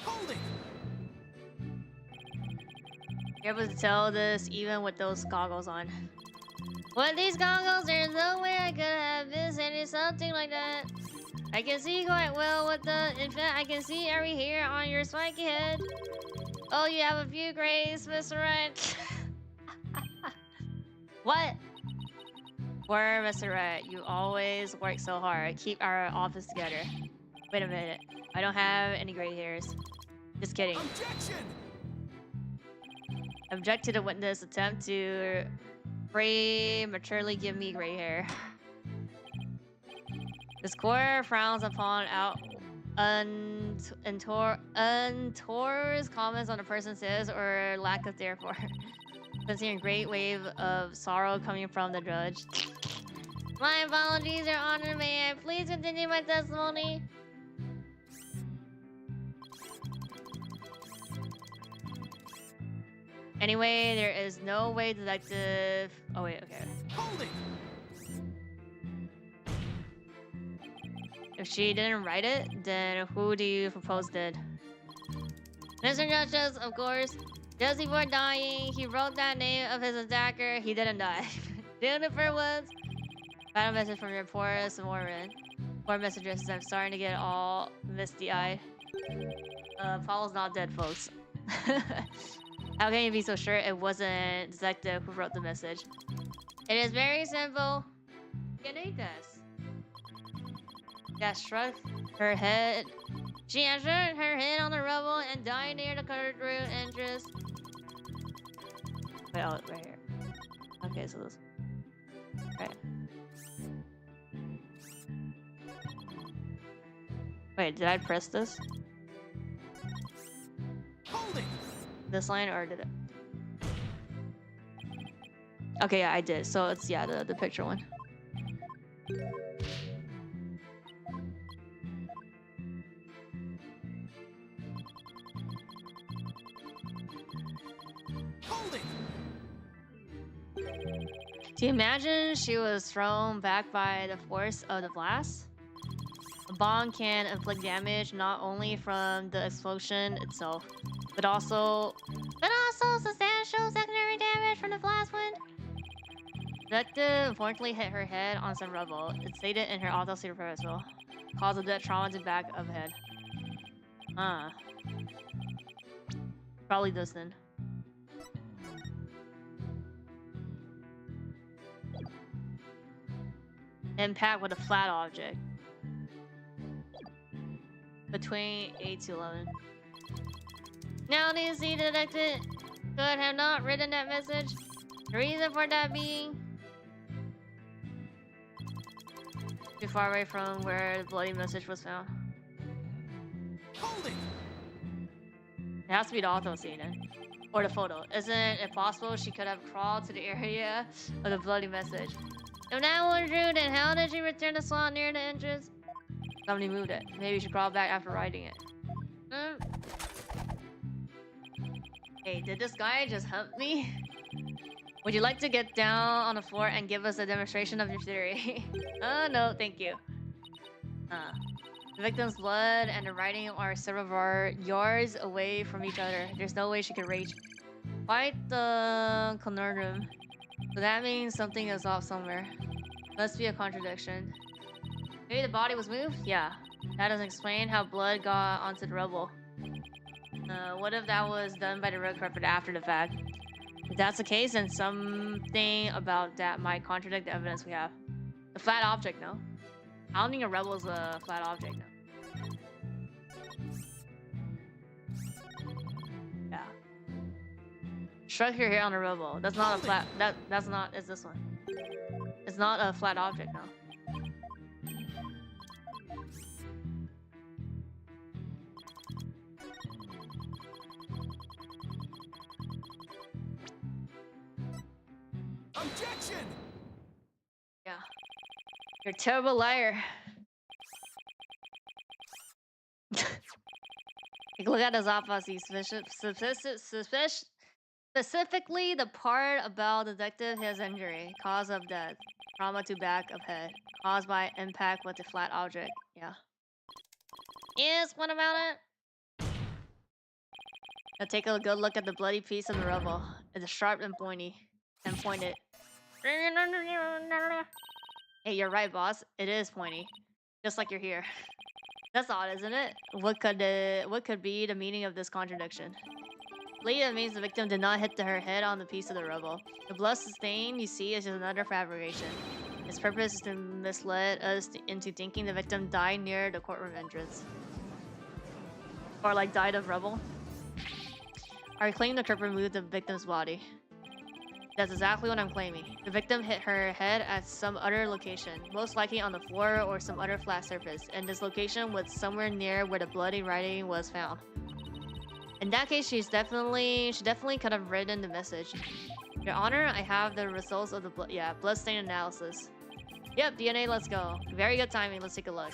Hold it! You're able to tell this even with those goggles on. With these goggles, there's no way I could have missed any something like that. I can see quite well with the... In fact, I can see every hair on your spiky head. Oh, you have a few grays, Mr. Wright. What? Where, Mr. Wright? You always work so hard. Keep our office together. Wait a minute. I don't have any gray hairs. Just kidding. Objection! Object to the witness attempt to prematurely give me gray hair. This court frowns upon untoward comments on a person's his or lack of therefore. Sensing a great wave of sorrow coming from the judge. My apologies, Your Honor. May I please continue my testimony? Anyway, there is no way detective... Oh, wait, okay. Hold it! If she didn't write it, then who do you propose did? Mr. Justice, of course. Just before dying, he wrote that name of his attacker. He didn't die. Jennifer Woods. Final message from your poor Samoran. Poor messages. I'm starting to get all misty-eyed. Paul's not dead, folks. How can you be so sure it wasn't detective who wrote the message? It is very simple. Genitas. That struck her head. She had struck her head on the rubble and died near the covered root entrance. Wait, oh, right here. Okay, so this. Right. Wait, did I press this? Hold it! This line or did it? Okay, yeah, I did. So it's, yeah, the picture one. Hold it! Do you imagine she was thrown back by the force of the blast? A bomb can inflict damage not only from the explosion itself, but also substantial secondary damage from the blast wind. Detective unfortunately hit her head on some rubble. It's stated in her autopsy report as well. Cause of death trauma to back of head. Probably this then. Impact with a flat object. Between 8 to 11. Now do you see the detective could have not written that message? The reason for that being too far away from where the bloody message was found. Hold it! It has to be the autopsy then. Or the photo. Isn't it possible she could have crawled to the area of the bloody message? If that was true, then how did she return the slot near the entrance? Somebody moved it. Maybe she crawled back after writing it. Hey, did this guy just hump me? Would you like to get down on the floor and give us a demonstration of your theory? Oh, no, thank you. The victim's blood and the writing are several yards away from each other. There's no way she could reach. Quite the conundrum. So that means something is off somewhere. Must be a contradiction. Maybe the body was moved? Yeah. That doesn't explain how blood got onto the rubble. What if that was done by the road carpenter after the fact? If that's the case, then something about that might contradict the evidence we have. A flat object, no? I don't think a rebel is a flat object, no. Yeah. Structure here on a rebel. That's not a flat. That's not. It's this one. It's not a flat object, no. Objection! Yeah. You're a terrible liar. Like, look at his autopsy. Specifically, the part about detective his injury, cause of death, trauma to back of head, caused by impact with a flat object. Yeah. Yes, what about it? Now take a good look at the bloody piece of the rubble. It's sharp and pointy. And pointed. Hey, you're right, boss. It is pointy. Just like you're here. That's odd, isn't it? What could be the meaning of this contradiction? Later means the victim did not hit her head on the piece of the rubble. The blood stain you see is just another fabrication. Its purpose is to mislead us into thinking the victim died near the courtroom entrance. Or like died of rubble. I claim the culprit moved the victim's body. That's exactly what I'm claiming. The victim hit her head at some other location, most likely on the floor or some other flat surface, and this location was somewhere near where the bloody writing was found. In that case, she definitely could have written the message. Your Honor, I have the results of the bloodstain analysis. Yep, DNA, let's go. Very good timing, let's take a look.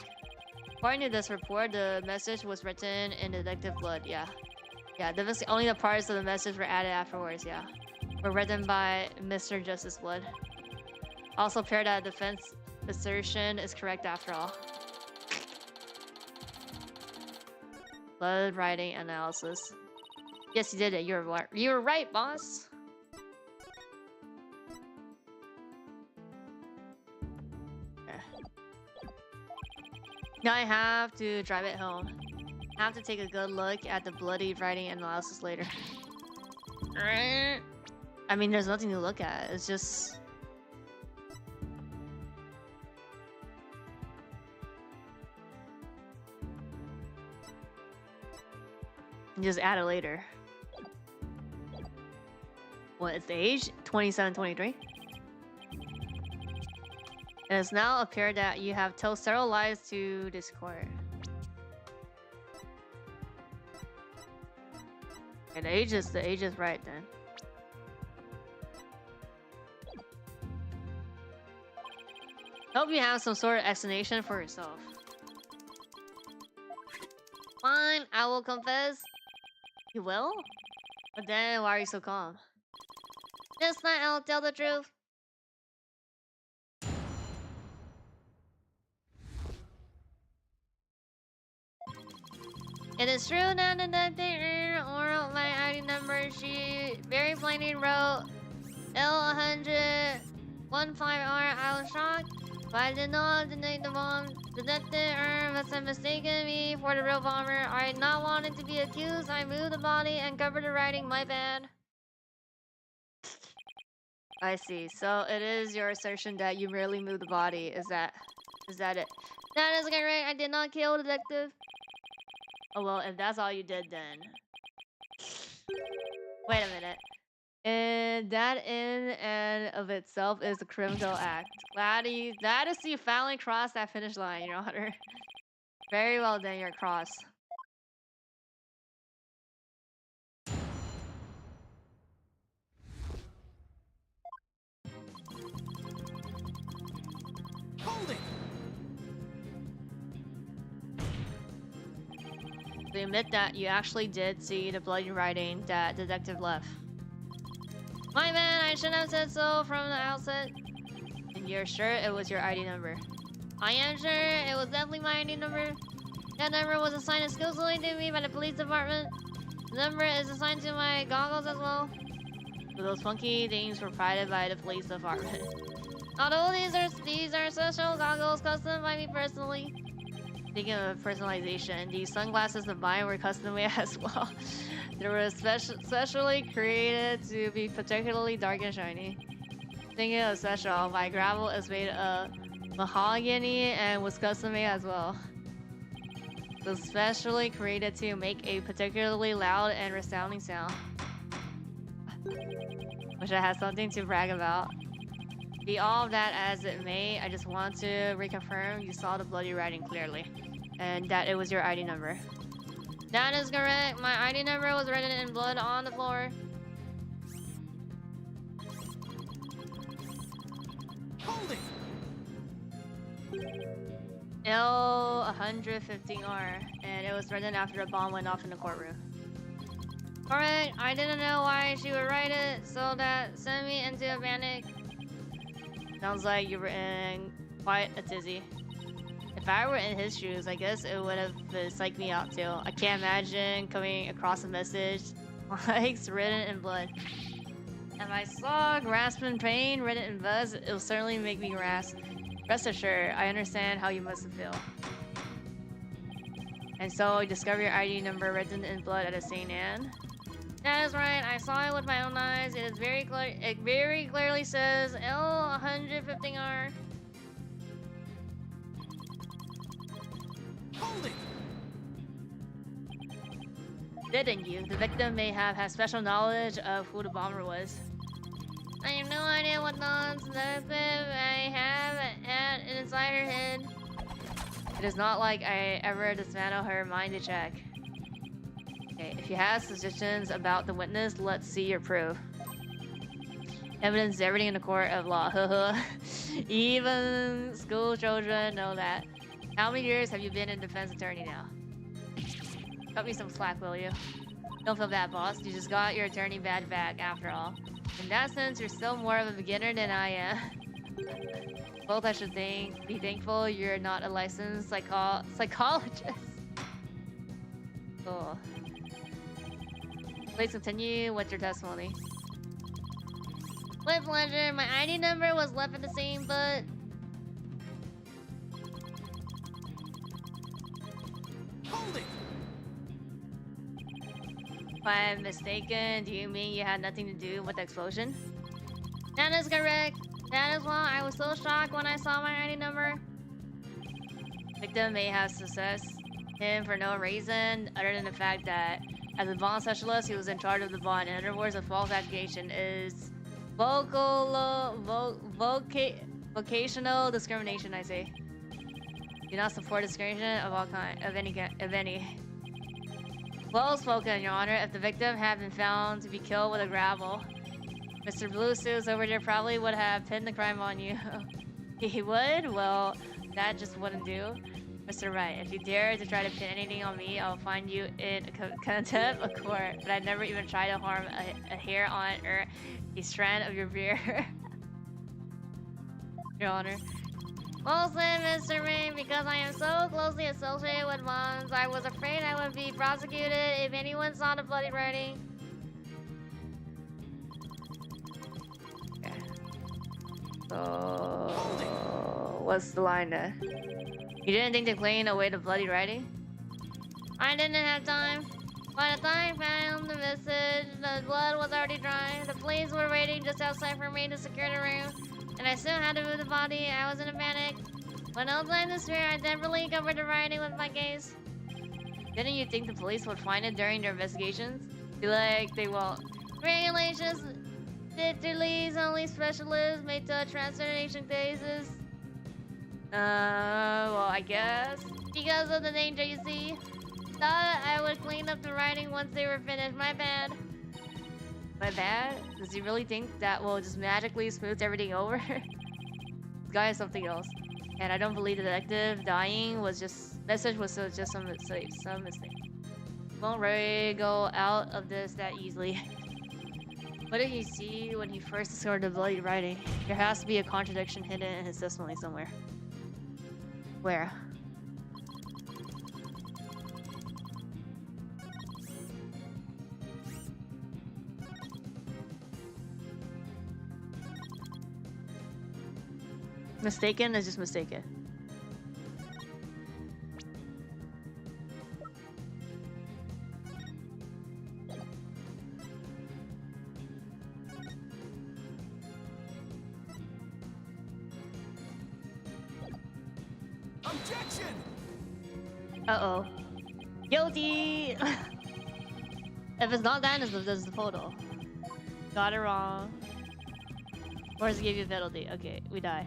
According to this report, the message was written in detective blood, yeah. Yeah, only the parts of the message were added afterwards, yeah. Were written by Mr. Justice Blood. Also appear that defense assertion is correct after all. Blood writing analysis. Yes, you did it. You were right, boss. Okay. Now I have to drive it home. I have to take a good look at the bloody writing analysis later. I mean, there's nothing to look at. It's just... just add it later. What is the age? 27, 23. It has now appeared that you have told several lies to this court. Okay, the age is right then. Hope you have some sort of explanation for yourself. Fine, I will confess. You will? But then why are you so calm? This night I'll tell the truth. It is true that the detective or my ID number, she very plainly wrote L100 15R. I was shocked, but I did not deny the bomb. The detective must have mistaken me for the real bomber. I did not want it to be accused. I moved the body and covered the writing. My bad. I see. So it is your assertion that you merely moved the body. Is that it? That is correct. I did not kill the detective. Oh well, if that's all you did, then wait a minute. And that in and of itself is a criminal act. That is you finally crossed that finish line, Your Honor. Very well done, your cross. Hold it! We admit that you actually did see the bloody writing that detective left. My man, I shouldn't have said so from the outset. And you're sure it was your ID number? I am sure it was definitely my ID number. That number was assigned exclusively to me by the police department. The number is assigned to my goggles as well. So those funky things were provided by the police department. Although these are special goggles custom by me personally. Speaking of personalization, these sunglasses of mine were custom made as well. They were specially created to be particularly dark and shiny. Thinking of special, my gravel is made of mahogany and was custom made as well. It was specially created to make a particularly loud and resounding sound. Wish I had something to brag about. Be all of that as it may, I just want to reconfirm you saw the bloody writing clearly, and that it was your ID number. That is correct. My ID number was written in blood on the floor. Hold it! L115R, and it was written after a bomb went off in the courtroom. Alright, I didn't know why she would write it, so that sent me into a panic. Sounds like you were in quite a tizzy. If I were in his shoes, I guess it would have psyched me out too. I can't imagine coming across a message Likes written in blood. If I saw harassment pain written in buzz, it will certainly make me harass. Rest assured, I understand how you must feel. And so, discover your ID number written in blood at a St. Anne. That is right. I saw it with my own eyes. It is very clear. It very clearly says L115R. Hold it! Didn't you? The victim may have had special knowledge of who the bomber was. I have no idea what thoughts that I have at inside her head. It is not like I ever dismantle her mind to check. Okay, if you have suspicions about the witness, let's see your proof. Evidence is everything in the court of law. Even school children know that. How many years have you been a defense attorney now? Cut me some slack, will you? Don't feel bad, boss. You just got your attorney badge back, after all. In that sense, you're still more of a beginner than I am. Both I should be thankful you're not a licensed psychologist. Cool. Please continue with your testimony. With pleasure. My ID number was left at the scene, but... Hold it! If I'm mistaken, do you mean you had nothing to do with the explosion? That is correct. That is why I was so shocked when I saw my ID number. Victim may have suspected him for no reason other than the fact that, as a bond specialist, he was in charge of the bond. In other words, a false accusation is vocational discrimination. I say. Do not support discrimination of all kind, of any. Well spoken, Your Honor. If the victim had been found to be killed with a gravel, Mr. Blue Suits over there probably would have pinned the crime on you. He would? Well, that just wouldn't do. Mr. Wright, if you dare to try to pin anything on me, I'll find you in contempt of court. But I never even try to harm a hair on or a strand of your beard. Your Honor. Well said, Mr. Ring, because I am so closely associated with bonds, I was afraid I would be prosecuted if anyone saw the bloody writing. Okay. So... what's the line there? You didn't think to clean away the bloody writing? I didn't have time. By the time I found the message, the blood was already dry. The police were waiting just outside for me to secure the room. And I still had to move the body. I was in a panic. When I was in despair, I desperately covered the writing with my gaze. Didn't you think the police would find it during their investigations? Feel like they won't. Regulations literally only specialists may touch transportation cases. Well, I guess. Because of the danger, you see. Thought I would clean up the writing once they were finished. My bad. My bad? Does he really think that will just magically smooth everything over? This guy is something else. And I don't believe the detective dying was just... message was just some mistake. Won't really go out of this that easily. What did he see when he first discovered the bloody writing? There has to be a contradiction hidden in his testimony somewhere. Where? Mistaken is just mistaken. Objection! Uh-oh. Guilty! If it's not that, it's the photo. Got it wrong. Or does it give you a penalty? Okay, we die.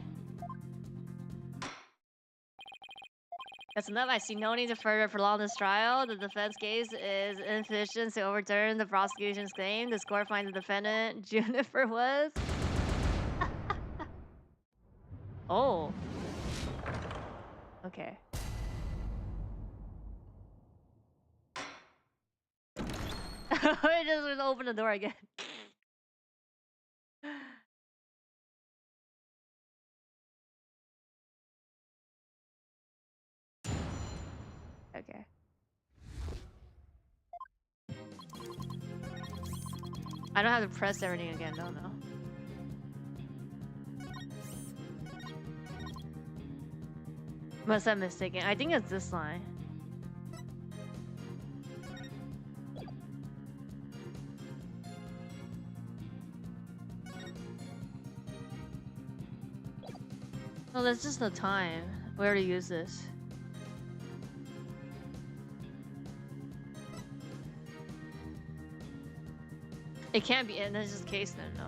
That's enough. I see no need to further prolong this trial. The defense case is insufficient to overturn the prosecution's claim. This court finds the defendant, Juniper, was... Oh. Okay. I just open the door again. Okay. I don't have to press everything again. No, no. Must have mistaken. I think it's this line. No, that's just the time. Where to use this. It can't be in this case then, no.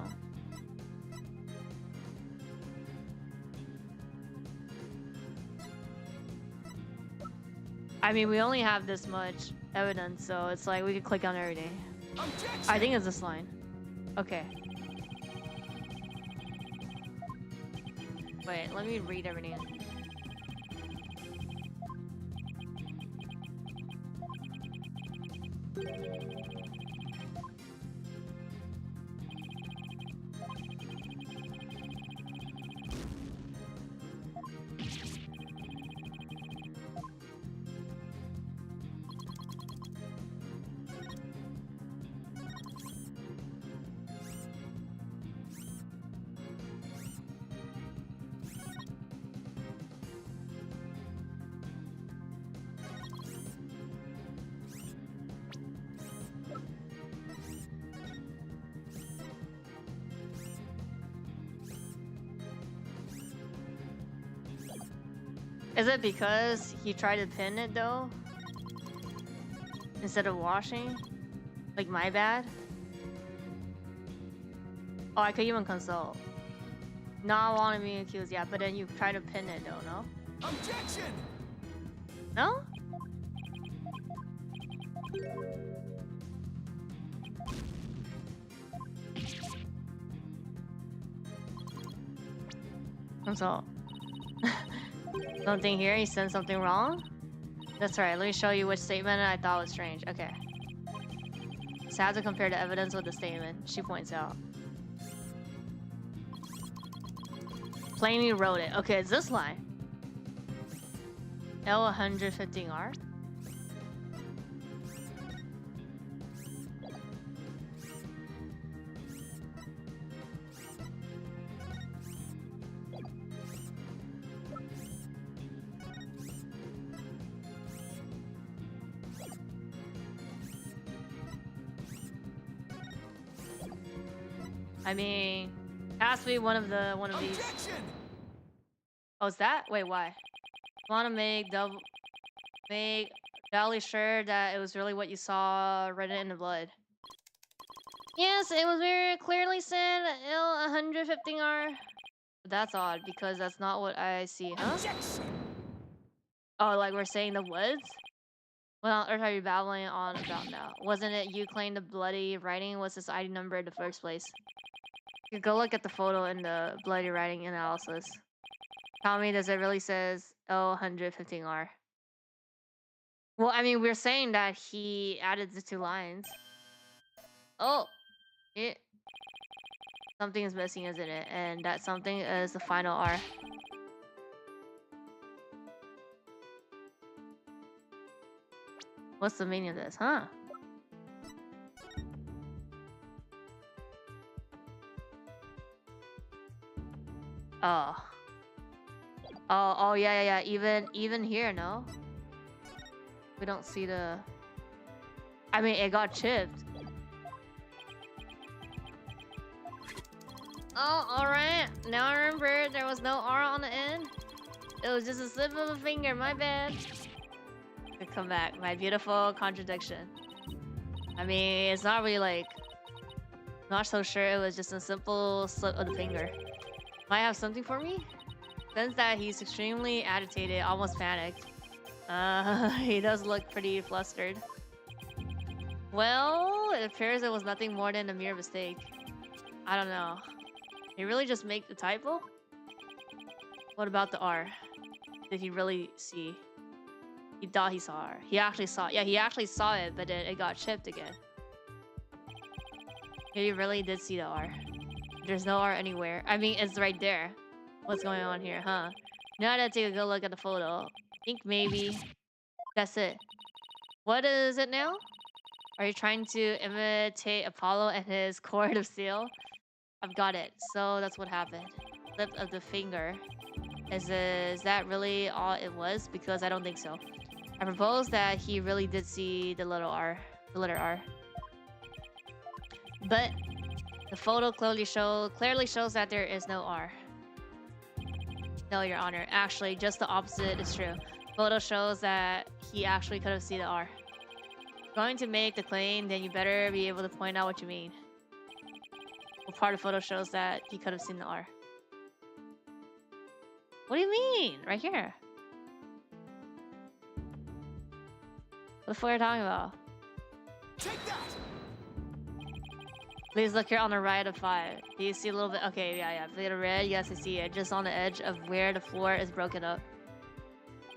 I mean, we only have this much evidence, so it's like we could click on everything. Objection! I think it's this line. Okay. Wait, let me read everything. Is it because he tried to pin it though? Instead of washing? Like my bad? Oh, I could even consult. Not wanting me accused, yeah, but then you try to pin it though, no? Objection! No? Consult. Something here, he sent something wrong? That's right, let me show you which statement I thought was strange. Okay. So I have to compare the evidence with the statement, she points out. Plainly wrote it. Okay, it's this line. L115R. I mean, has to be one of these. Objection! Oh, is that? Wait, why? Want to make doubly sure that it was really what you saw written in the blood. Yes, it was very clearly said L115R. That's odd because that's not what I see, huh? Objection! Oh, like we're saying the woods? What on earth are you babbling on about now? Wasn't it you claimed the bloody writing was this ID number in the first place? You go look at the photo in the bloody writing analysis. Tell me, does it really says L115R? Well, I mean, we're saying that he added the 2 lines. Oh, something is missing, isn't it? And that something is the final R. What's the meaning of this, huh? Oh. Oh, yeah. Even here, no? We don't see the... I mean, it got chipped. Oh, alright. Now I remember there was no R on the end. It was just a slip of a finger, my bad. Come back, my beautiful contradiction. I mean, it's not really like... Not so sure it was just a simple slip of the finger. Might have something for me? Sense that he's extremely agitated, almost panicked. He does look pretty flustered. Well, it appears it was nothing more than a mere mistake. I don't know. Did he really just make the typo? What about the R? Did he really see? He thought he saw R. He actually saw it. Yeah, he actually saw it, but then it got chipped again. He really did see the R. There's no R anywhere. I mean, it's right there. What's going on here, huh? Now that I take a good look at the photo, I think maybe that's it. What is it now? Are you trying to imitate Apollo and his cord of steel? I've got it. So that's what happened. Flip of the finger. Is that really all it was? Because I don't think so. I propose that he really did see the little R, the letter R. But the photo clearly shows that there is no R. No, Your Honor. Actually, just the opposite is true. Photo shows that he actually could have seen the R. Going to make the claim, then you better be able to point out what you mean. What part of photo shows that he could have seen the R? What do you mean? Right here. What the fuck are you talking about? Take that! Please look here on the right of 5. Do you see a little bit? Okay, yeah. Little red, yes, I see it. Just on the edge of where the floor is broken up.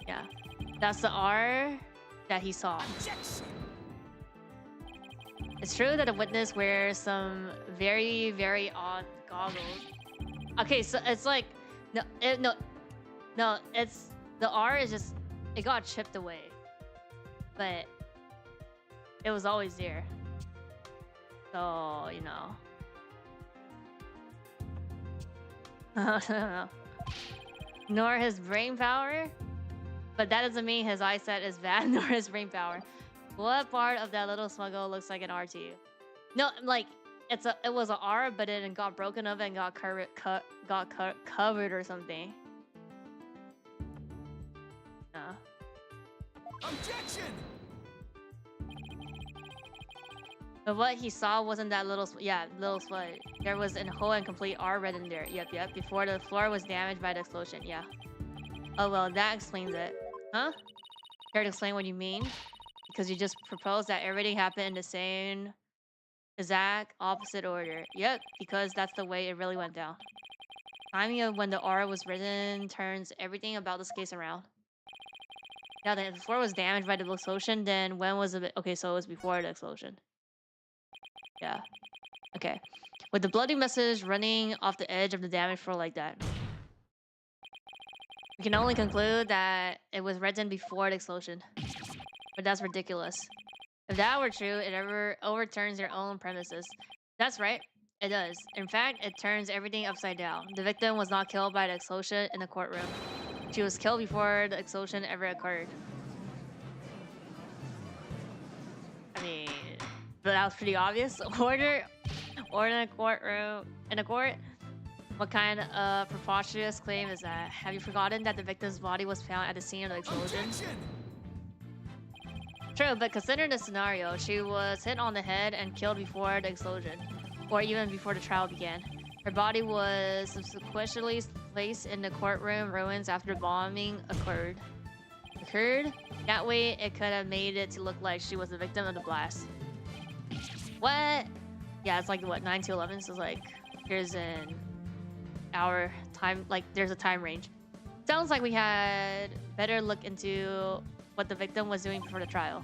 Yeah. That's the R that he saw. Objection! It's true that the witness wears some very, very odd goggles. Okay, so it's like... No, it's... The R is just... It got chipped away. But... It was always there. So, you know. I don't know. Nor his brain power? But that doesn't mean his eyesight is bad, nor his brain power. What part of that little smuggle looks like an R to you? No, like, it was an R, but it got broken up and got covered or something. Objection! But what he saw wasn't that little split. There was a whole and complete R written there. Yep. Before the floor was damaged by the explosion. Yeah. Oh well, that explains it. Huh? Care to explain what you mean? Because you just proposed that everything happened in the same exact opposite order. Yep, because that's the way it really went down. Timing of when the R was written turns everything about this case around. Yeah, the floor was damaged by the explosion, then when was it? Okay, so it was before the explosion. Yeah. Okay. With the bloody message running off the edge of the damaged floor like that. We can only conclude that it was written before the explosion. But that's ridiculous. If that were true, it overturns your own premises. That's right. It does. In fact, it turns everything upside down. The victim was not killed by the explosion in the courtroom. She was killed before the explosion ever occurred. I mean... But that was pretty obvious. Order in a courtroom. In a court? What kind of preposterous claim is that? Have you forgotten that the victim's body was found at the scene of the explosion? Objection! True, but consider the scenario. She was hit on the head and killed before the explosion. Or even before the trial began. Her body was subsequently placed in the courtroom ruins after the bombing occurred. That way, it could have made it to look like she was the victim of the blast. What? Yeah, it's like what, 9 to 11, so it's like here's an hour time, like there's a time range. Sounds like we had better look into what the victim was doing before the trial.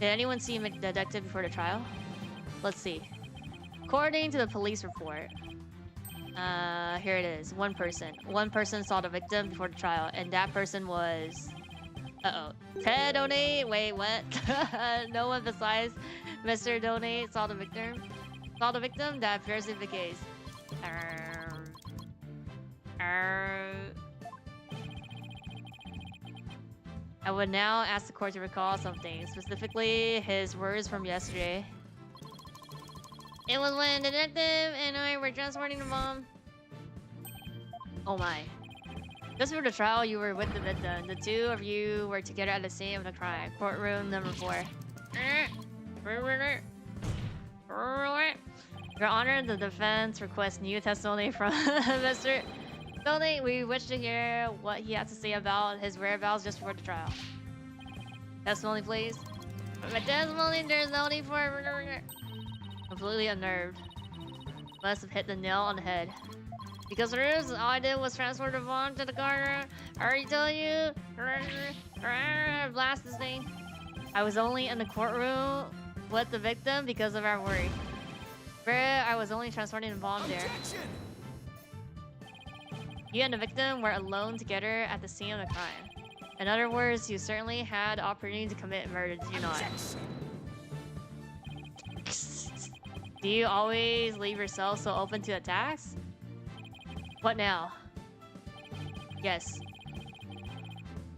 Did anyone see the detective before the trial? Let's see. According to the police report, here it is. One person saw the victim before the trial, and that person was Ted Donate. Wait, what? No one besides Mr. Donate saw the victim. That appears to be the case. I would now ask the court to recall something, specifically his words from yesterday. It was when the detective and I were transporting the bomb. Oh my. Just for the trial, you were with the victim. The two of you were together at the scene of the crime. Courtroom number 4. Your Honor, the defense requests new testimony from Mr. Tony. We wish to hear what he has to say about his whereabouts just before the trial. Testimony, please. My testimony, there's no need for... Completely unnerved. Must have hit the nail on the head. Because the ruse, all I did was transport the bomb to the car. I already told you. Blast this thing. I was only in the courtroom with the victim because of our worry. I was only transporting the bomb there. Objection! You and the victim were alone together at the scene of the crime. In other words, you certainly had the opportunity to commit murder, did you not? Objection! Do you always leave yourself so open to attacks? What now? Yes.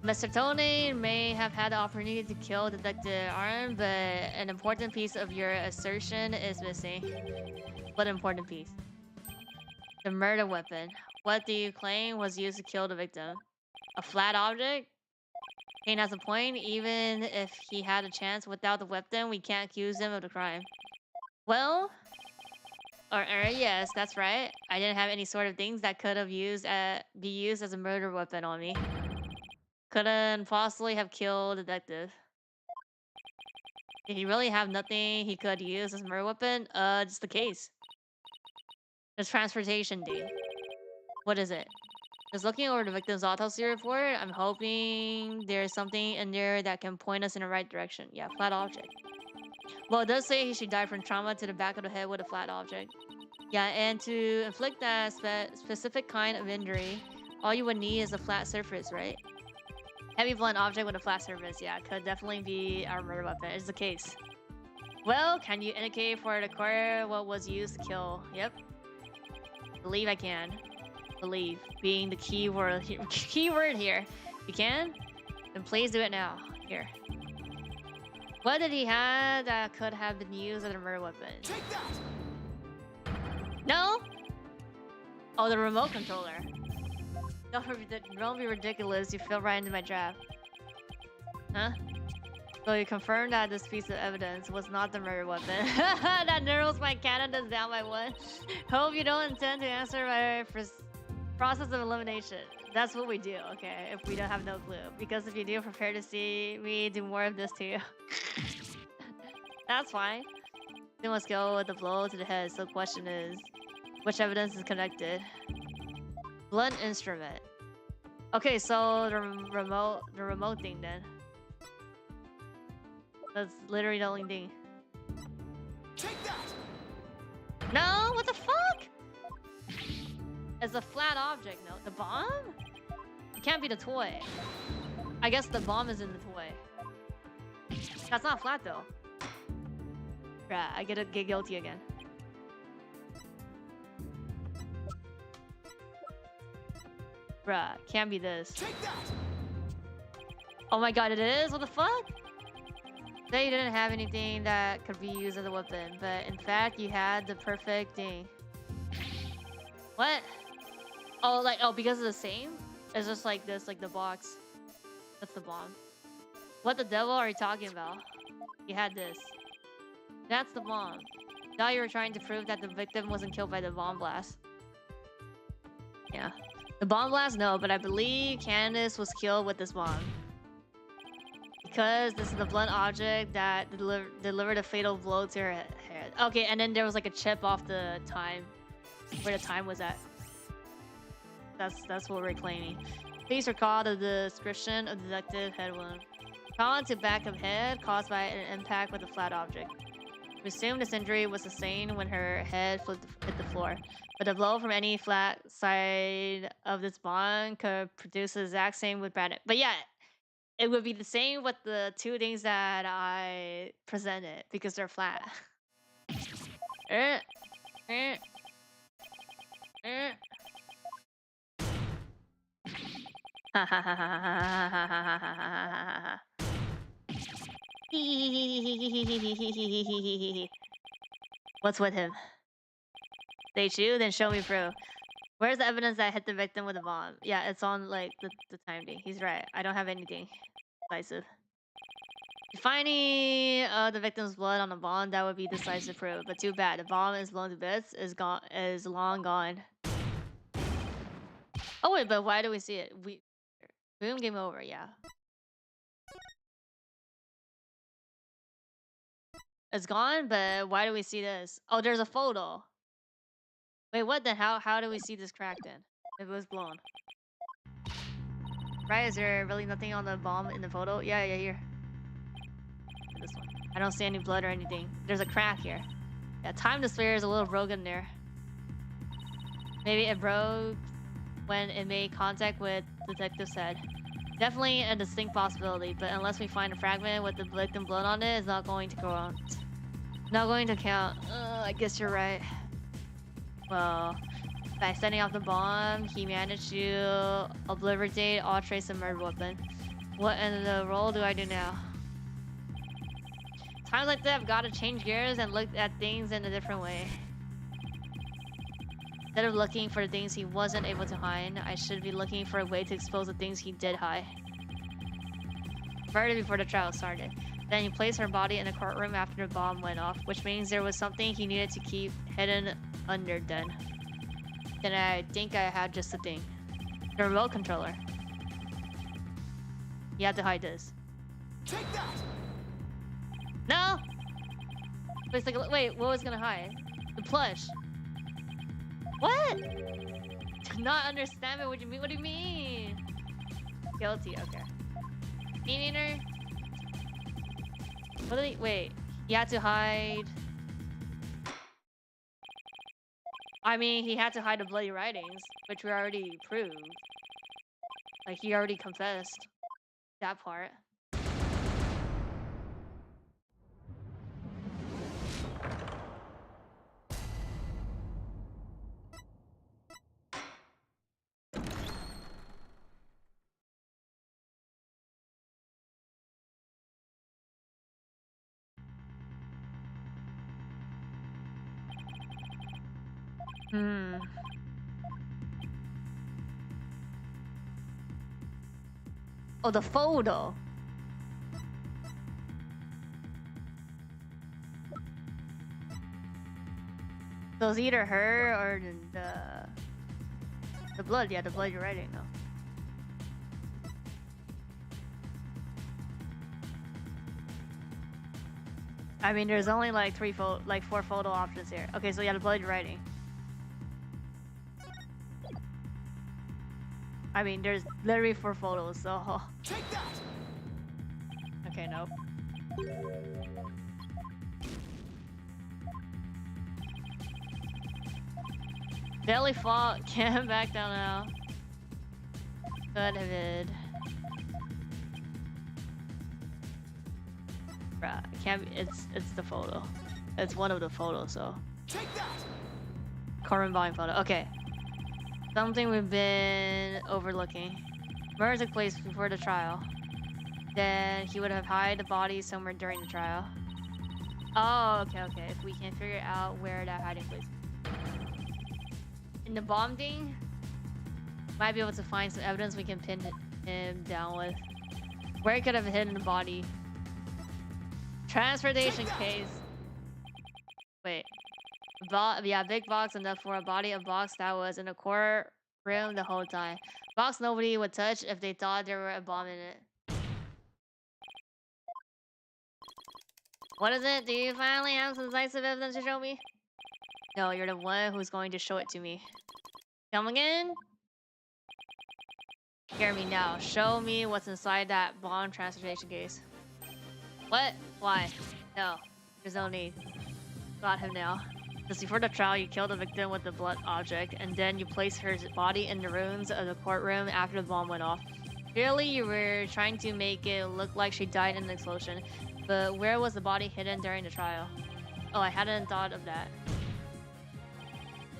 Mr. Tony may have had the opportunity to kill Detective Arn, but an important piece of your assertion is missing. What important piece? The murder weapon. What do you claim was used to kill the victim? A flat object? Kane has a point. Even if he had a chance without the weapon, we can't accuse him of the crime. Well, or yes, that's right. I didn't have any sort of things that could have be used as a murder weapon on me. Couldn't possibly have killed the detective. Did he really have nothing he could use as a murder weapon? Just the case. The transportation date. What is it? Just looking over the victim's autopsy report, I'm hoping there's something in there that can point us in the right direction. Yeah, flat object. Well, it does say she died from trauma to the back of the head with a flat object. Yeah, and to inflict that specific kind of injury, all you would need is a flat surface, right? Heavy blunt object with a flat surface. Yeah, could definitely be our murder weapon. It's the case. Well, can you indicate for the court what was used to kill? Yep. Believe I can. Believe being the key word here. You can? Then please do it now. Here. What did he have that could have been used as a murder weapon? Take that! No? Oh, the remote controller. Don't be ridiculous. You fell right into my trap. Huh? So you confirmed that this piece of evidence was not the murder weapon. That narrows my candidates down by one. Hope you don't intend to answer my process of elimination. That's what we do, okay? If we don't have no clue. Because if you do, prepare to see me do more of this to you. That's fine. We must go with the blow to the head. So the question is, which evidence is connected? Blunt instrument. Okay, so the remote thing then. That's literally the only thing. Take that! No, what the fuck? It's a flat object, no. The bomb? It can't be the toy. I guess the bomb is in the toy. That's not flat though. Bruh, I get guilty again. Bruh, can't be this. Take that! Oh my god, it is? What the fuck? Say you didn't have anything that could be used as a weapon, but in fact you had the perfect thing. What? Oh, because it's the same? It's just like this, like the box. That's the bomb. What the devil are you talking about? You had this. That's the bomb. Now you were trying to prove that the victim wasn't killed by the bomb blast. Yeah. The bomb blast? No, but I believe Candace was killed with this bomb. Because this is the blunt object that delivered a fatal blow to her head. Okay, and then there was like a chip off the time. Where the time was at. That's what we're claiming. Please recall the description of the detective head wound. Trauma to back of head caused by an impact with a flat object. We assume this injury was sustained when her head hit the floor. But a blow from any flat side of this bond could produce the exact same with Brandon. But yeah, it would be the same with the two things that I presented because they're flat. What's with him? They shoot, then show me proof. Where's the evidence that I hit the victim with a bomb? Yeah, it's on like the time being. He's right. I don't have anything decisive. Finding the victim's blood on the bomb, that would be decisive proof. But too bad. The bomb is blown to bits. Is long gone. Oh wait, but why do we see it? Boom, game over. Yeah. It's gone, but why do we see this? Oh, there's a photo. Wait, what then? How do we see this crack then? If it was blown. Right, is there really nothing on the bomb in the photo? Yeah, here. This one. I don't see any blood or anything. There's a crack here. Yeah, time display is a little broken there. Maybe it broke when it made contact with Detective's head. Definitely a distinct possibility, but unless we find a fragment with the victim blood on it, it's not going to go on. Not going to count. I guess you're right. Well, by setting off the bomb, he managed to obliterate all trace of murder weapon. What in the role do I do now? Times like that, I've got to change gears and look at things in a different way. Instead of looking for the things he wasn't able to hide, I should be looking for a way to expose the things he did hide. Murder before the trial started. Then he placed her body in a courtroom after the bomb went off, which means there was something he needed to keep hidden under then. Then I think I had just the thing. The remote controller. You had to hide this. Take that! No! Wait, what was gonna hide? The plush. What? Do not understand what you mean. What do you mean? Guilty, okay. Meaner. What did he wait? He had to hide. I mean, he had to hide the bloody writings, which we already proved. Like, he already confessed that part. Oh, the photo. So it's either her or the blood. Yeah, the blood you're writing now. I mean, there's only like 4 photo options here. Okay, so yeah, the blood you're writing. I mean, there's literally 4 photos, so... Take that! Okay, nope. Deadly fought, can't back down now. Good vid. Bruh, it can't be, it's the photo. It's one of the photos, so... Take that! Current volume photo, okay. Something we've been overlooking. Murder took place before the trial. Then he would have hid the body somewhere during the trial. Oh, okay. If we can figure out where that hiding place is. In the bomb thing, might be able to find some evidence we can pin him down with. Where he could have hidden the body. Transportation case. Wait. Yeah, big box enough for a body. A box that was in a courtroom the whole time. Box nobody would touch if they thought there were a bomb in it. What is it? Do you finally have some decisive evidence to show me? No, you're the one who's going to show it to me. Come again? Hear me now. Show me what's inside that bomb transportation case. What? Why? No. There's no need. Got him now. Just before the trial, you killed the victim with the blunt object, and then you placed her body in the ruins of the courtroom after the bomb went off. Clearly, you were trying to make it look like she died in an explosion. But where was the body hidden during the trial? Oh, I hadn't thought of that.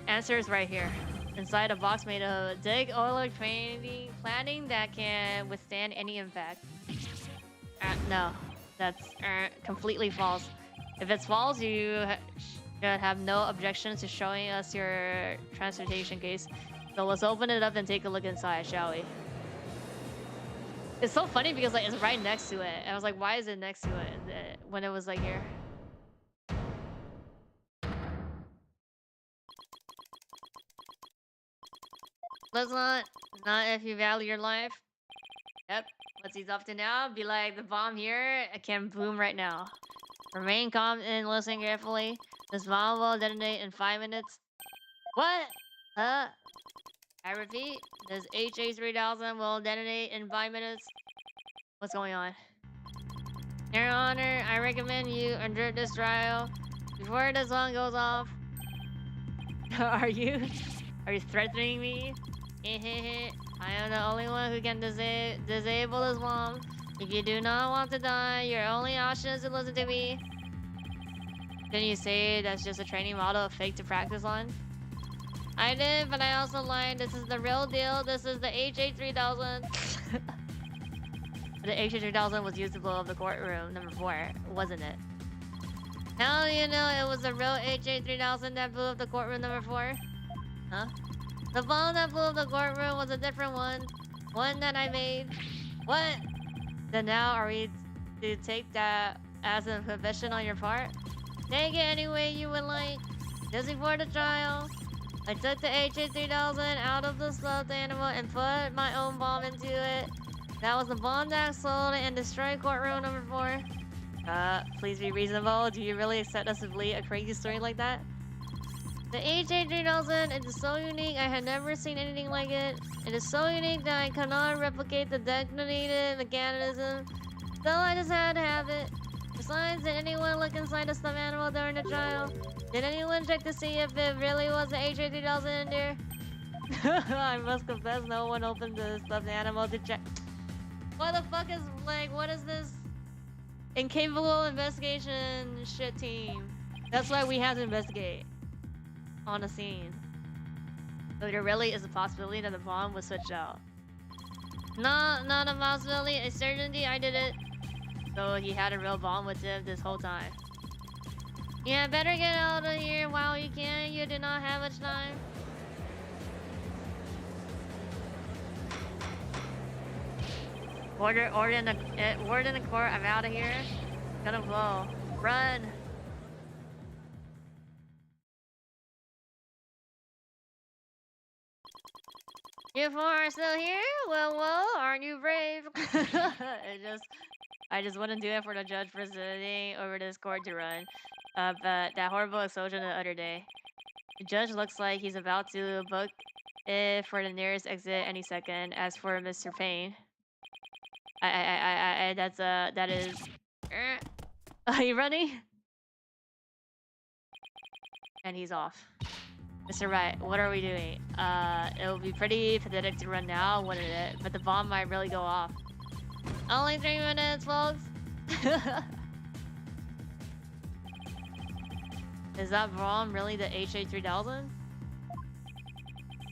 Answer is right here. Inside a box made of thick oil planning that can withstand any impact. No, that's completely false. If it's false, you should have no objection to showing us your transportation case. So let's open it up and take a look inside, shall we? It's so funny because like it's right next to it. And I was like, why is it next to it when it was like here? Let's not if you value your life. Yep. What's he's up to now? Be like, the bomb here can boom right now. Remain calm and listen carefully. This bomb will detonate in 5 minutes. What? I repeat, this HA3000 will detonate in 5 minutes. What's going on? Your Honor, I recommend you endure this trial before the song goes off. Are you threatening me? I am the only one who can disable this bomb. If you do not want to die, your only option is to listen to me. Didn't you say that's just a training model fake to practice on? I did, but I also lied. This is the real deal. This is the HA3000. The HA3000 was used to blow up the courtroom number 4, wasn't it? How do you know it was the real HA3000 that blew up the courtroom number 4? Huh? The bomb that blew up the courtroom was a different one. One that I made. What? Then now are we to take that as a confession on your part? Take it any way you would like. Just before the trial, I took the HA3000 out of the stuffed animal and put my own bomb into it. That was the bomb that exploded and destroyed courtroom number 4. Please be reasonable. Do you really accept us to believe a crazy story like that? The HA3000 is so unique, I had never seen anything like it. It is so unique that I cannot replicate the detonated mechanism. So I just had to have it. Besides, did anyone look inside the stuffed animal during the trial? Did anyone check to see if it really was the HA3000 in there? I must confess, no one opened the stuffed animal to check. What the fuck is, like, what is this? Incapable investigation shit team. That's why we have to investigate. On the scene. So there really is a possibility that the bomb was switched out. No, not a possibility. A certainty I did it. So he had a real bomb with him this whole time. Yeah, better get out of here while you can. You do not have much time. Order in the court. I'm out of here. Gonna blow. Run. You four are still here? Well, aren't you brave? I just wouldn't do it for the judge presiding over this court to run. But that horrible explosion the other day. The judge looks like he's about to book it for the nearest exit any second. As for Mr. Payne, that is. Are you running? And he's off. Mr. Wright, what are we doing? It would be pretty pathetic to run now, wouldn't it? But the bomb might really go off. Only 3 minutes, folks. Is that bomb really the HA3000?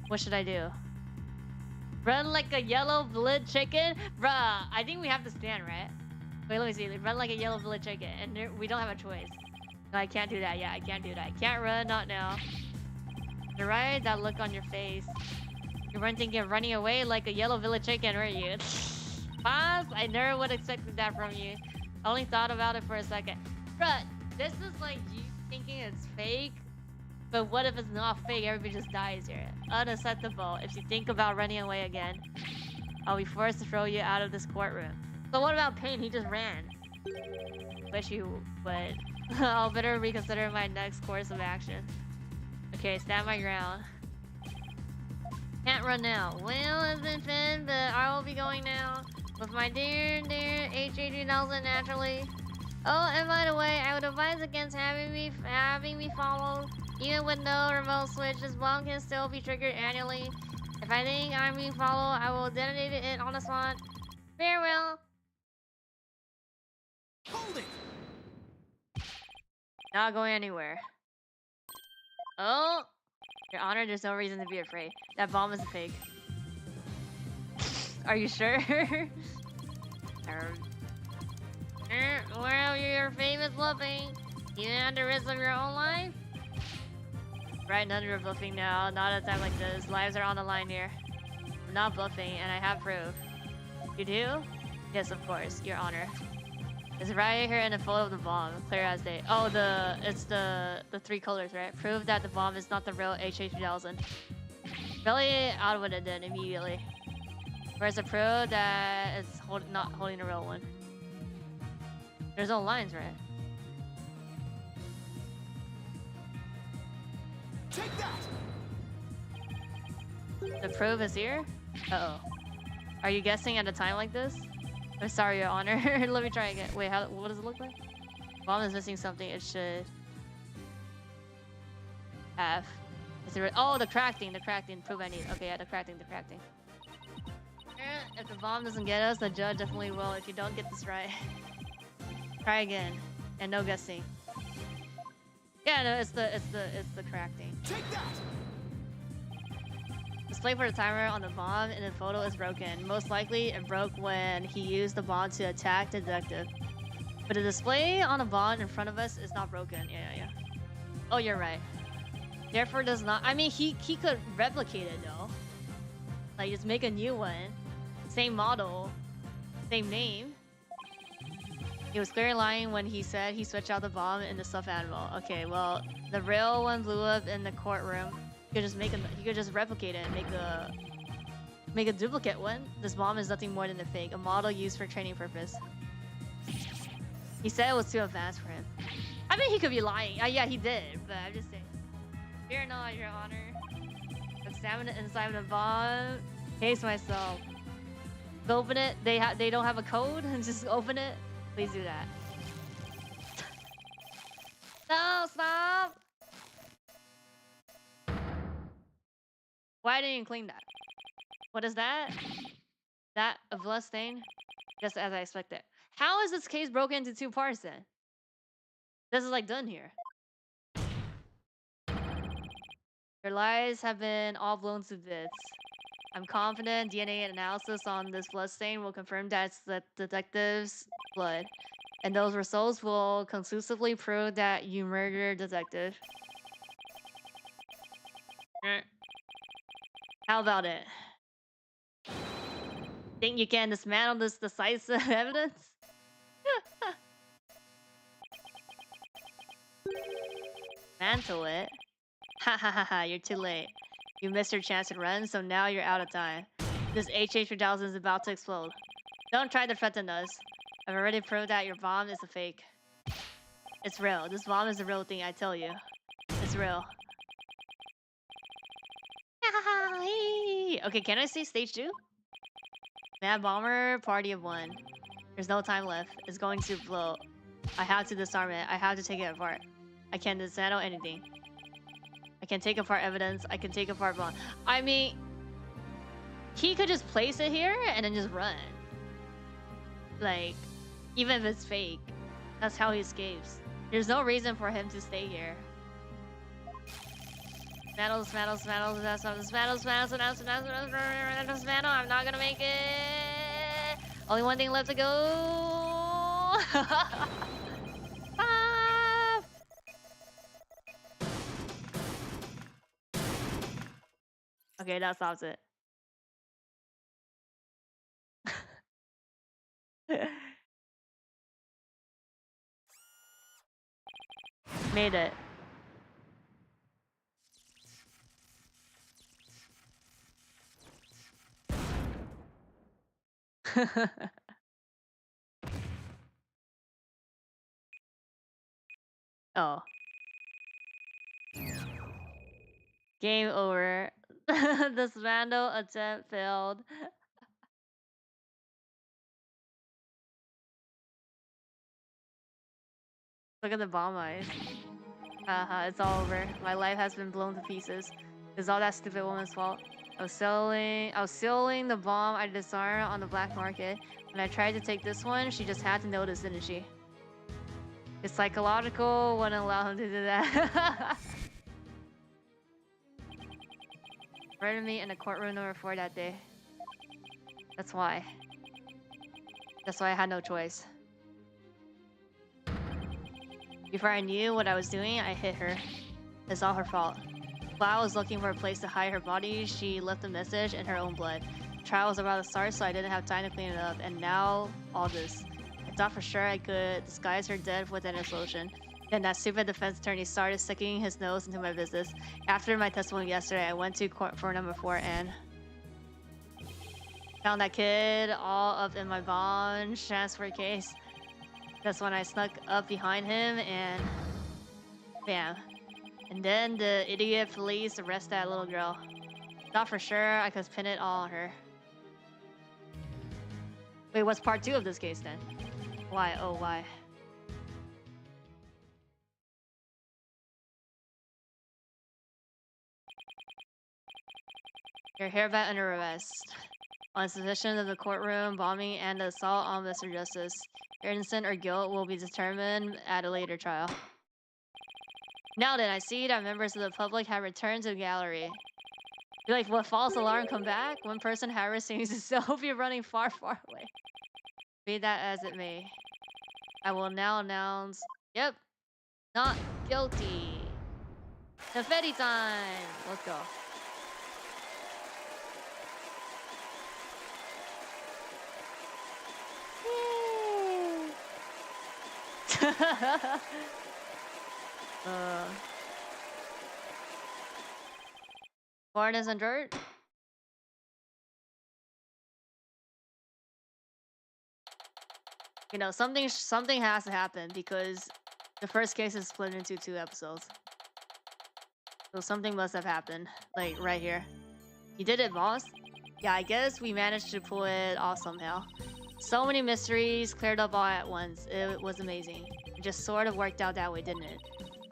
What should I do? Run like a yellow blood chicken? Bruh, I think we have to stand, right? Wait, let me see. Run like a yellow blood chicken. And we don't have a choice. No, I can't do that. Yeah, I can't do that. Can't run, not now. You're right, that look on your face. You weren't thinking of running away like a yellow village chicken, were you? Boss, I never would have expected that from you. I only thought about it for a second. Bruh, this is like you thinking it's fake. But what if it's not fake? Everybody just dies here. Unacceptable. If you think about running away again, I'll be forced to throw you out of this courtroom. So what about Payne? He just ran. Wish you would. I'll better reconsider my next course of action. Okay, stand my ground. Can't run now. Well, it's been fun, but I will be going now. With my dear HA3000 naturally. Oh, and by the way, I would advise against having me followed. Even with no remote switch, this bomb can still be triggered annually. If I think I'm being followed, I will detonate it on the spot. Farewell. Hold it! Not going anywhere. Oh! Your Honor, there's no reason to be afraid. That bomb is a fake. Are you sure? Well, you're famous bluffing. Even at the risk of your own life? Right, none of your bluffing now. Not at a time like this. Lives are on the line here. I'm not bluffing, and I have proof. You do? Yes, of course, Your Honor. It's right here in the photo of the bomb, clear as day. Oh, it's the 3 colors, right? Prove that the bomb is not the real HA3000. Really out with it then immediately. Where's the proof that it's not holding the real one? There's no lines, right? Take that! The proof is here? Uh-oh. Are you guessing at a time like this? I'm sorry, Your Honor. Let me try again. Wait, what does it look like? Bomb is missing something. It should have. Oh, the crack thing. Proof I need. Okay, yeah, the crack thing. If the bomb doesn't get us, the judge definitely will if you don't get this right. Try again. And no guessing. Yeah, no, it's the crack thing. Take that! Display for the timer on the bomb in the photo is broken. Most likely, it broke when he used the bomb to attack the detective. But the display on the bomb in front of us is not broken. Yeah. Oh, you're right. Therefore, does not. I mean, he could replicate it though. Like, just make a new one, same model, same name. He was clearly lying when he said he switched out the bomb in the stuffed animal. Okay, well, the real one blew up in the courtroom. You could just you could just replicate it and make a duplicate one. This bomb is nothing more than a fake, a model used for training purpose. He said it was too advanced for him. I mean, he could be lying. Yeah, he did, but I'm just saying. Fear not, Your Honor. Examine the inside of the bomb. Case myself. Open it. They don't have a code. Just open it. Please do that. No, stop. Why didn't you clean that? What is that? That a blood stain? Just as I expected. How is this case broken into 2 parts then? This is like done here. Your lies have been all blown to bits. I'm confident DNA analysis on this bloodstain will confirm that it's the detective's blood. And those results will conclusively prove that you murdered detective. How about it? Think you can dismantle this decisive evidence? Mantle it? Ha ha ha ha, you're too late. You missed your chance to run, so now you're out of time. This HH-3000 is about to explode. Don't try to threaten us. I've already proved that your bomb is a fake. It's real. This bomb is a real thing, I tell you. It's real. Okay, can I see stage 2? Mad Bomber, party of 1. There's no time left. It's going to blow. I have to disarm it. I have to take it apart. I can't dismantle anything. I can take apart evidence. I can take apart bomb. I mean, he could just place it here and then just run. Like, even if it's fake, that's how he escapes. There's no reason for him to stay here. Dismantle. I'm not gonna make it. Only one thing left to go. Okay, that stops it. Made it. Oh. Game over. This vandal attempt failed. Look at the bomb eyes. Haha, it's all over. My life has been blown to pieces. It's all that stupid woman's fault. I was selling the bomb I disarmed on the black market. When I tried to take this one, she just had to notice, didn't she? His psychological wouldn't allow him to do that. Murdered me in the courtroom number 4 that day. That's why. That's why I had no choice. Before I knew what I was doing, I hit her. It's all her fault. While I was looking for a place to hide her body, she left a message in her own blood. The trial was about to start, so I didn't have time to clean it up, and now all this. I thought for sure I could disguise her death with an explosion. Then that stupid defense attorney started sticking his nose into my business. After my testimony yesterday, I went to court for number 4 and found that kid all up in my bond transfer case. That's when I snuck up behind him and bam. And then the idiot police arrested that little girl. Thought for sure I could pin it all on her. Wait, what's part 2 of this case then? Why? Oh, why? You're hereby under arrest on suspicion of the courtroom bombing and the assault on Mr. Justice. Your innocence or guilt will be determined at a later trial. Now then, I see that members of the public have returned to the gallery. You're like, what, false alarm, come back? One person, however, seems to still be running far, far away. Be that as it may. I will now announce, yep, not guilty. Confetti time! Let's go. Corn isn't dirt? You know, something has to happen because the first case is split into 2 episodes. So something must have happened, like right here. You did it, boss? Yeah, I guess we managed to pull it off somehow. So many mysteries cleared up all at once. It was amazing. It just sort of worked out that way, didn't it?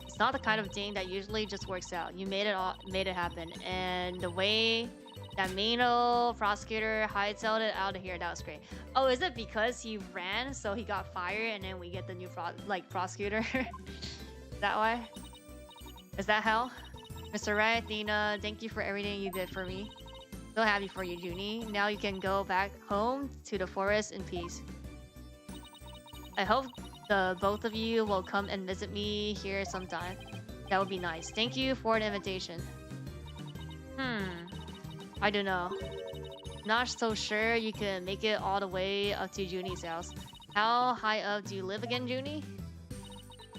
It's not the kind of thing that usually just works out. You made it happen, and the way that main old prosecutor hightailed it out of here, that was great. Oh, is it because he ran, so he got fired, and then we get the new prosecutor? Is that why? Is that how? Mr. Rai, Athena, thank you for everything you did for me. So happy for you, Junie. Now you can go back home to the forest in peace. I hope the both of you will come and visit me here sometime. That would be nice. Thank you for the invitation. I don't know. Not so sure you can make it all the way up to Junie's house. How high up do you live again, Junie?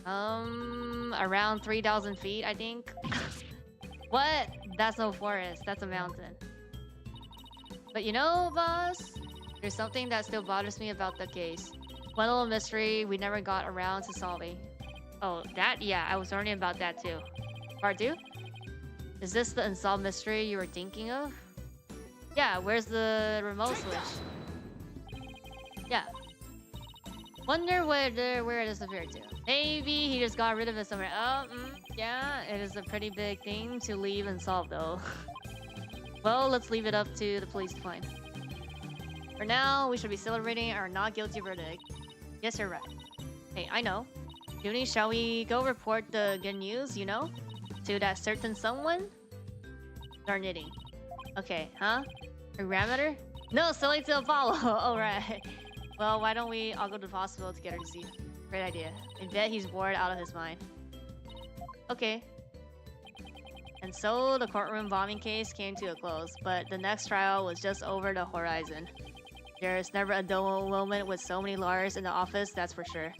Around 3,000 feet, I think. What? That's no forest. That's a mountain. But you know, boss, there's something that still bothers me about the case. One little mystery we never got around to solving. Oh, that? Yeah, I was learning about that too. Part 2? Is this the unsolved mystery you were thinking of? Yeah, where's the remote switch? Yeah. Wonder where it disappeared to. Maybe he just got rid of it somewhere. Oh, yeah, it is a pretty big thing to leave unsolved though. Well, let's leave it up to the police to find. For now, we should be celebrating our not guilty verdict. Yes, you're right. Hey, I know. Junie, shall we go report the good news, you know? To that certain someone? Start knitting. Okay, huh? Her grandmother? No, silly to Apollo. Alright. Well, why don't we all go to the hospital together to see? Great idea. I bet he's bored out of his mind. Okay. And so the courtroom bombing case came to a close, but the next trial was just over the horizon. There's never a dull moment with so many lawyers in the office, that's for sure.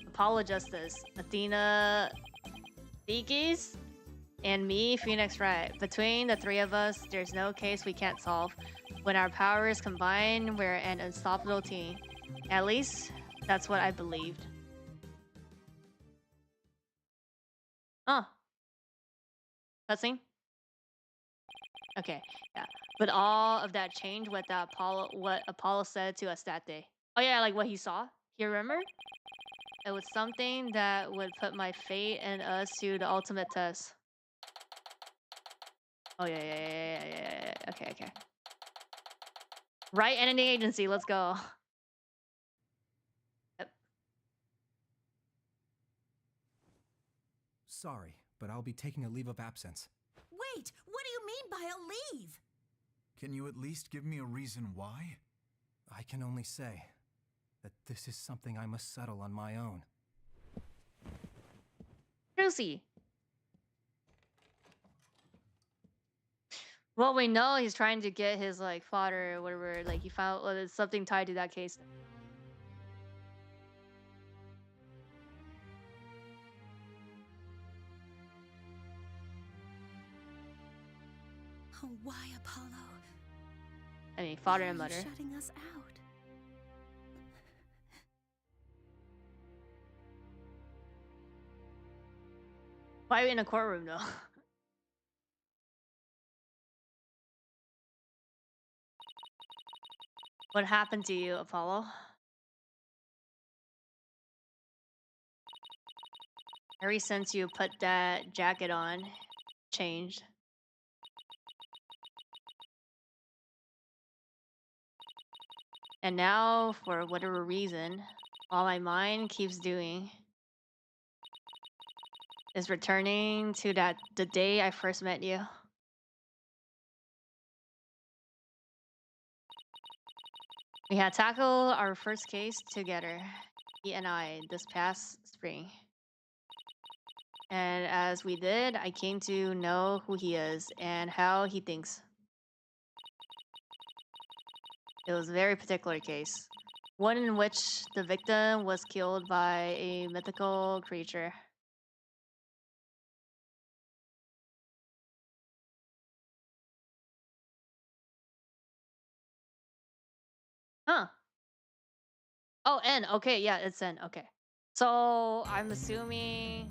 Apollo Justice, Athena Thikis, and me, Phoenix Wright. Between the 3 of us, there's no case we can't solve. When our powers combine, we're an unstoppable team. At least, that's what I believed. Oh. Cutscene? Okay, yeah. But all of that changed with what Apollo said to us that day. Oh yeah, like what he saw? You remember? It was something that would put my fate and us to the ultimate test. Oh yeah. Okay. Right entity agency, let's go. Yep. Sorry, but I'll be taking a leave of absence. Wait, what do you mean by a leave? Can you at least give me a reason why? I can only say that this is something I must settle on my own. Juicy. Well, we know he's trying to get his like fodder or whatever. Like he found something tied to that case. Oh, why, Apollo? I mean, fodder and Why are you mutter. shutting us out? Why are we in a courtroom though? What happened to you, Apollo? Ever since you put that jacket on, changed. And now, for whatever reason, all my mind keeps doing is returning to the day I first met you. We had tackled our first case together, he and I, this past spring. And as we did, I came to know who he is and how he thinks. It was a very particular case, one in which the victim was killed by a mythical creature. Huh. Oh, N. Okay, yeah, it's N. Okay. So I'm assuming.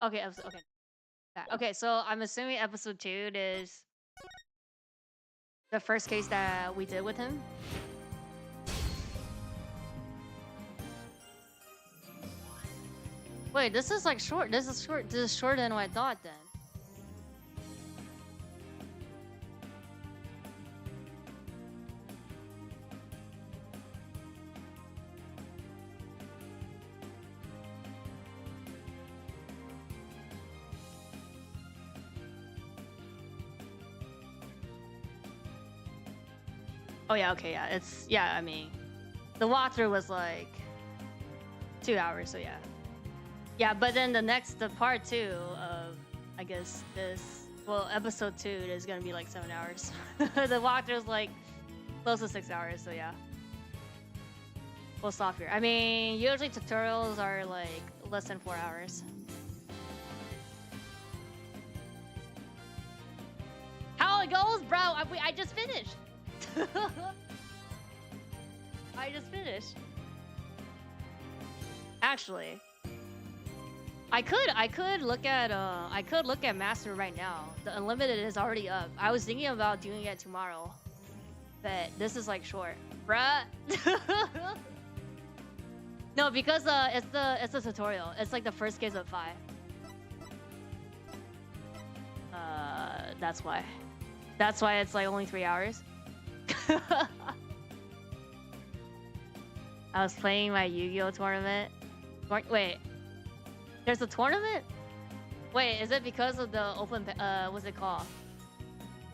Okay, okay. Okay, so I'm assuming episode 2 is the first case that we did with him. Wait, this is like short. This is short. This is shorter than what I thought then. Oh yeah, okay, yeah. It's I mean, the walkthrough was like 2 hours, so yeah. Yeah, but then the part 2 of I guess episode 2 is gonna be like 7 hours. The walkthrough is like close to 6 hours, so yeah. We'll stop here. I mean, usually tutorials are like less than 4 hours. How it goes, bro? I just finished. I just finished. Actually, I could look at Master right now. The Unlimited is already up. I was thinking about doing it tomorrow, but this is like short, bruh. No, because it's the tutorial. It's like the first case of 5. That's why. That's why it's like only 3 hours. I was playing my Yu-Gi-Oh tournament. Wait, there's a tournament? Wait, is it because of the open? What's it called?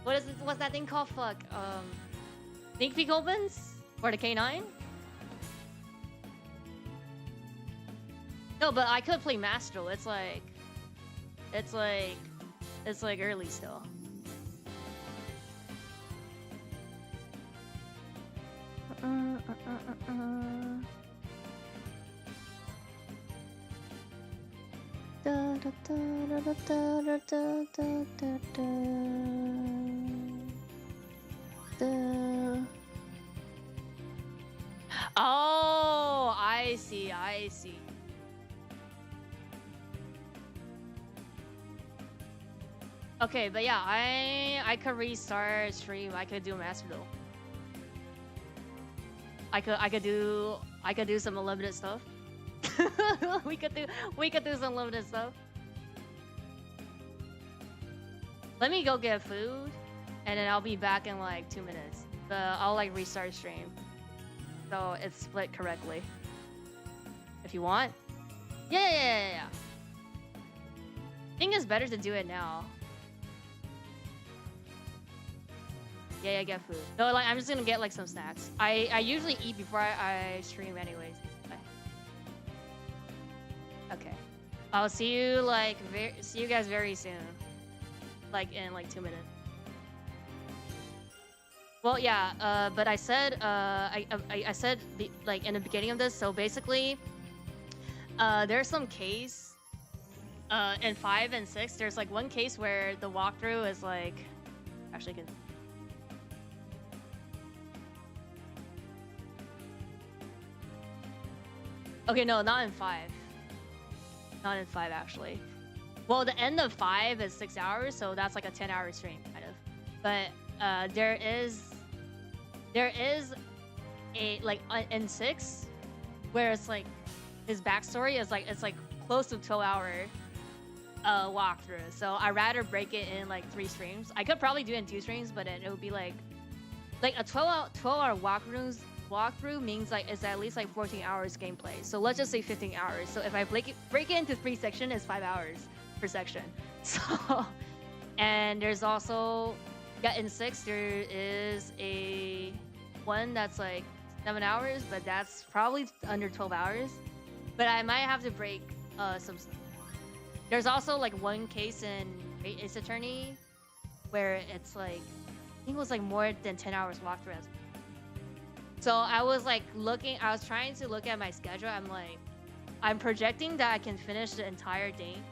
What's that thing called? Fuck. Sneak peek opens for the K9? No, but I could play Master. It's like early still. Oh, I see. Okay, but yeah, I could restart stream. I could do Master Duel. I could do some unlimited stuff. we could do some limited stuff. Let me go get food, and then I'll be back in like 2 minutes. I'll like restart stream, so it's split correctly. If you want, yeah. I think it's better to do it now. Yeah, get food. No, like I'm just gonna get like some snacks. I usually eat before I stream anyways. Okay. I'll see you guys very soon. Like in like 2 minutes. Well, yeah, but I said I said like in the beginning of this, so basically there's some case in 5 and 6, there's like one case where the walkthrough is like actually can. Okay, no, not in 5. Not in 5 actually. Well, the end of 5 is 6 hours, so that's like a 10-hour stream, kind of. But there is a like in 6 where it's like his backstory is like it's like close to 12-hour walkthrough. So I'd rather break it in like 3 streams. I could probably do it in 2 streams, but it would be like like a 12-hour walkthrough means like it's at least like 14 hours gameplay. So let's just say 15 hours. So if I break it into 3 sections, it's 5 hours per section. So, and there's also, yeah, in 6 there is a one that's like 7 hours, but that's probably under 12 hours. But I might have to break some stuff. There's also like one case in Ace Attorney where it's like, I think it was like more than 10 hours walkthrough. So I was like I was trying to look at my schedule. I'm like, I'm projecting that I can finish the entire game,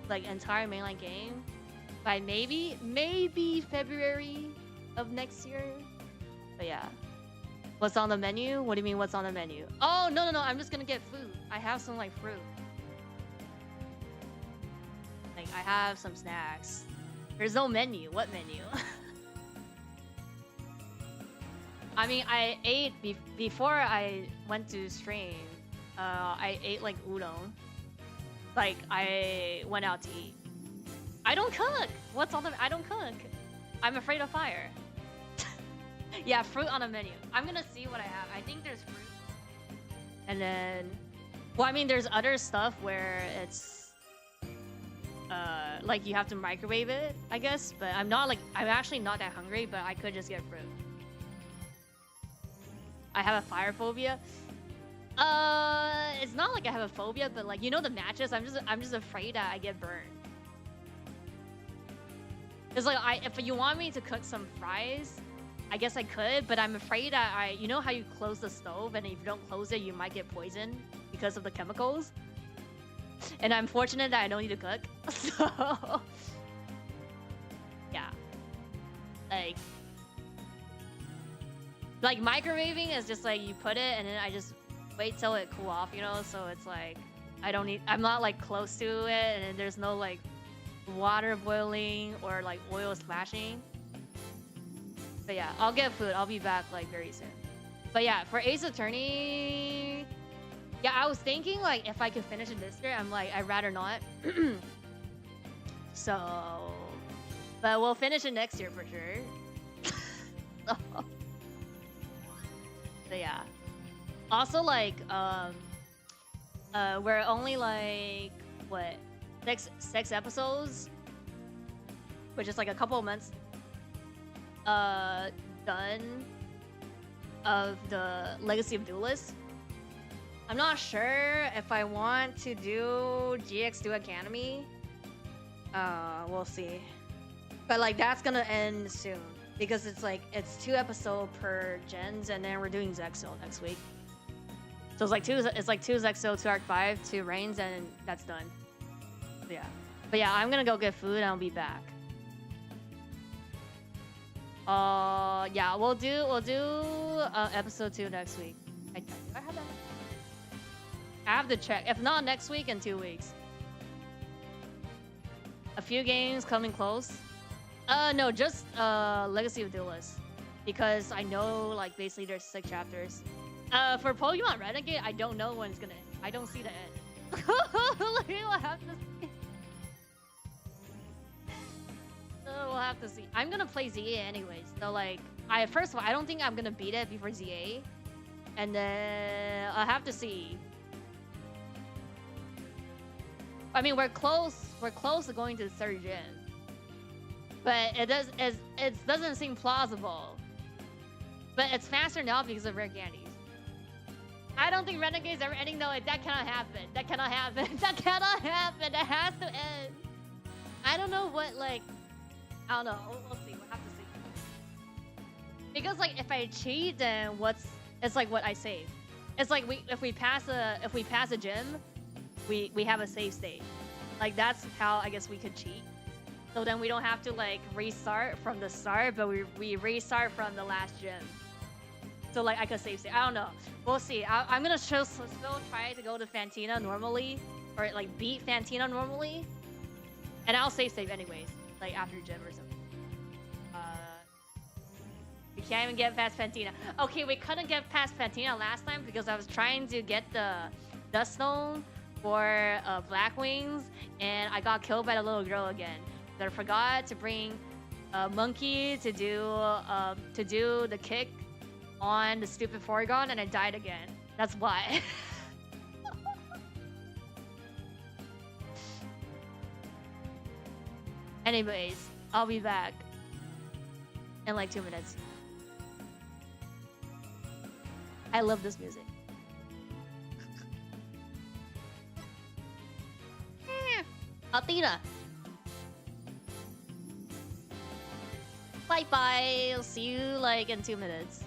like entire mainline game by maybe February of next year. But yeah. What's on the menu? What do you mean what's on the menu? Oh, no. I'm just gonna get food. I have some like fruit. Like I have some snacks. There's no menu. What menu? I mean, I ate before I went to stream. I ate like udon. Like I went out to eat. I don't cook. What's on the? I don't cook. I'm afraid of fire. Yeah, fruit on the menu. I'm gonna see what I have. I think there's fruit. And then, well, I mean, there's other stuff where it's like you have to microwave it, I guess. But I'm actually not that hungry, but I could just get fruit. I have a fire phobia. It's not like I have a phobia, but like, you know, the matches, I'm just afraid that I get burned. It's like, if you want me to cook some fries, I guess I could, but I'm afraid that you know how you close the stove and if you don't close it, you might get poisoned because of the chemicals. And I'm fortunate that I don't need to cook. So, yeah. Like microwaving is just like you put it and then I just wait till it cool off, you know? So it's like, I'm not like close to it and then there's no like water boiling or like oil splashing. But yeah, I'll get food. I'll be back like very soon. But yeah, for Ace Attorney, yeah, I was thinking like if I could finish it this year, I'm like, I'd rather not. So, but we'll finish it next year for sure. So yeah. Also like, we're only like, what, six episodes? Which is like a couple of months done of the Legacy of Duelists. I'm not sure if I want to do GX2 Academy. We'll see. But like that's gonna end soon because it's like it's 2 episodes per gens, and then we're doing Zexo next week. So it's like two Zexo, 2 Arc 5, 2 Reigns, and that's done. So yeah. But yeah, I'm gonna go get food and I'll be back. Yeah, we'll do episode 2 next week. Do I have that? I have to check. If not next week, in 2 weeks. A few games coming close. No, just Legacy of Duelists, because I know like basically there's 6 chapters. For Pokemon Renegade, I don't know when it's gonna end. I don't see the end. We'll have to see. We'll have to see. I'm gonna play ZA anyways. So like, first of all, I don't think I'm gonna beat it before ZA, and then I'll have to see. I mean, we're close to going to the 3rd gen, but it doesn't seem plausible. But it's faster now because of rare candies. I don't think Renegade's ever ending though. That cannot happen. That cannot happen. That cannot happen. It has to end. I don't know what like. I don't know. We'll see. We'll have to see. Because like if I cheat, then it's like what I save. It's like if we pass a gym, we have a save state. Like that's how I guess we could cheat. So then we don't have to like restart from the start, but we restart from the last gym. So like I could save state. I don't know. We'll see. I'm gonna still try to go to Fantina normally, or like beat Fantina normally, and I'll save anyways. Like after gym or something. We can't even get past Fantina. Okay, we couldn't get past Fantina last time because I was trying to get the Dust Stone for Black Wings, and I got killed by the little girl again. But I forgot to bring monkey to do the kick on the stupid foreground, and I died again. That's why. Anyways, I'll be back in like 2 minutes. I love this music. Athena. Bye bye. I'll see you like in 2 minutes.